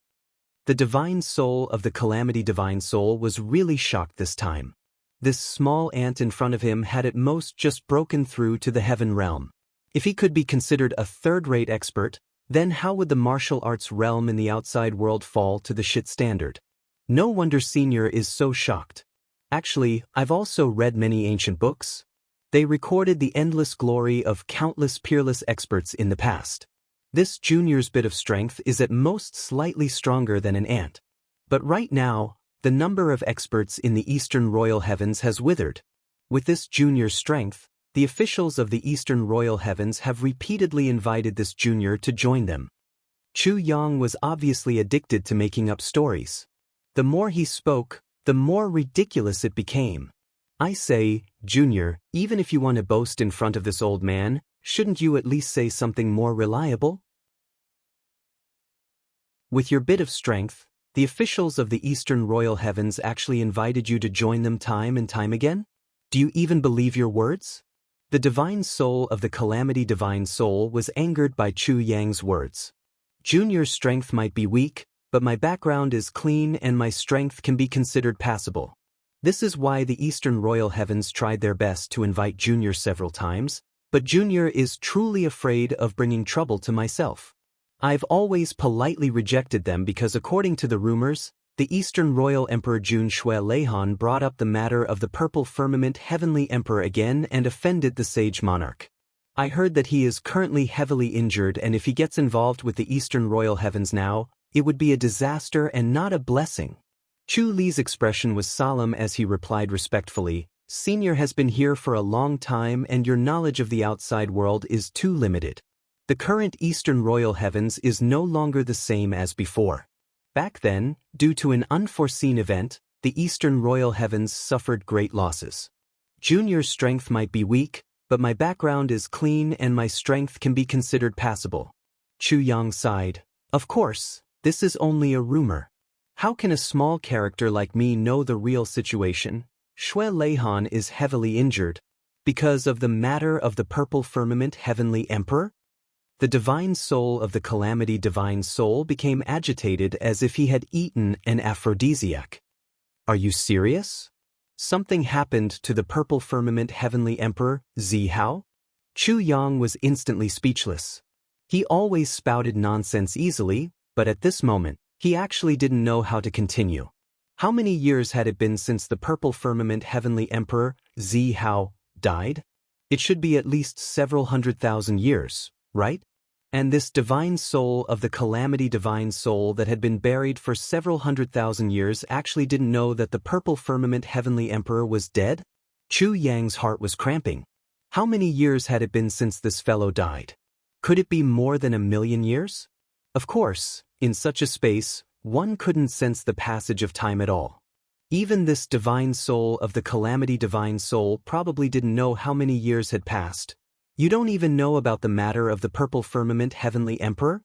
The divine soul of the calamity divine soul was really shocked this time. This small ant in front of him had at most just broken through to the heaven realm. If he could be considered a third-rate expert, then how would the martial arts realm in the outside world fall to the shit standard? No wonder Senior is so shocked. Actually, I've also read many ancient books. They recorded the endless glory of countless peerless experts in the past. This junior's bit of strength is at most slightly stronger than an ant. But right now, the number of experts in the Eastern Royal Heavens has withered. With this junior's strength, the officials of the Eastern Royal Heavens have repeatedly invited this junior to join them. Chu Yang was obviously addicted to making up stories. The more he spoke, the more ridiculous it became. I say, Junior, even if you want to boast in front of this old man, shouldn't you at least say something more reliable? With your bit of strength, the officials of the Eastern Royal Heavens actually invited you to join them time and time again? Do you even believe your words? The divine soul of the calamity divine soul was angered by Chu Yang's words. Junior's strength might be weak, but my background is clean and my strength can be considered passable. This is why the Eastern Royal Heavens tried their best to invite Junior several times, but Junior is truly afraid of bringing trouble to myself. I've always politely rejected them because according to the rumors, the Eastern Royal Emperor Jun Shui Leihan brought up the matter of the Purple Firmament Heavenly Emperor again and offended the Sage Monarch. I heard that he is currently heavily injured and if he gets involved with the Eastern Royal Heavens now, it would be a disaster and not a blessing. Chu Li's expression was solemn as he replied respectfully, Senior has been here for a long time and your knowledge of the outside world is too limited. The current Eastern Royal Heavens is no longer the same as before. Back then, due to an unforeseen event, the Eastern Royal Heavens suffered great losses. Junior's strength might be weak, but my background is clean and my strength can be considered passable. Chu Yang sighed. Of course, this is only a rumor. How can a small character like me know the real situation? Shui Leihan is heavily injured. Because of the matter of the Purple Firmament Heavenly Emperor? The divine soul of the calamity divine soul became agitated as if he had eaten an aphrodisiac. Are you serious? Something happened to the Purple Firmament Heavenly Emperor, Zihao? Chu Yang was instantly speechless. He always spouted nonsense easily, but at this moment, he actually didn't know how to continue. How many years had it been since the Purple Firmament Heavenly Emperor, Zhao, died? It should be at least several 100,000 years, right? And this divine soul of the Calamity Divine Soul that had been buried for several 100,000 years actually didn't know that the Purple Firmament Heavenly Emperor was dead? Chu Yang's heart was cramping. How many years had it been since this fellow died? Could it be more than 1,000,000 years? Of course, in such a space, one couldn't sense the passage of time at all. Even this divine soul of the Calamity Divine Soul probably didn't know how many years had passed. You don't even know about the matter of the Purple Firmament Heavenly Emperor?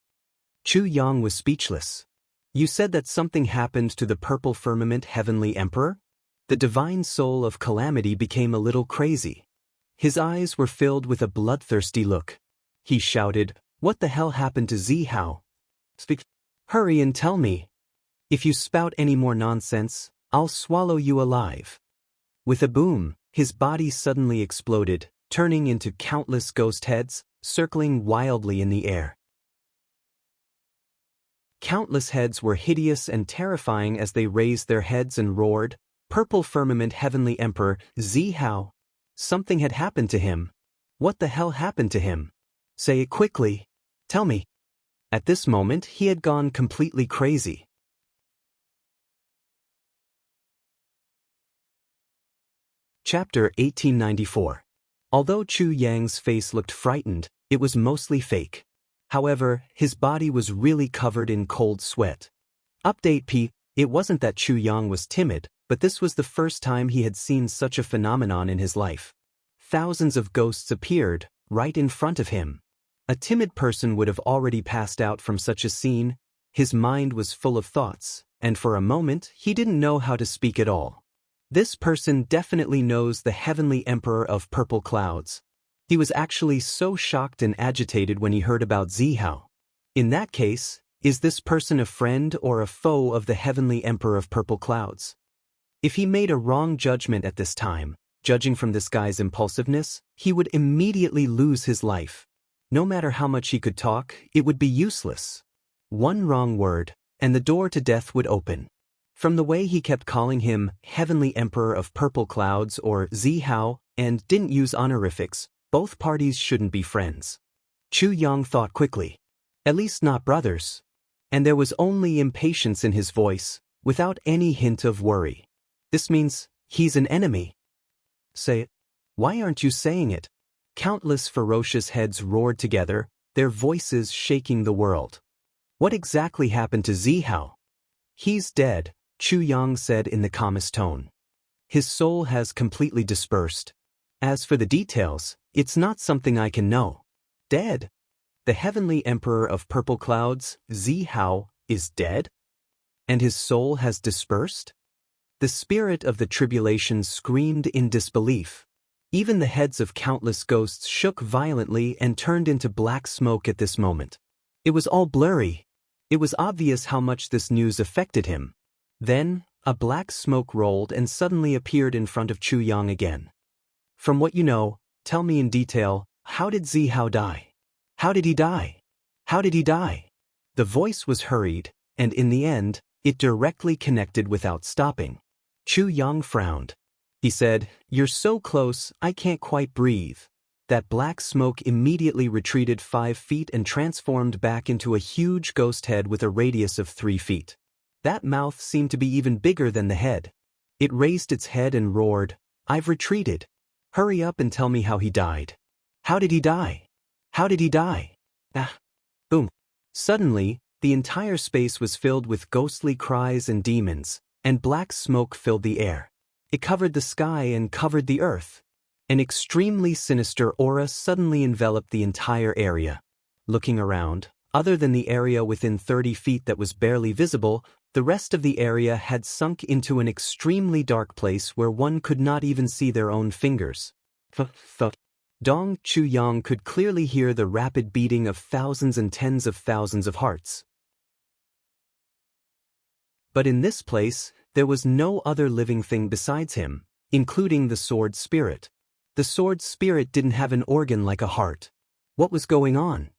Chu Yang was speechless. You said that something happened to the Purple Firmament Heavenly Emperor? The divine soul of Calamity became a little crazy. His eyes were filled with a bloodthirsty look. He shouted, "What the hell happened to Zhao? Speak. Hurry and tell me. If you spout any more nonsense, I'll swallow you alive." With a boom, his body suddenly exploded, turning into countless ghost heads, circling wildly in the air. Countless heads were hideous and terrifying as they raised their heads and roared, "Purple Firmament Heavenly Emperor, Zhao! Something had happened to him. What the hell happened to him? Say it quickly. Tell me." At this moment, he had gone completely crazy. Chapter 1894. Although Chu Yang's face looked frightened, it was mostly fake. However, his body was really covered in cold sweat. Update P. It wasn't that Chu Yang was timid, but this was the first time he had seen such a phenomenon in his life. Thousands of ghosts appeared, right in front of him. A timid person would have already passed out from such a scene. His mind was full of thoughts, and for a moment he didn't know how to speak at all. This person definitely knows the Heavenly Emperor of Purple Clouds. He was actually so shocked and agitated when he heard about Zhao. In that case, is this person a friend or a foe of the Heavenly Emperor of Purple Clouds? If he made a wrong judgment at this time, judging from this guy's impulsiveness, he would immediately lose his life. No matter how much he could talk, it would be useless. One wrong word, and the door to death would open. From the way he kept calling him Heavenly Emperor of Purple Clouds or Zhao, and didn't use honorifics, both parties shouldn't be friends. Chu Yang thought quickly. At least not brothers. And there was only impatience in his voice, without any hint of worry. This means, he's an enemy. Say it. Why aren't you saying it? Countless ferocious heads roared together, their voices shaking the world. What exactly happened to Zhao? He's dead, Chu Yang said in the calmest tone. His soul has completely dispersed. As for the details, it's not something I can know. Dead? The Heavenly Emperor of Purple Clouds, Zhao, is dead? And his soul has dispersed? The spirit of the tribulation screamed in disbelief. Even the heads of countless ghosts shook violently and turned into black smoke at this moment. It was all blurry. It was obvious how much this news affected him. Then, a black smoke rolled and suddenly appeared in front of Chu Yang again. From what you know, tell me in detail, how did Zhao die? How did he die? How did he die? The voice was hurried, and in the end, it directly connected without stopping. Chu Yang frowned. He said, "You're so close, I can't quite breathe." That black smoke immediately retreated 5 feet and transformed back into a huge ghost head with a radius of 3 feet. That mouth seemed to be even bigger than the head. It raised its head and roared, "I've retreated. Hurry up and tell me how he died. How did he die? How did he die?" Ah! Boom! Suddenly, the entire space was filled with ghostly cries and demons, and black smoke filled the air. It covered the sky and covered the earth. An extremely sinister aura suddenly enveloped the entire area. Looking around, other than the area within 30 feet that was barely visible, the rest of the area had sunk into an extremely dark place where one could not even see their own fingers. Dong Chu Yang could clearly hear the rapid beating of thousands and tens of thousands of hearts. But in this place, there was no other living thing besides him, including the sword spirit. The The sword's spirit didn't have an organ like a heart. What was going on?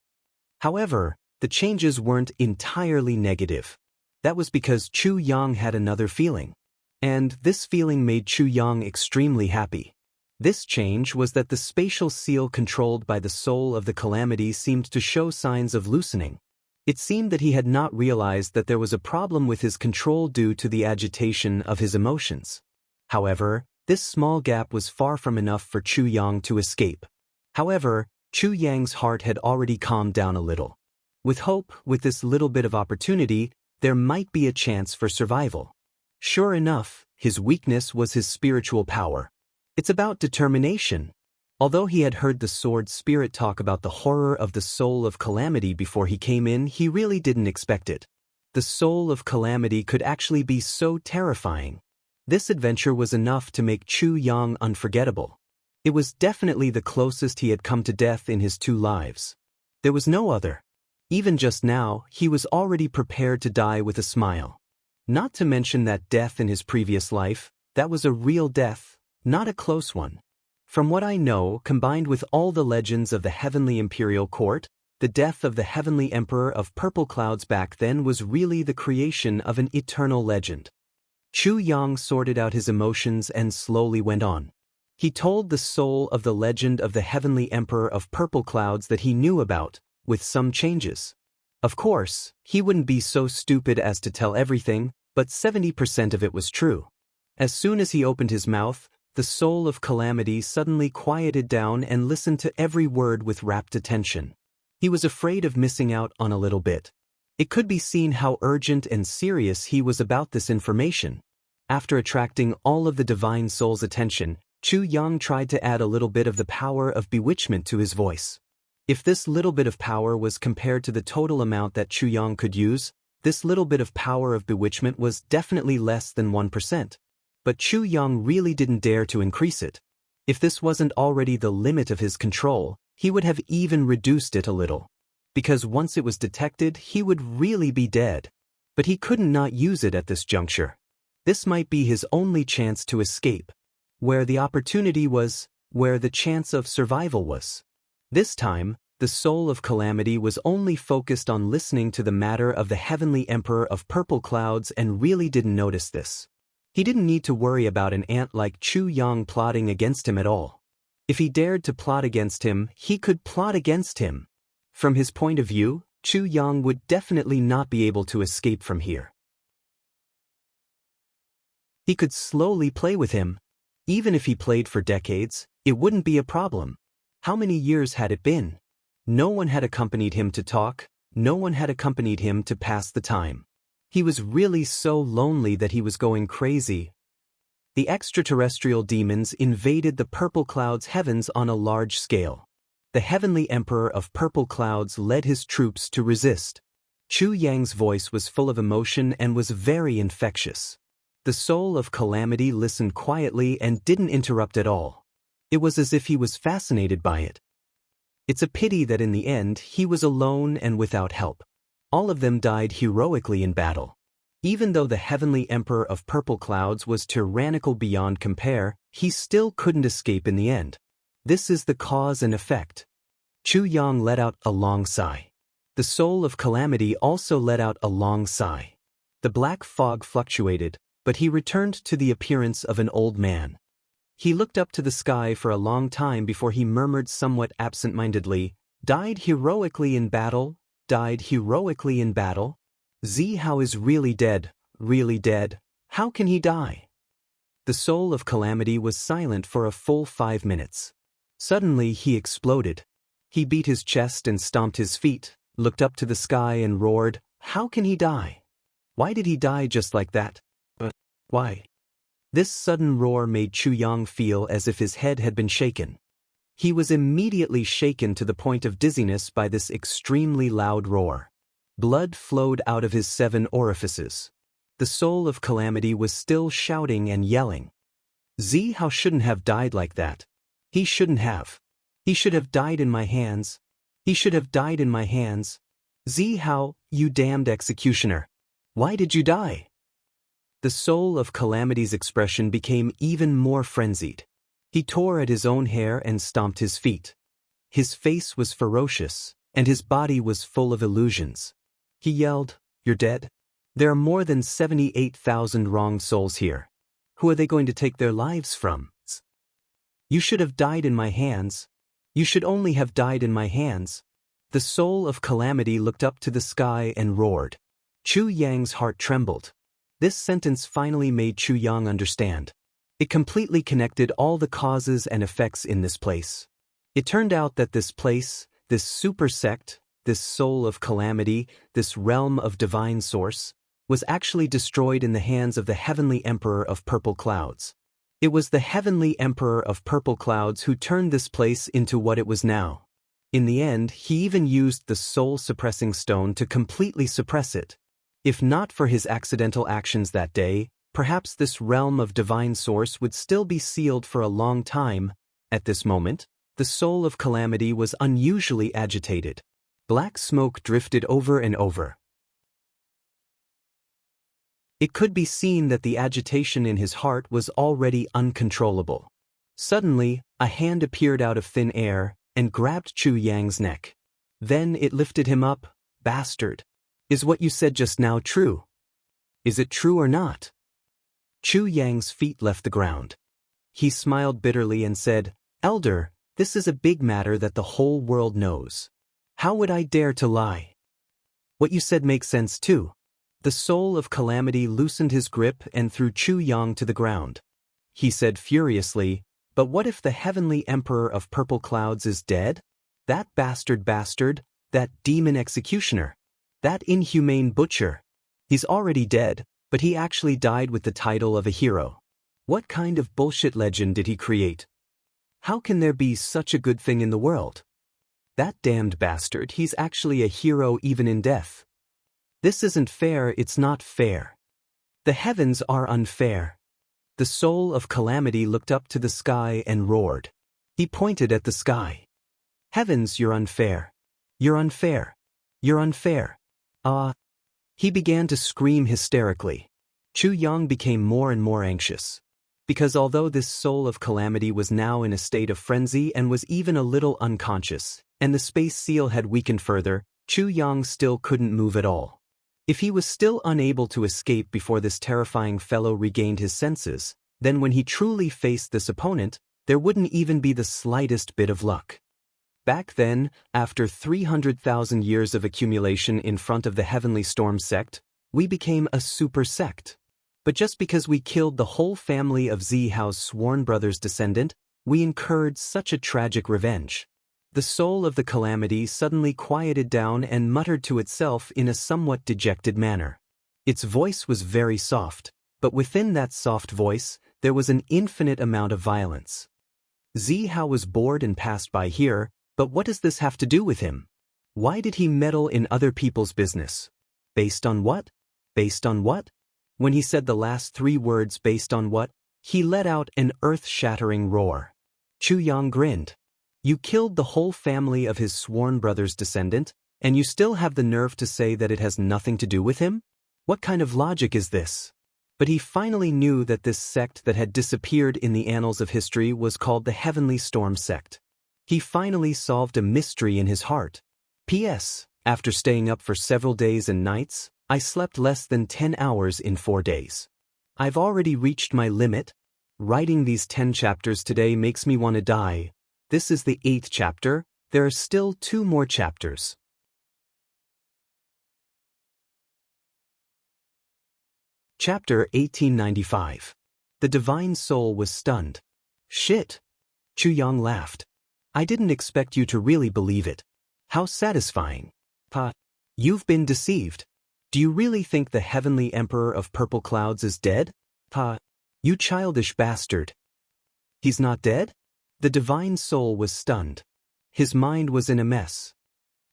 However, the changes weren't entirely negative. That was because Chu Yang had another feeling. And this feeling made Chu Yang extremely happy. This change was that the spatial seal controlled by the soul of the calamity seemed to show signs of loosening. It seemed that he had not realized that there was a problem with his control due to the agitation of his emotions. However, this small gap was far from enough for Chu Yang to escape. However, Chu Yang's heart had already calmed down a little. With hope, with this little bit of opportunity, there might be a chance for survival. Sure enough, his weakness was his spiritual power. It's about determination. Although he had heard the sword spirit talk about the horror of the soul of calamity before he came in, he really didn't expect it. The soul of calamity could actually be so terrifying. This adventure was enough to make Chu Yang unforgettable. It was definitely the closest he had come to death in his 2 lives. There was no other. Even just now, he was already prepared to die with a smile. Not to mention that death in his previous life, that was a real death, not a close one. From what I know, combined with all the legends of the Heavenly Imperial Court, the death of the Heavenly Emperor of Purple Clouds back then was really the creation of an eternal legend. Chu Yang sorted out his emotions and slowly went on. He told the soul of the legend of the Heavenly Emperor of Purple Clouds that he knew about, with some changes. Of course, he wouldn't be so stupid as to tell everything, but 70% of it was true. As soon as he opened his mouth, the soul of calamity suddenly quieted down and listened to every word with rapt attention. He was afraid of missing out on a little bit. It could be seen how urgent and serious he was about this information. After attracting all of the divine soul's attention, Chu Yang tried to add a little bit of the power of bewitchment to his voice. If this little bit of power was compared to the total amount that Chu Yang could use, this little bit of power of bewitchment was definitely less than 1%. But Chu Yang really didn't dare to increase it. If this wasn't already the limit of his control, he would have even reduced it a little. Because once it was detected, he would really be dead. But he couldn't not use it at this juncture. This might be his only chance to escape. Where the opportunity was, where the chance of survival was. This time, the soul of calamity was only focused on listening to the matter of the Heavenly Emperor of Purple Clouds and really didn't notice this. He didn't need to worry about an ant like Chu Yang plotting against him at all. If he dared to plot against him, he could plot against him. From his point of view, Chu Yang would definitely not be able to escape from here. He could slowly play with him. Even if he played for decades, it wouldn't be a problem. How many years had it been? No one had accompanied him to talk, no one had accompanied him to pass the time. He was really so lonely that he was going crazy. The extraterrestrial demons invaded the Purple Clouds heavens on a large scale. The Heavenly Emperor of Purple Clouds led his troops to resist. Chu Yang's voice was full of emotion and was very infectious. The soul of calamity listened quietly and didn't interrupt at all. It was as if he was fascinated by it. It's a pity that in the end he was alone and without help. All of them died heroically in battle. Even though the Heavenly Emperor of Purple Clouds was tyrannical beyond compare, he still couldn't escape in the end. This is the cause and effect. Chu Yang let out a long sigh. The soul of calamity also let out a long sigh. The black fog fluctuated, but he returned to the appearance of an old man. He looked up to the sky for a long time before he murmured somewhat absent-mindedly, "Died heroically in battle, died heroically in battle? Zhao is really dead, really dead. How can he die?" The soul of calamity was silent for a full 5 minutes. Suddenly he exploded. He beat his chest and stomped his feet, looked up to the sky and roared, "How can he die? Why did he die just like that? Why?" This sudden roar made Chu Yang feel as if his head had been shaken. He was immediately shaken to the point of dizziness by this extremely loud roar. Blood flowed out of his 7 orifices. The soul of calamity was still shouting and yelling. Zhao shouldn't have died like that. He shouldn't have. He should have died in my hands. He should have died in my hands. Zhao, you damned executioner. Why did you die? The soul of calamity's expression became even more frenzied. He tore at his own hair and stomped his feet. His face was ferocious, and his body was full of illusions. He yelled, "You're dead? There are more than 78,000 wrong souls here. Who are they going to take their lives from? You should have died in my hands. You should only have died in my hands." The soul of calamity looked up to the sky and roared. Chu Yang's heart trembled. This sentence finally made Chu Yang understand. It completely connected all the causes and effects in this place. It turned out that this place, this super sect, this soul of calamity, this realm of divine source, was actually destroyed in the hands of the heavenly emperor of purple clouds. It was the heavenly emperor of purple clouds who turned this place into what it was now. In the end, he even used the soul-suppressing stone to completely suppress it. If not for his accidental actions that day, perhaps this realm of divine source would still be sealed for a long time. At this moment, the soul of calamity was unusually agitated. Black smoke drifted over and over. It could be seen that the agitation in his heart was already uncontrollable. Suddenly, a hand appeared out of thin air and grabbed Chu Yang's neck. Then it lifted him up. "Bastard! Is what you said just now true? Is it true or not?" Chu Yang's feet left the ground. He smiled bitterly and said, "Elder, this is a big matter that the whole world knows. How would I dare to lie? What you said makes sense too." The soul of calamity loosened his grip and threw Chu Yang to the ground. He said furiously, "But what if the heavenly emperor of purple clouds is dead? That bastard, that demon executioner, that inhumane butcher. He's already dead, but he actually died with the title of a hero. What kind of bullshit legend did he create? How can there be such a good thing in the world? That damned bastard, he's actually a hero even in death. This isn't fair, it's not fair. The heavens are unfair." The soul of calamity looked up to the sky and roared. He pointed at the sky. "Heavens, you're unfair. You're unfair. You're unfair. Ah." He began to scream hysterically. Chu Yang became more and more anxious. Because although this soul of calamity was now in a state of frenzy and was even a little unconscious, and the space seal had weakened further, Chu Yang still couldn't move at all. If he was still unable to escape before this terrifying fellow regained his senses, then when he truly faced this opponent, there wouldn't even be the slightest bit of luck. Back then, after 300,000 years of accumulation in front of the Heavenly Storm sect, we became a super sect. But just because we killed the whole family of Zihao's sworn brother's descendant, we incurred such a tragic revenge. The soul of the calamity suddenly quieted down and muttered to itself in a somewhat dejected manner. Its voice was very soft, but within that soft voice, there was an infinite amount of violence. Zihao was bored and passed by here, but what does this have to do with him? Why did he meddle in other people's business? Based on what? Based on what? When he said the last three words, "based on what," he let out an earth-shattering roar. Chu Yang grinned. "You killed the whole family of his sworn brother's descendant, and you still have the nerve to say that it has nothing to do with him? What kind of logic is this?" But he finally knew that this sect that had disappeared in the annals of history was called the Heavenly Storm sect. He finally solved a mystery in his heart. P.S. After staying up for several days and nights, I slept less than 10 hours in 4 days. I've already reached my limit. Writing these 10 chapters today makes me want to die. This is the 8th chapter. There are still 2 more chapters. Chapter 1895. The Divine Soul was stunned. "Shit." Chu Yang laughed. "I didn't expect you to really believe it. How satisfying. Pa, you've been deceived. Do you really think the Heavenly Emperor of Purple Clouds is dead? Pa, you childish bastard. He's not dead?" The Divine Soul was stunned. His mind was in a mess.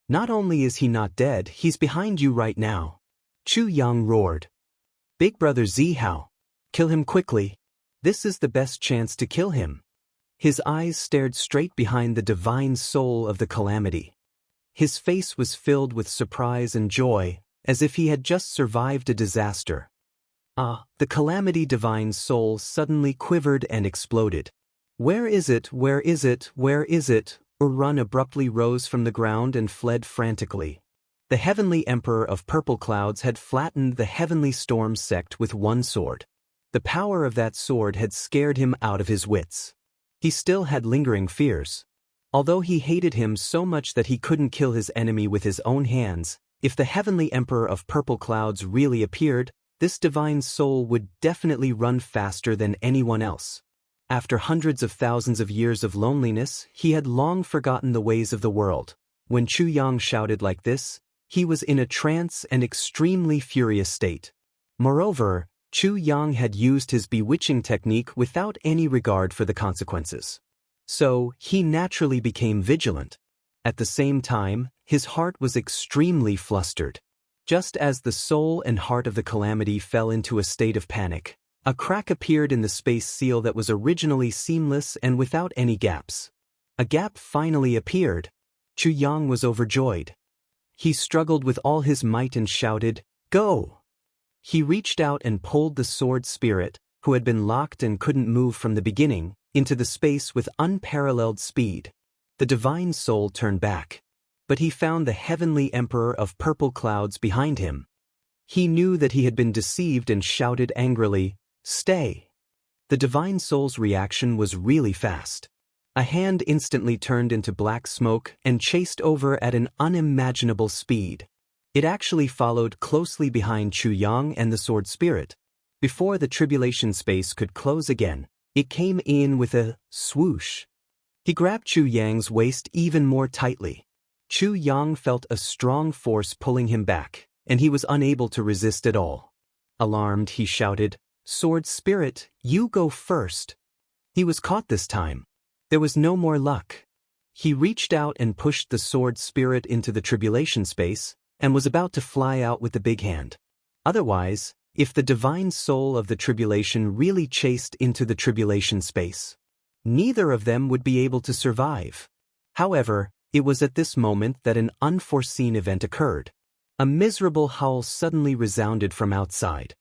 "Not only is he not dead, he's behind you right now." Chu Yang roared. "Big Brother Zihao, kill him quickly. This is the best chance to kill him." His eyes stared straight behind the divine soul of the calamity. His face was filled with surprise and joy, as if he had just survived a disaster. The calamity divine soul suddenly quivered and exploded. Where is it? Where is it? Where is it? Urun abruptly rose from the ground and fled frantically. The heavenly emperor of purple clouds had flattened the heavenly storm sect with one sword. The power of that sword had scared him out of his wits. He still had lingering fears. Although he hated him so much that he couldn't kill his enemy with his own hands, if the heavenly emperor of purple clouds really appeared, this divine soul would definitely run faster than anyone else. After hundreds of thousands of years of loneliness, he had long forgotten the ways of the world. When Chu Yang shouted like this, he was in a trance and extremely furious state. Moreover, Chu Yang had used his bewitching technique without any regard for the consequences. So, he naturally became vigilant. At the same time, his heart was extremely flustered. Just as the soul and heart of the calamity fell into a state of panic, a crack appeared in the space seal that was originally seamless and without any gaps. A gap finally appeared. Chu Yang was overjoyed. He struggled with all his might and shouted, "Go!" He reached out and pulled the sword spirit, who had been locked and couldn't move from the beginning, into the space with unparalleled speed. The divine soul turned back. But he found the heavenly emperor of purple clouds behind him. He knew that he had been deceived and shouted angrily, "Stay!" The divine soul's reaction was really fast. A hand instantly turned into black smoke and chased over at an unimaginable speed. It actually followed closely behind Chu Yang and the sword spirit. Before the tribulation space could close again, it came in with a swoosh. He grabbed Chu Yang's waist even more tightly. Chu Yang felt a strong force pulling him back, and he was unable to resist at all. Alarmed, he shouted, "Sword spirit, you go first." He was caught this time. There was no more luck. He reached out and pushed the sword spirit into the tribulation space, and was about to fly out with the big hand. Otherwise, if the divine soul of the tribulation really chased into the tribulation space, neither of them would be able to survive. However, it was at this moment that an unforeseen event occurred. A miserable howl suddenly resounded from outside.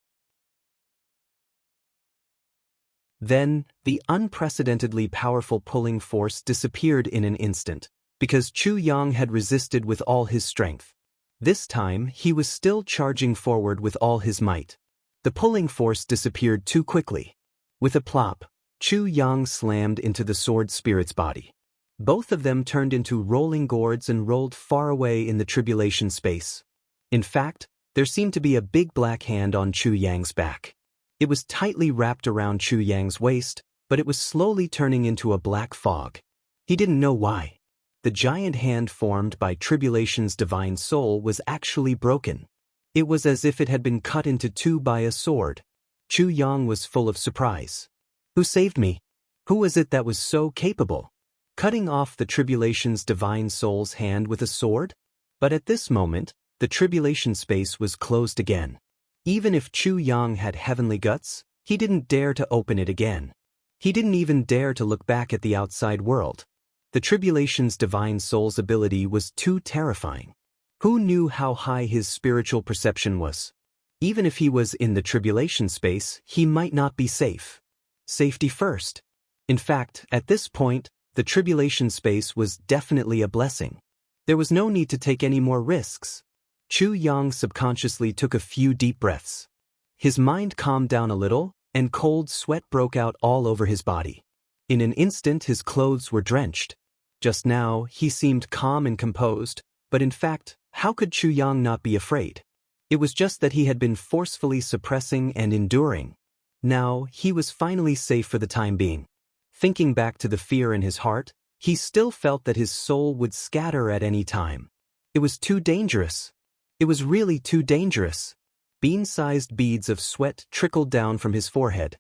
Then, the unprecedentedly powerful pulling force disappeared in an instant, because Chu Yang had resisted with all his strength. This time, he was still charging forward with all his might. The pulling force disappeared too quickly. With a plop, Chu Yang slammed into the sword spirit's body. Both of them turned into rolling gourds and rolled far away in the tribulation space. In fact, there seemed to be a big black hand on Chu Yang's back. It was tightly wrapped around Chu Yang's waist, but it was slowly turning into a black fog. He didn't know why. The giant hand formed by Tribulation's divine soul was actually broken. It was as if it had been cut into two by a sword. Chu Yang was full of surprise. Who saved me? Who was it that was so capable? Cutting off the Tribulation's divine soul's hand with a sword? But at this moment, the Tribulation space was closed again. Even if Chu Yang had heavenly guts, he didn't dare to open it again. He didn't even dare to look back at the outside world. The Tribulation's divine soul's ability was too terrifying. Who knew how high his spiritual perception was? Even if he was in the Tribulation space, he might not be safe. Safety first. In fact, at this point, the Tribulation space was definitely a blessing. There was no need to take any more risks. Chu Yang subconsciously took a few deep breaths. His mind calmed down a little, and cold sweat broke out all over his body. In an instant his clothes were drenched. Just now, he seemed calm and composed, but in fact, how could Chu Yang not be afraid? It was just that he had been forcefully suppressing and enduring. Now, he was finally safe for the time being. Thinking back to the fear in his heart, he still felt that his soul would scatter at any time. It was too dangerous. It was really too dangerous. Bean-sized beads of sweat trickled down from his forehead.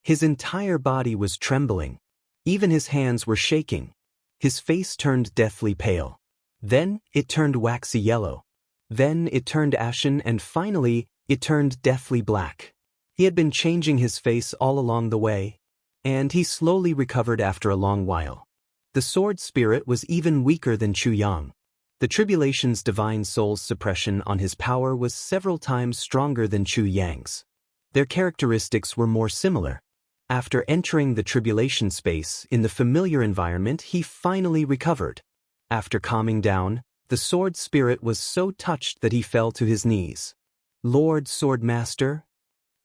His entire body was trembling. Even his hands were shaking. His face turned deathly pale. Then, it turned waxy yellow. Then, it turned ashen, and finally, it turned deathly black. He had been changing his face all along the way, and he slowly recovered after a long while. The sword spirit was even weaker than Chu Yang. The Tribulation's divine soul's suppression on his power was several times stronger than Chu Yang's. Their characteristics were more similar. After entering the tribulation space in the familiar environment, he finally recovered. After calming down, the sword spirit was so touched that he fell to his knees. "Lord Swordmaster?"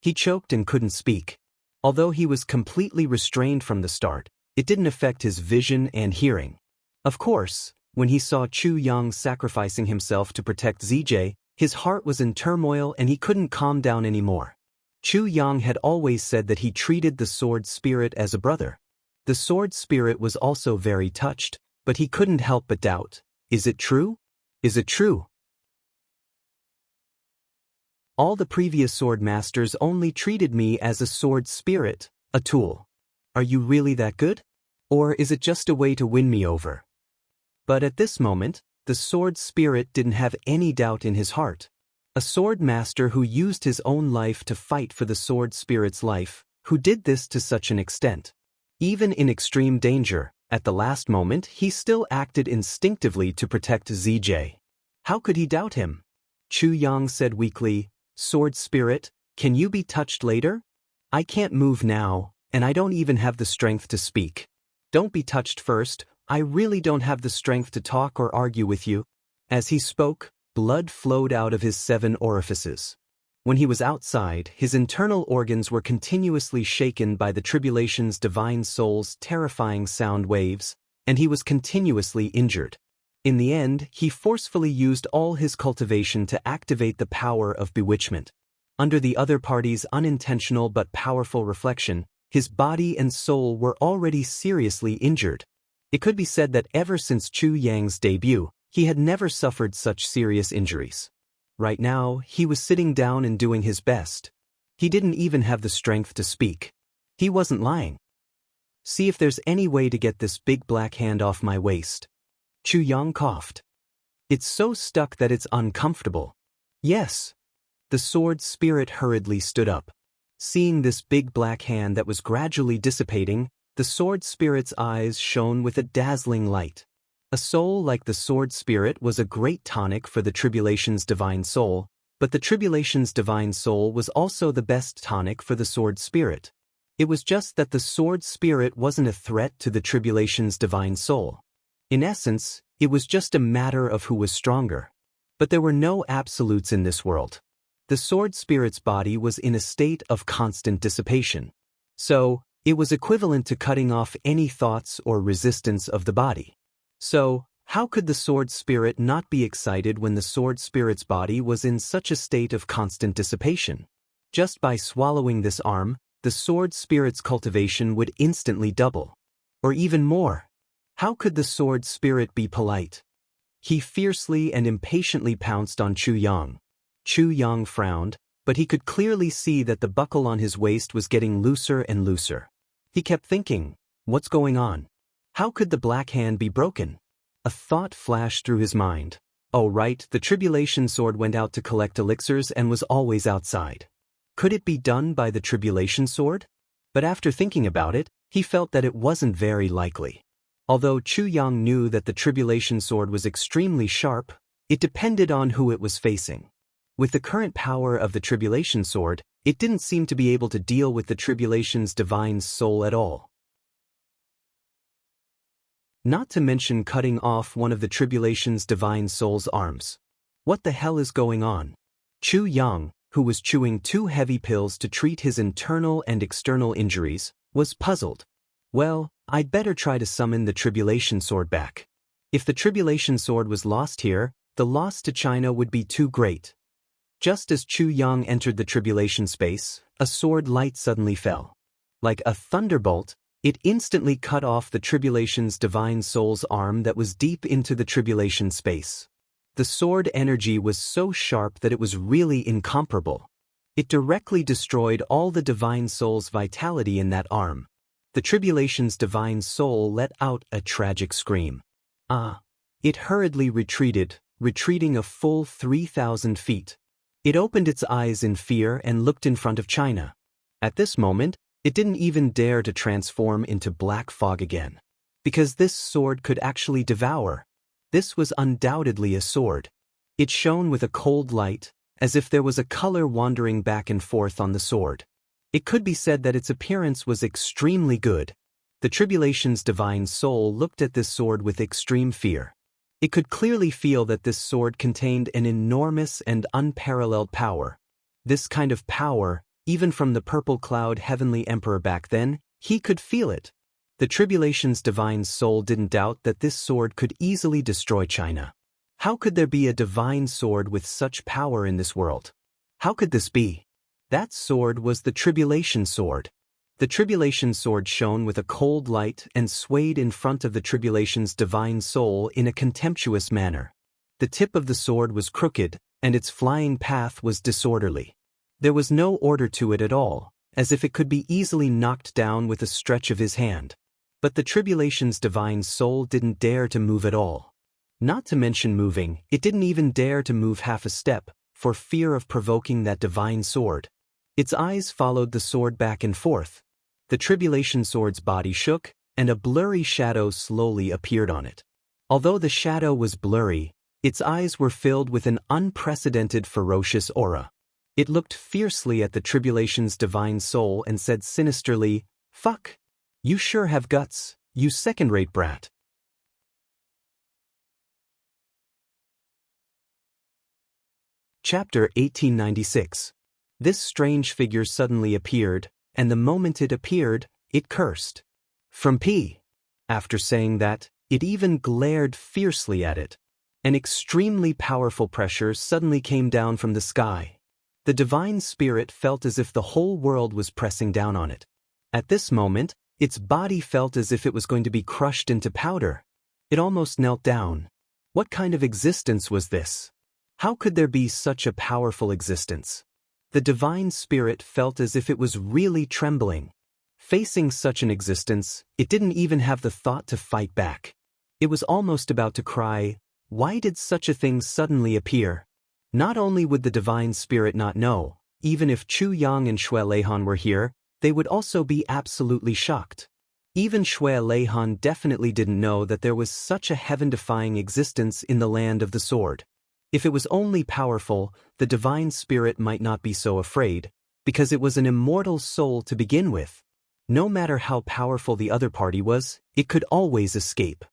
He choked and couldn't speak. Although he was completely restrained from the start, it didn't affect his vision and hearing. Of course, when he saw Chu Yang sacrificing himself to protect ZJ, his heart was in turmoil and he couldn't calm down anymore. Chu Yang had always said that he treated the sword spirit as a brother. The sword spirit was also very touched, but he couldn't help but doubt. Is it true? Is it true? All the previous sword masters only treated me as a sword spirit, a tool. Are you really that good? Or is it just a way to win me over? But at this moment, the sword spirit didn't have any doubt in his heart. A sword master who used his own life to fight for the sword spirit's life, who did this to such an extent. Even in extreme danger, at the last moment he still acted instinctively to protect ZJ. How could he doubt him? Chu Yang said weakly, "Sword spirit, can you be touched later? I can't move now, and I don't even have the strength to speak. Don't be touched first, I really don't have the strength to talk or argue with you." As he spoke, blood flowed out of his 7 orifices. When he was outside, his internal organs were continuously shaken by the tribulation's divine soul's terrifying sound waves, and he was continuously injured. In the end, he forcefully used all his cultivation to activate the power of bewitchment. Under the other party's unintentional but powerful reflection, his body and soul were already seriously injured. It could be said that ever since Chu Yang's debut, he had never suffered such serious injuries. Right now, he was sitting down and doing his best. He didn't even have the strength to speak. He wasn't lying. "See if there's any way to get this big black hand off my waist." Chu Yang coughed. "It's so stuck that it's uncomfortable." "Yes." The sword spirit hurriedly stood up. Seeing this big black hand that was gradually dissipating, the sword spirit's eyes shone with a dazzling light. A soul like the sword spirit was a great tonic for the tribulation's divine soul, but the tribulation's divine soul was also the best tonic for the sword spirit. It was just that the sword spirit wasn't a threat to the tribulation's divine soul. In essence, it was just a matter of who was stronger. But there were no absolutes in this world. The sword spirit's body was in a state of constant dissipation. So, it was equivalent to cutting off any thoughts or resistance of the body. So, how could the sword spirit not be excited when the sword spirit's body was in such a state of constant dissipation? Just by swallowing this arm, the sword spirit's cultivation would instantly double. Or even more. How could the sword spirit be polite? He fiercely and impatiently pounced on Chu Yang. Chu Yang frowned, but he could clearly see that the buckle on his waist was getting looser and looser. He kept thinking, what's going on? How could the black hand be broken? A thought flashed through his mind. Oh right, the tribulation sword went out to collect elixirs and was always outside. Could it be done by the tribulation sword? But after thinking about it, he felt that it wasn't very likely. Although Chu Yang knew that the tribulation sword was extremely sharp, it depended on who it was facing. With the current power of the tribulation sword, it didn't seem to be able to deal with the tribulation's divine soul at all. Not to mention cutting off one of the tribulation's divine soul's arms. What the hell is going on? Chu Yang, who was chewing 2 heavy pills to treat his internal and external injuries, was puzzled. Well, I'd better try to summon the tribulation sword back. If the tribulation sword was lost here, the loss to China would be too great. Just as Chu Yang entered the tribulation space, a sword light suddenly fell. Like a thunderbolt, it instantly cut off the tribulation's divine soul's arm that was deep into the tribulation space. The sword energy was so sharp that it was really incomparable. It directly destroyed all the divine soul's vitality in that arm. The tribulation's divine soul let out a tragic scream. It hurriedly retreated, retreating a full 3,000 feet. It opened its eyes in fear and looked in front of China. At this moment, it didn't even dare to transform into black fog again. Because this sword could actually devour. This was undoubtedly a sword. It shone with a cold light, as if there was a color wandering back and forth on the sword. It could be said that its appearance was extremely good. The tribulation's divine soul looked at this sword with extreme fear. It could clearly feel that this sword contained an enormous and unparalleled power. This kind of power, even from the purple cloud heavenly emperor back then, he could feel it. The tribulation's divine soul didn't doubt that this sword could easily destroy China. How could there be a divine sword with such power in this world? How could this be? That sword was the tribulation sword. The tribulation sword shone with a cold light and swayed in front of the tribulation's divine soul in a contemptuous manner. The tip of the sword was crooked, and its flying path was disorderly. There was no order to it at all, as if it could be easily knocked down with a stretch of his hand. But the tribulation's divine soul didn't dare to move at all. Not to mention moving, it didn't even dare to move half a step, for fear of provoking that divine sword. Its eyes followed the sword back and forth. The tribulation sword's body shook, and a blurry shadow slowly appeared on it. Although the shadow was blurry, its eyes were filled with an unprecedented ferocious aura. It looked fiercely at the tribulation's divine soul and said sinisterly, "Fuck! You sure have guts, you second-rate brat." Chapter 1896. This strange figure suddenly appeared, and the moment it appeared, it cursed. From P. After saying that, it even glared fiercely at it. An extremely powerful pressure suddenly came down from the sky. The divine spirit felt as if the whole world was pressing down on it. At this moment, its body felt as if it was going to be crushed into powder. It almost knelt down. What kind of existence was this? How could there be such a powerful existence? The divine spirit felt as if it was really trembling. Facing such an existence, it didn't even have the thought to fight back. It was almost about to cry, "Why did such a thing suddenly appear?" Not only would the divine spirit not know, even if Chu Yang and Shui Leihan were here, they would also be absolutely shocked. Even Shui Leihan definitely didn't know that there was such a heaven-defying existence in the land of the sword. If it was only powerful, the divine spirit might not be so afraid, because it was an immortal soul to begin with. No matter how powerful the other party was, it could always escape.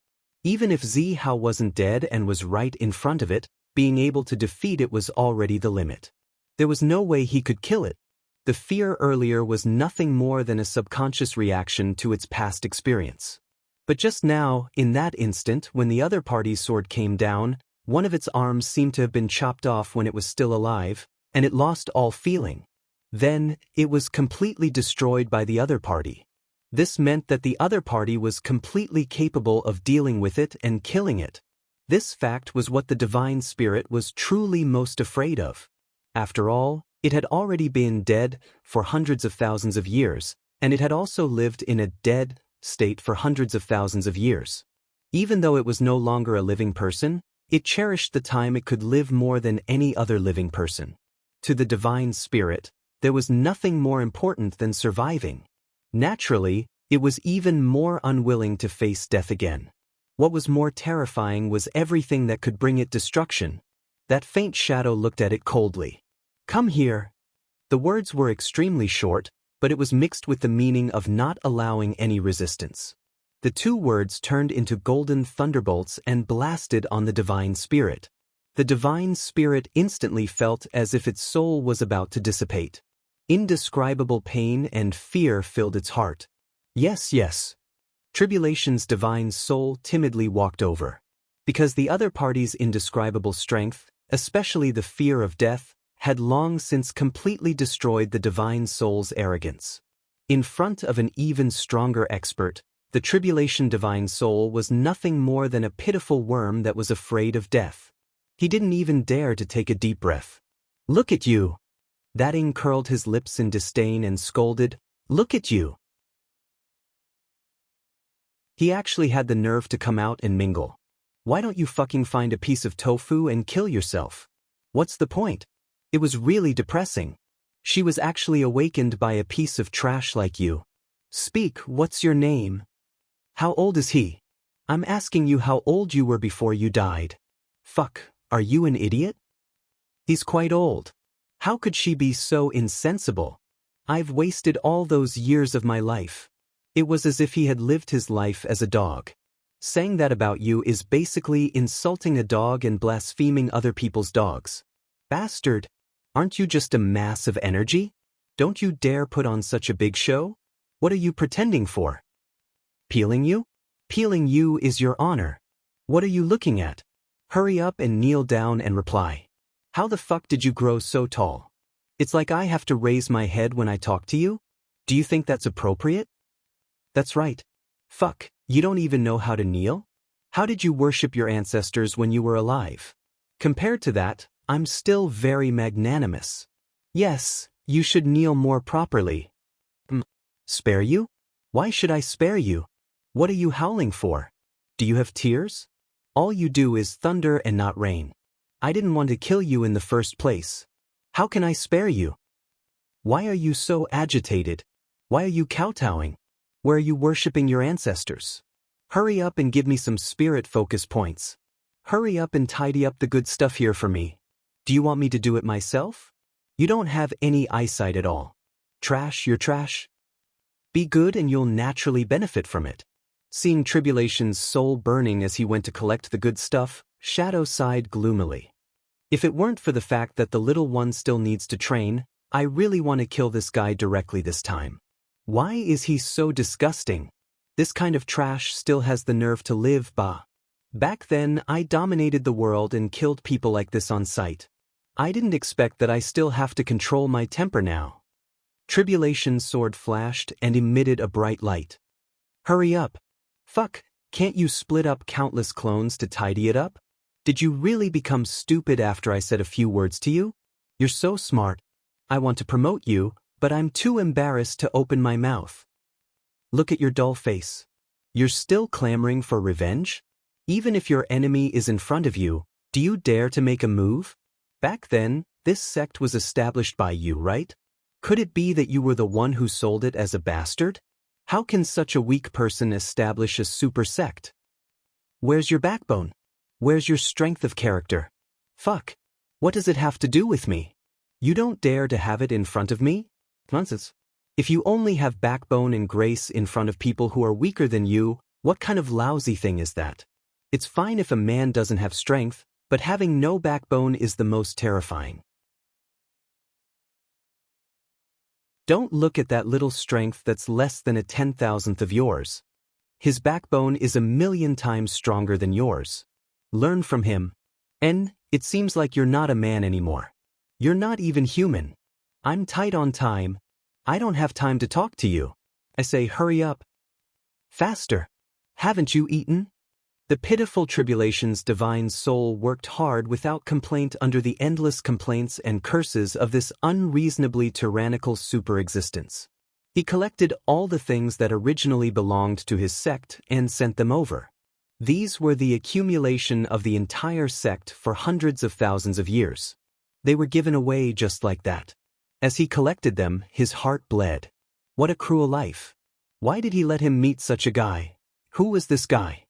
Even if Zihao wasn't dead and was right in front of it, being able to defeat it was already the limit. There was no way he could kill it. The fear earlier was nothing more than a subconscious reaction to its past experience. But just now, in that instant when the other party's sword came down, one of its arms seemed to have been chopped off when it was still alive, and it lost all feeling. Then, it was completely destroyed by the other party. This meant that the other party was completely capable of dealing with it and killing it. This fact was what the divine spirit was truly most afraid of. After all, it had already been dead for hundreds of thousands of years, and it had also lived in a dead state for hundreds of thousands of years. Even though it was no longer a living person, it cherished the time it could live more than any other living person. To the divine spirit, there was nothing more important than surviving. Naturally, it was even more unwilling to face death again. What was more terrifying was everything that could bring it destruction. That faint shadow looked at it coldly. "Come here." The words were extremely short, but it was mixed with the meaning of not allowing any resistance. The two words turned into golden thunderbolts and blasted on the divine spirit. The divine spirit instantly felt as if its soul was about to dissipate. Indescribable pain and fear filled its heart. Yes. Tribulation's divine soul timidly walked over. Because the other party's indescribable strength, especially the fear of death, had long since completely destroyed the divine soul's arrogance. In front of an even stronger expert, the tribulation divine soul was nothing more than a pitiful worm that was afraid of death. He didn't even dare to take a deep breath. "Look at you!" That Ing curled his lips in disdain and scolded, "Look at you!" He actually had the nerve to come out and mingle. "Why don't you fucking find a piece of tofu and kill yourself? What's the point?" It was really depressing. She was actually awakened by a piece of trash like you. "Speak, what's your name? How old is he? I'm asking you how old you were before you died." "Fuck, are you an idiot? He's quite old. How could she be so insensible?" I've wasted all those years of my life. It was as if he had lived his life as a dog. Saying that about you is basically insulting a dog and blaspheming other people's dogs. Bastard! Aren't you just a mass of energy? Don't you dare put on such a big show? What are you pretending for? Peeling you? Peeling you is your honor. What are you looking at? Hurry up and kneel down and reply. How the fuck did you grow so tall? It's like I have to raise my head when I talk to you? Do you think that's appropriate? That's right. Fuck, you don't even know how to kneel? How did you worship your ancestors when you were alive? Compared to that, I'm still very magnanimous. Yes, you should kneel more properly. Spare you? Why should I spare you? What are you howling for? Do you have tears? All you do is thunder and not rain. I didn't want to kill you in the first place. How can I spare you? Why are you so agitated? Why are you kowtowing? Where are you worshipping your ancestors? Hurry up and give me some spirit focus points. Hurry up and tidy up the good stuff here for me. Do you want me to do it myself? You don't have any eyesight at all. Trash, you're trash. Be good and you'll naturally benefit from it. Seeing Tribulation's soul burning as he went to collect the good stuff, Shadow sighed gloomily. If it weren't for the fact that the little one still needs to train, I really want to kill this guy directly this time. Why is he so disgusting? This kind of trash still has the nerve to live, bah. Back then, I dominated the world and killed people like this on sight. I didn't expect that I still have to control my temper now. Tribulation's sword flashed and emitted a bright light. Hurry up. Fuck, can't you split up countless clones to tidy it up? Did you really become stupid after I said a few words to you? You're so smart. I want to promote you, but I'm too embarrassed to open my mouth. Look at your dull face. You're still clamoring for revenge? Even if your enemy is in front of you, do you dare to make a move? Back then, this sect was established by you, right? Could it be that you were the one who sold it as a bastard? How can such a weak person establish a super sect? Where's your backbone? Where's your strength of character? Fuck. What does it have to do with me? You don't dare to have it in front of me? Nonsense. If you only have backbone and grace in front of people who are weaker than you, what kind of lousy thing is that? It's fine if a man doesn't have strength, but having no backbone is the most terrifying. Don't look at that little strength that's less than a 10,000th of yours. His backbone is 1,000,000 times stronger than yours. Learn from him. And it seems like you're not a man anymore. You're not even human. I'm tight on time. I don't have time to talk to you. I say hurry up. Faster. Haven't you eaten? The pitiful Tribulation's divine soul worked hard without complaint under the endless complaints and curses of this unreasonably tyrannical super-existence. He collected all the things that originally belonged to his sect and sent them over. These were the accumulation of the entire sect for hundreds of thousands of years. They were given away just like that. As he collected them, his heart bled. What a cruel life. Why did he let him meet such a guy? Who was this guy?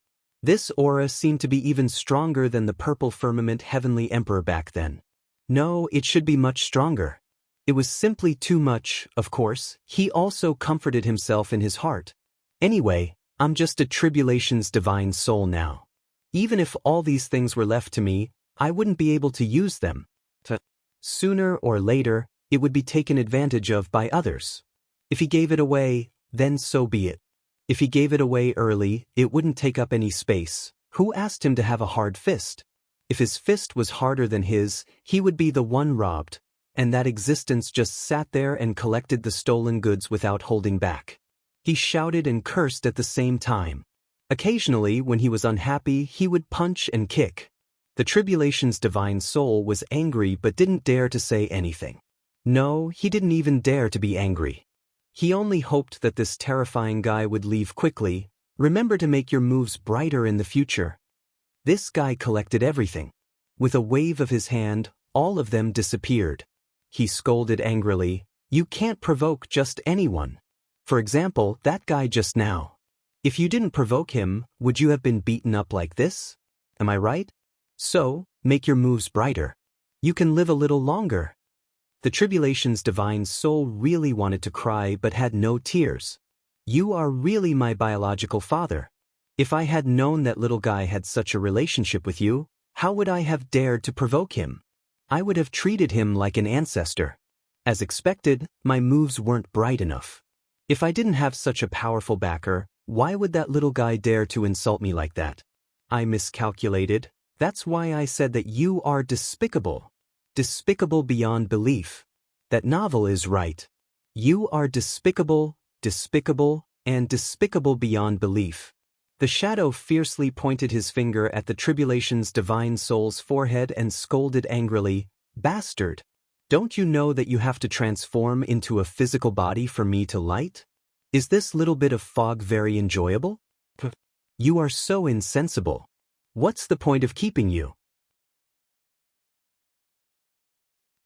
This aura seemed to be even stronger than the purple firmament heavenly emperor back then. No, it should be much stronger. It was simply too much, of course. He also comforted himself in his heart. Anyway, I'm just a Tribulation's divine soul now. Even if all these things were left to me, I wouldn't be able to use them. Sooner or later, it would be taken advantage of by others. If he gave it away, then so be it. If he gave it away early, it wouldn't take up any space. Who asked him to have a hard fist? If his fist was harder than his, he would be the one robbed, and that existence just sat there and collected the stolen goods without holding back. He shouted and cursed at the same time. Occasionally, when he was unhappy, he would punch and kick. The Tribulation's divine soul was angry but didn't dare to say anything. No, he didn't even dare to be angry. He only hoped that this terrifying guy would leave quickly. Remember to make your moves brighter in the future. This guy collected everything. With a wave of his hand, all of them disappeared. He scolded angrily, "You can't provoke just anyone. For example, that guy just now. If you didn't provoke him, would you have been beaten up like this? Am I right? So, make your moves brighter. You can live a little longer." The tribulation's divine soul really wanted to cry but had no tears. You are really my biological father. If I had known that little guy had such a relationship with you, how would I have dared to provoke him? I would have treated him like an ancestor. As expected, my moves weren't bright enough. If I didn't have such a powerful backer, why would that little guy dare to insult me like that? I miscalculated. That's why I said that you are despicable. Despicable beyond belief. That novel is right. You are despicable, despicable, and despicable beyond belief. The shadow fiercely pointed his finger at the tribulation's divine soul's forehead and scolded angrily, "Bastard! Don't you know that you have to transform into a physical body for me to light? Is this little bit of fog very enjoyable? You are so insensible. What's the point of keeping you?"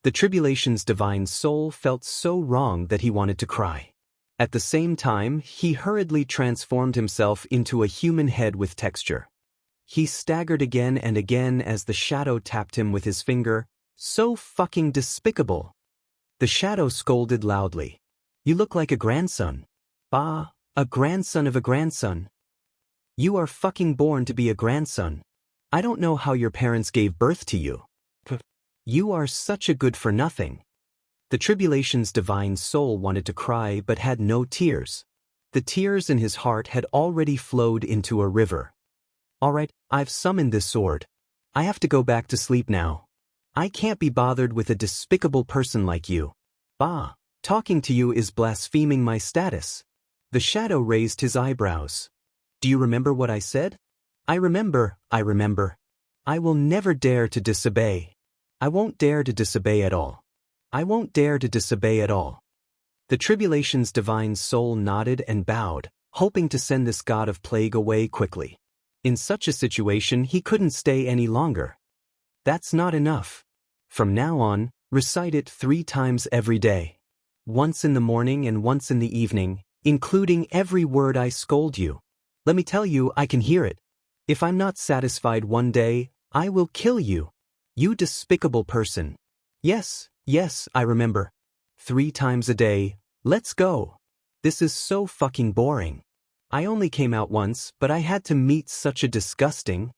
The tribulation's divine soul felt so wrong that he wanted to cry. At the same time, he hurriedly transformed himself into a human head with texture. He staggered again and again as the shadow tapped him with his finger. So fucking despicable. The shadow scolded loudly. You look like a grandson. Ah, a grandson of a grandson. You are fucking born to be a grandson. I don't know how your parents gave birth to you. You are such a good for nothing. The tribulation's divine soul wanted to cry but had no tears. The tears in his heart had already flowed into a river. All right, I've summoned this sword. I have to go back to sleep now. I can't be bothered with a despicable person like you. Bah, talking to you is blaspheming my status. The shadow raised his eyebrows. Do you remember what I said? I remember. I will never dare to disobey. I won't dare to disobey at all. I won't dare to disobey at all. The tribulation's divine soul nodded and bowed, hoping to send this god of plague away quickly. In such a situation he couldn't stay any longer. That's not enough. From now on, recite it 3 times every day. Once in the morning and once in the evening, including every word I scold you. Let me tell you, I can hear it. If I'm not satisfied one day, I will kill you. You despicable person. Yes, I remember. 3 times a day, let's go. This is so fucking boring. I only came out once, but I had to meet such a disgusting.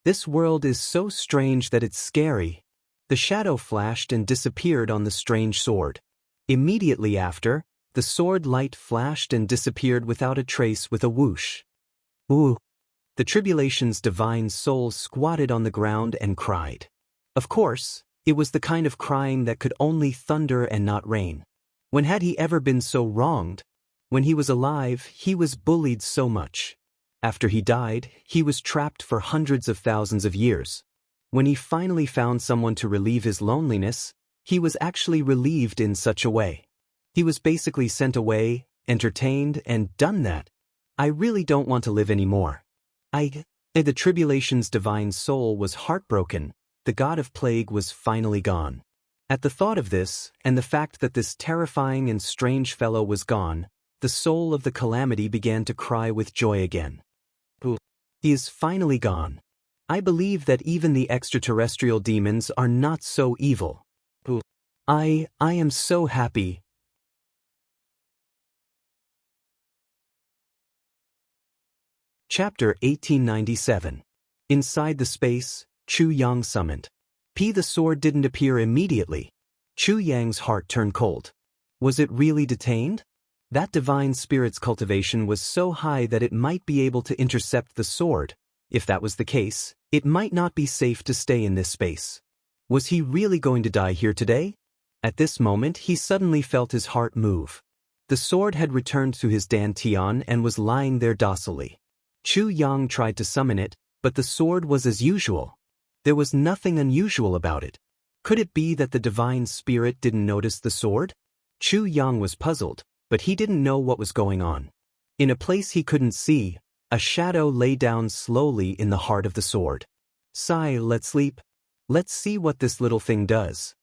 This world is so strange that it's scary. The shadow flashed and disappeared on the strange sword. Immediately after, the sword light flashed and disappeared without a trace with a whoosh. Ooh. The tribulation's divine soul squatted on the ground and cried. Of course, it was the kind of crying that could only thunder and not rain. When had he ever been so wronged? When he was alive, he was bullied so much. After he died, he was trapped for hundreds of thousands of years. When he finally found someone to relieve his loneliness, he was actually relieved in such a way. He was basically sent away, entertained, and done that. I really don't want to live anymore. The tribulation's divine soul was heartbroken. The god of plague was finally gone. At the thought of this, and the fact that this terrifying and strange fellow was gone, the soul of the calamity began to cry with joy again. He is finally gone. I believe that even the extraterrestrial demons are not so evil. I am so happy. Chapter 1897. Inside the space, Chu Yang summoned. The sword didn't appear immediately. Chu Yang's heart turned cold. Was it really detained? That divine spirit's cultivation was so high that it might be able to intercept the sword. If that was the case, it might not be safe to stay in this space. Was he really going to die here today? At this moment he suddenly felt his heart move. The sword had returned to his dantian and was lying there docilely. Chu Yang tried to summon it, but the sword was as usual. There was nothing unusual about it. Could it be that the divine spirit didn't notice the sword? Chu Yang was puzzled, but he didn't know what was going on. In a place he couldn't see, a shadow lay down slowly in the heart of the sword. Sigh, let's sleep. Let's see what this little thing does.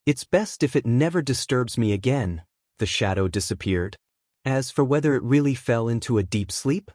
It's best if it never disturbs me again. The shadow disappeared. As for whether it really fell into a deep sleep,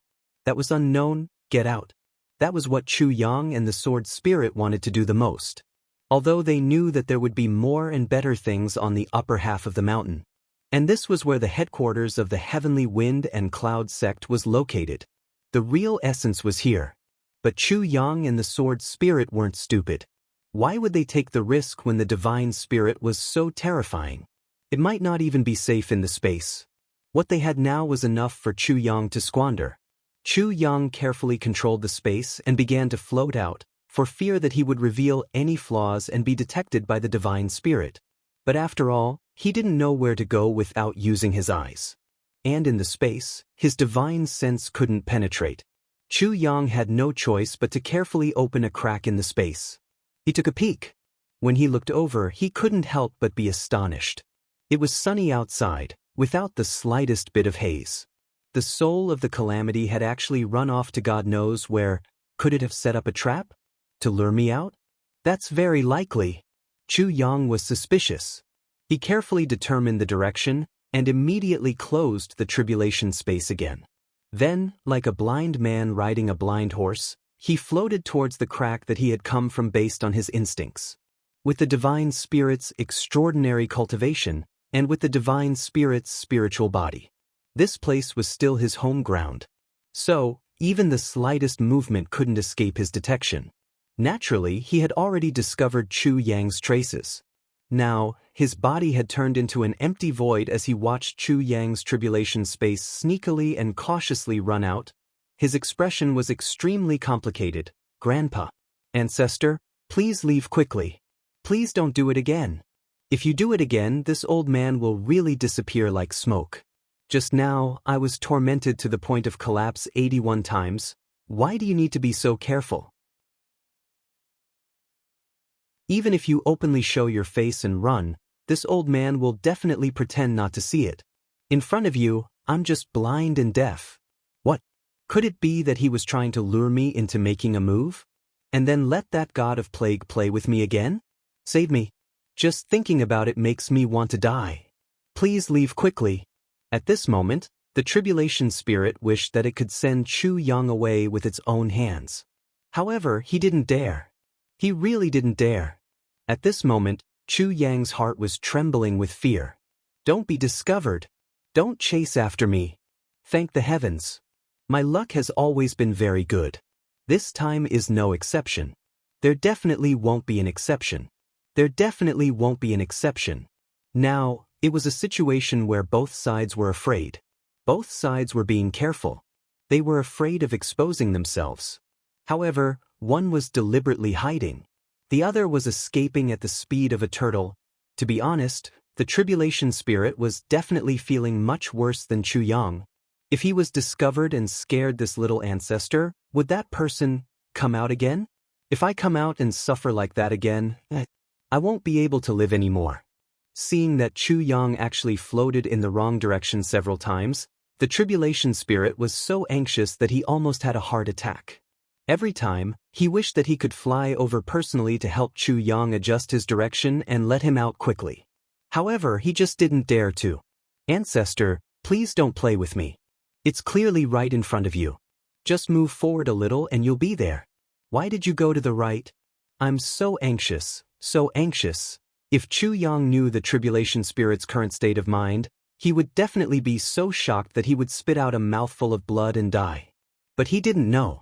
that was unknown. Get out. That was what Chu Yang and the sword spirit wanted to do the most. although they knew that there would be more and better things on the upper half of the mountain. And this was where the headquarters of the Heavenly Wind and Cloud sect was located. The real essence was here. But Chu Yang and the Sword Spirit weren't stupid. Why would they take the risk when the Divine Spirit was so terrifying? It might not even be safe in the space. What they had now was enough for Chu Yang to squander. Chu Yang carefully controlled the space and began to float out, for fear that he would reveal any flaws and be detected by the Divine Spirit. But after all, he didn't know where to go without using his eyes. And in the space, his divine sense couldn't penetrate. Chu Yang had no choice but to carefully open a crack in the space. He took a peek. When he looked over, he couldn't help but be astonished. It was sunny outside, without the slightest bit of haze. The soul of the calamity had actually run off to God knows where. Could it have set up a trap? To lure me out? That's very likely. Chu Yang was suspicious. He carefully determined the direction and immediately closed the tribulation space again. Then, like a blind man riding a blind horse, he floated towards the crack that he had come from based on his instincts. With the Divine Spirit's extraordinary cultivation, and with the Divine Spirit's spiritual body, this place was still his home ground. So, even the slightest movement couldn't escape his detection. Naturally, he had already discovered Chu Yang's traces. Now, his body had turned into an empty void as he watched Chu Yang's tribulation space sneakily and cautiously run out. His expression was extremely complicated. Grandpa. Ancestor, please leave quickly. Please don't do it again. If you do it again, this old man will really disappear like smoke. Just now, I was tormented to the point of collapse 81 times. Why do you need to be so careful? Even if you openly show your face and run, this old man will definitely pretend not to see it. In front of you, I'm just blind and deaf. What? Could it be that he was trying to lure me into making a move? And then let that god of plague play with me again? Save me. Just thinking about it makes me want to die. Please leave quickly. At this moment, the tribulation spirit wished that it could send Chu Yang away with its own hands. However, he didn't dare. He really didn't dare. At this moment, Chu Yang's heart was trembling with fear. Don't be discovered. Don't chase after me. Thank the heavens. My luck has always been very good. This time is no exception. There definitely won't be an exception. There definitely won't be an exception. Now, it was a situation where both sides were afraid. Both sides were being careful. They were afraid of exposing themselves. However, one was deliberately hiding. The other was escaping at the speed of a turtle. To be honest, the tribulation spirit was definitely feeling much worse than Chu Yang. If he was discovered and scared this little ancestor, would that person come out again? If I come out and suffer like that again, I won't be able to live anymore. Seeing that Chu Yang actually floated in the wrong direction several times, the tribulation spirit was so anxious that he almost had a heart attack. Every time, he wished that he could fly over personally to help Chu Yang adjust his direction and let him out quickly. However, he just didn't dare to. Ancestor, please don't play with me. It's clearly right in front of you. Just move forward a little and you'll be there. Why did you go to the right? I'm so anxious, so anxious. If Chu Yang knew the tribulation spirit's current state of mind, he would definitely be so shocked that he would spit out a mouthful of blood and die. But he didn't know.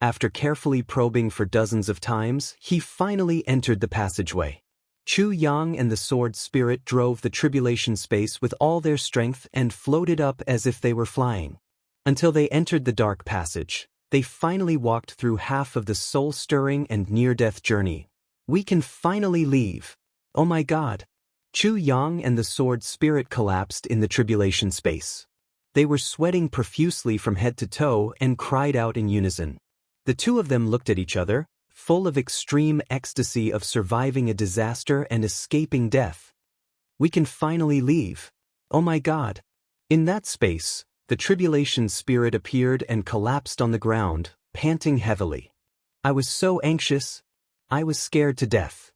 After carefully probing for dozens of times, he finally entered the passageway. Chu Yang and the sword spirit drove the tribulation space with all their strength and floated up as if they were flying. Until they entered the dark passage, they finally walked through half of the soul-stirring and near-death journey. We can finally leave. Oh my God. Chu Yang and the sword spirit collapsed in the tribulation space. They were sweating profusely from head to toe and cried out in unison. The two of them looked at each other, full of extreme ecstasy of surviving a disaster and escaping death. We can finally leave. Oh my God. In that space, the tribulation spirit appeared and collapsed on the ground, panting heavily. I was so anxious. I was scared to death.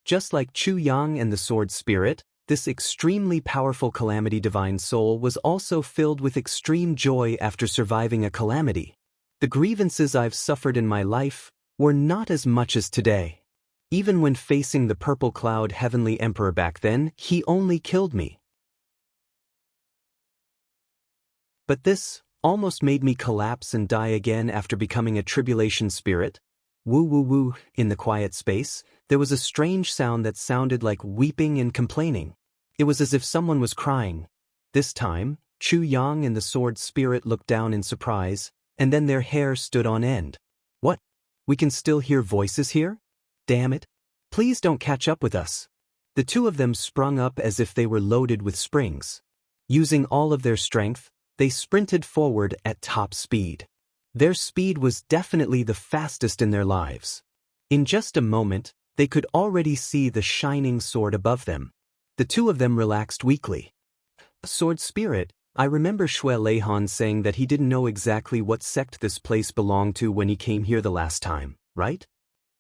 Just like Chu Yang and the sword spirit, this extremely powerful calamity divine soul was also filled with extreme joy after surviving a calamity. The grievances I've suffered in my life were not as much as today. Even when facing the purple cloud heavenly emperor back then, he only killed me. But this almost made me collapse and die again after becoming a tribulation spirit. Woo woo woo. In the quiet space, there was a strange sound that sounded like weeping and complaining. It was as if someone was crying. This time, Chu Yang and the sword spirit looked down in surprise, and then their hair stood on end. What? We can still hear voices here? Damn it. Please don't catch up with us. The two of them sprung up as if they were loaded with springs. Using all of their strength, they sprinted forward at top speed. Their speed was definitely the fastest in their lives. In just a moment, they could already see the shining sword above them. The two of them relaxed weakly. Sword spirit, I remember Shui Leihan saying that he didn't know exactly what sect this place belonged to when he came here the last time, right?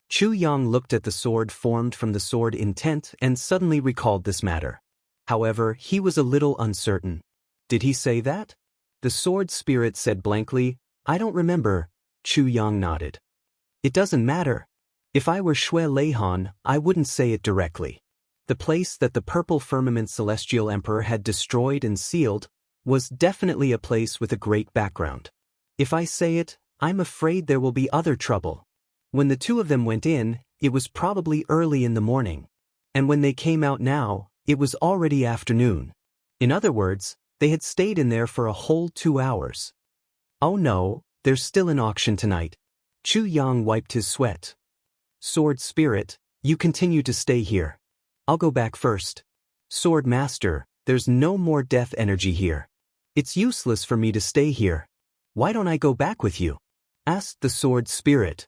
Chu Yang looked at the sword formed from the sword intent and suddenly recalled this matter. However, he was a little uncertain. Did he say that? The sword spirit said blankly, I don't remember. Chu Yang nodded. It doesn't matter. If I were Shui Leihan, I wouldn't say it directly. The place that the purple firmament celestial emperor had destroyed and sealed was definitely a place with a great background. If I say it, I'm afraid there will be other trouble. When the two of them went in, it was probably early in the morning. And when they came out now, it was already afternoon. In other words, they had stayed in there for a whole 2 hours. Oh no, there's still an auction tonight. Chu Yang wiped his sweat. Sword spirit, you continue to stay here. I'll go back first. Sword master, there's no more death energy here. It's useless for me to stay here. Why don't I go back with you? Asked the sword spirit.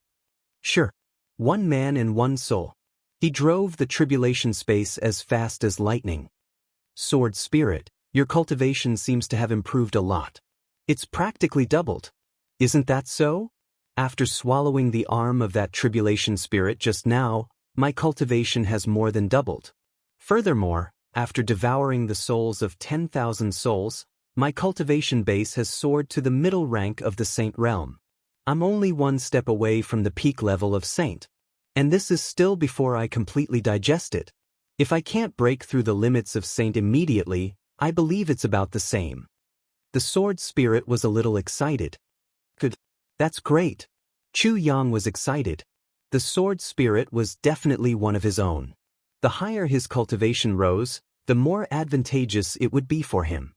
Sure. One man and one soul. He drove the tribulation space as fast as lightning. Sword spirit, your cultivation seems to have improved a lot. It's practically doubled. Isn't that so? After swallowing the arm of that tribulation spirit just now, my cultivation has more than doubled. Furthermore, after devouring the souls of 10,000 souls, my cultivation base has soared to the middle rank of the saint realm. I'm only one step away from the peak level of saint. And this is still before I completely digest it. If I can't break through the limits of saint immediately, I believe it's about the same. The sword spirit was a little excited. Good. That's great. Chu Yang was excited. The sword spirit was definitely one of his own. The higher his cultivation rose, the more advantageous it would be for him.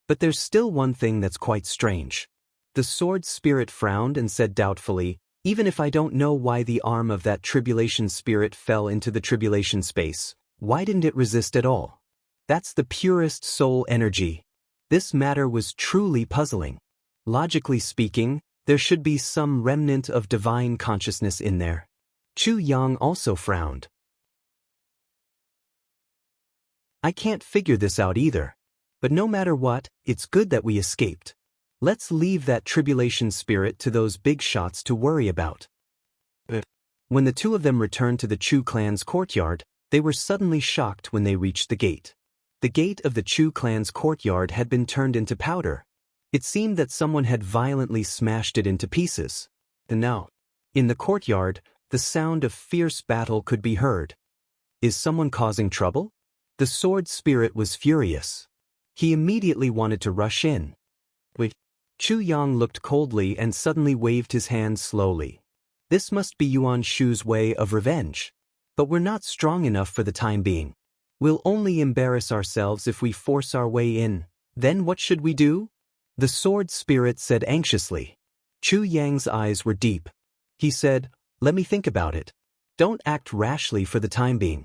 But there's still one thing that's quite strange. The sword spirit frowned and said doubtfully, even if I don't know why the arm of that tribulation spirit fell into the tribulation space, why didn't it resist at all? That's the purest soul energy. This matter was truly puzzling. Logically speaking, there should be some remnant of divine consciousness in there. Chu Yang also frowned. I can't figure this out either. But no matter what, it's good that we escaped. Let's leave that tribulation spirit to those big shots to worry about. When the two of them returned to the Chu clan's courtyard, they were suddenly shocked when they reached the gate. The gate of the Chu clan's courtyard had been turned into powder. It seemed that someone had violently smashed it into pieces. And now, in the courtyard, the sound of fierce battle could be heard. Is someone causing trouble? The sword spirit was furious. He immediately wanted to rush in. Wait. Chu Yang looked coldly and suddenly waved his hand slowly. This must be Yuan Shu's way of revenge. But we're not strong enough for the time being. We'll only embarrass ourselves if we force our way in. Then what should we do? The sword spirit said anxiously. Chu Yang's eyes were deep. He said, let me think about it. Don't act rashly for the time being.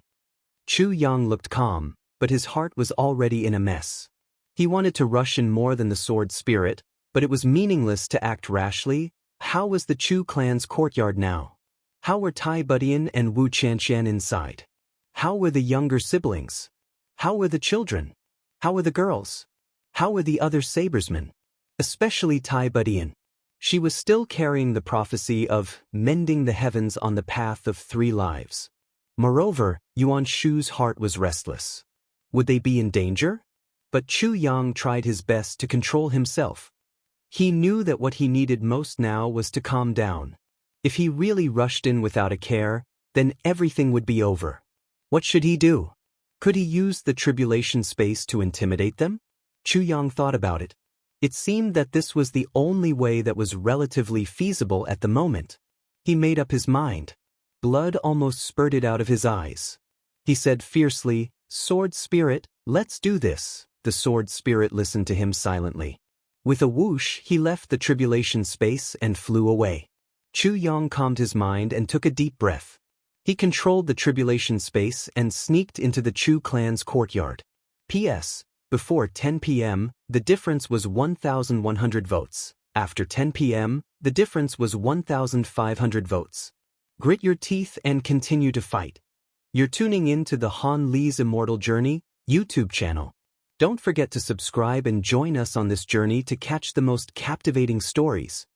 Chu Yang looked calm, but his heart was already in a mess. He wanted to rush in more than the sword spirit, but it was meaningless to act rashly. How was the Chu clan's courtyard now? How were Tai Budian and Wu Qianqian inside? How were the younger siblings? How were the children? How were the girls? How were the other sabersmen? Especially Tai Budian. She was still carrying the prophecy of mending the heavens on the path of 3 lives. Moreover, Yuan Shu's heart was restless. Would they be in danger? But Chu Yang tried his best to control himself. He knew that what he needed most now was to calm down. If he really rushed in without a care, then everything would be over. What should he do? Could he use the tribulation space to intimidate them? Chu Yang thought about it. It seemed that this was the only way that was relatively feasible at the moment. He made up his mind. Blood almost spurted out of his eyes. He said fiercely, "Sword Spirit, let's do this." The Sword Spirit listened to him silently. With a whoosh, he left the tribulation space and flew away. Chu Yang calmed his mind and took a deep breath. He controlled the tribulation space and sneaked into the Chu clan's courtyard. P.S. Before 10 p.m., the difference was 1,100 votes. After 10 p.m., the difference was 1,500 votes. Grit your teeth and continue to fight. You're tuning in to the Han Li's Immortal Journey YouTube channel. Don't forget to subscribe and join us on this journey to catch the most captivating stories.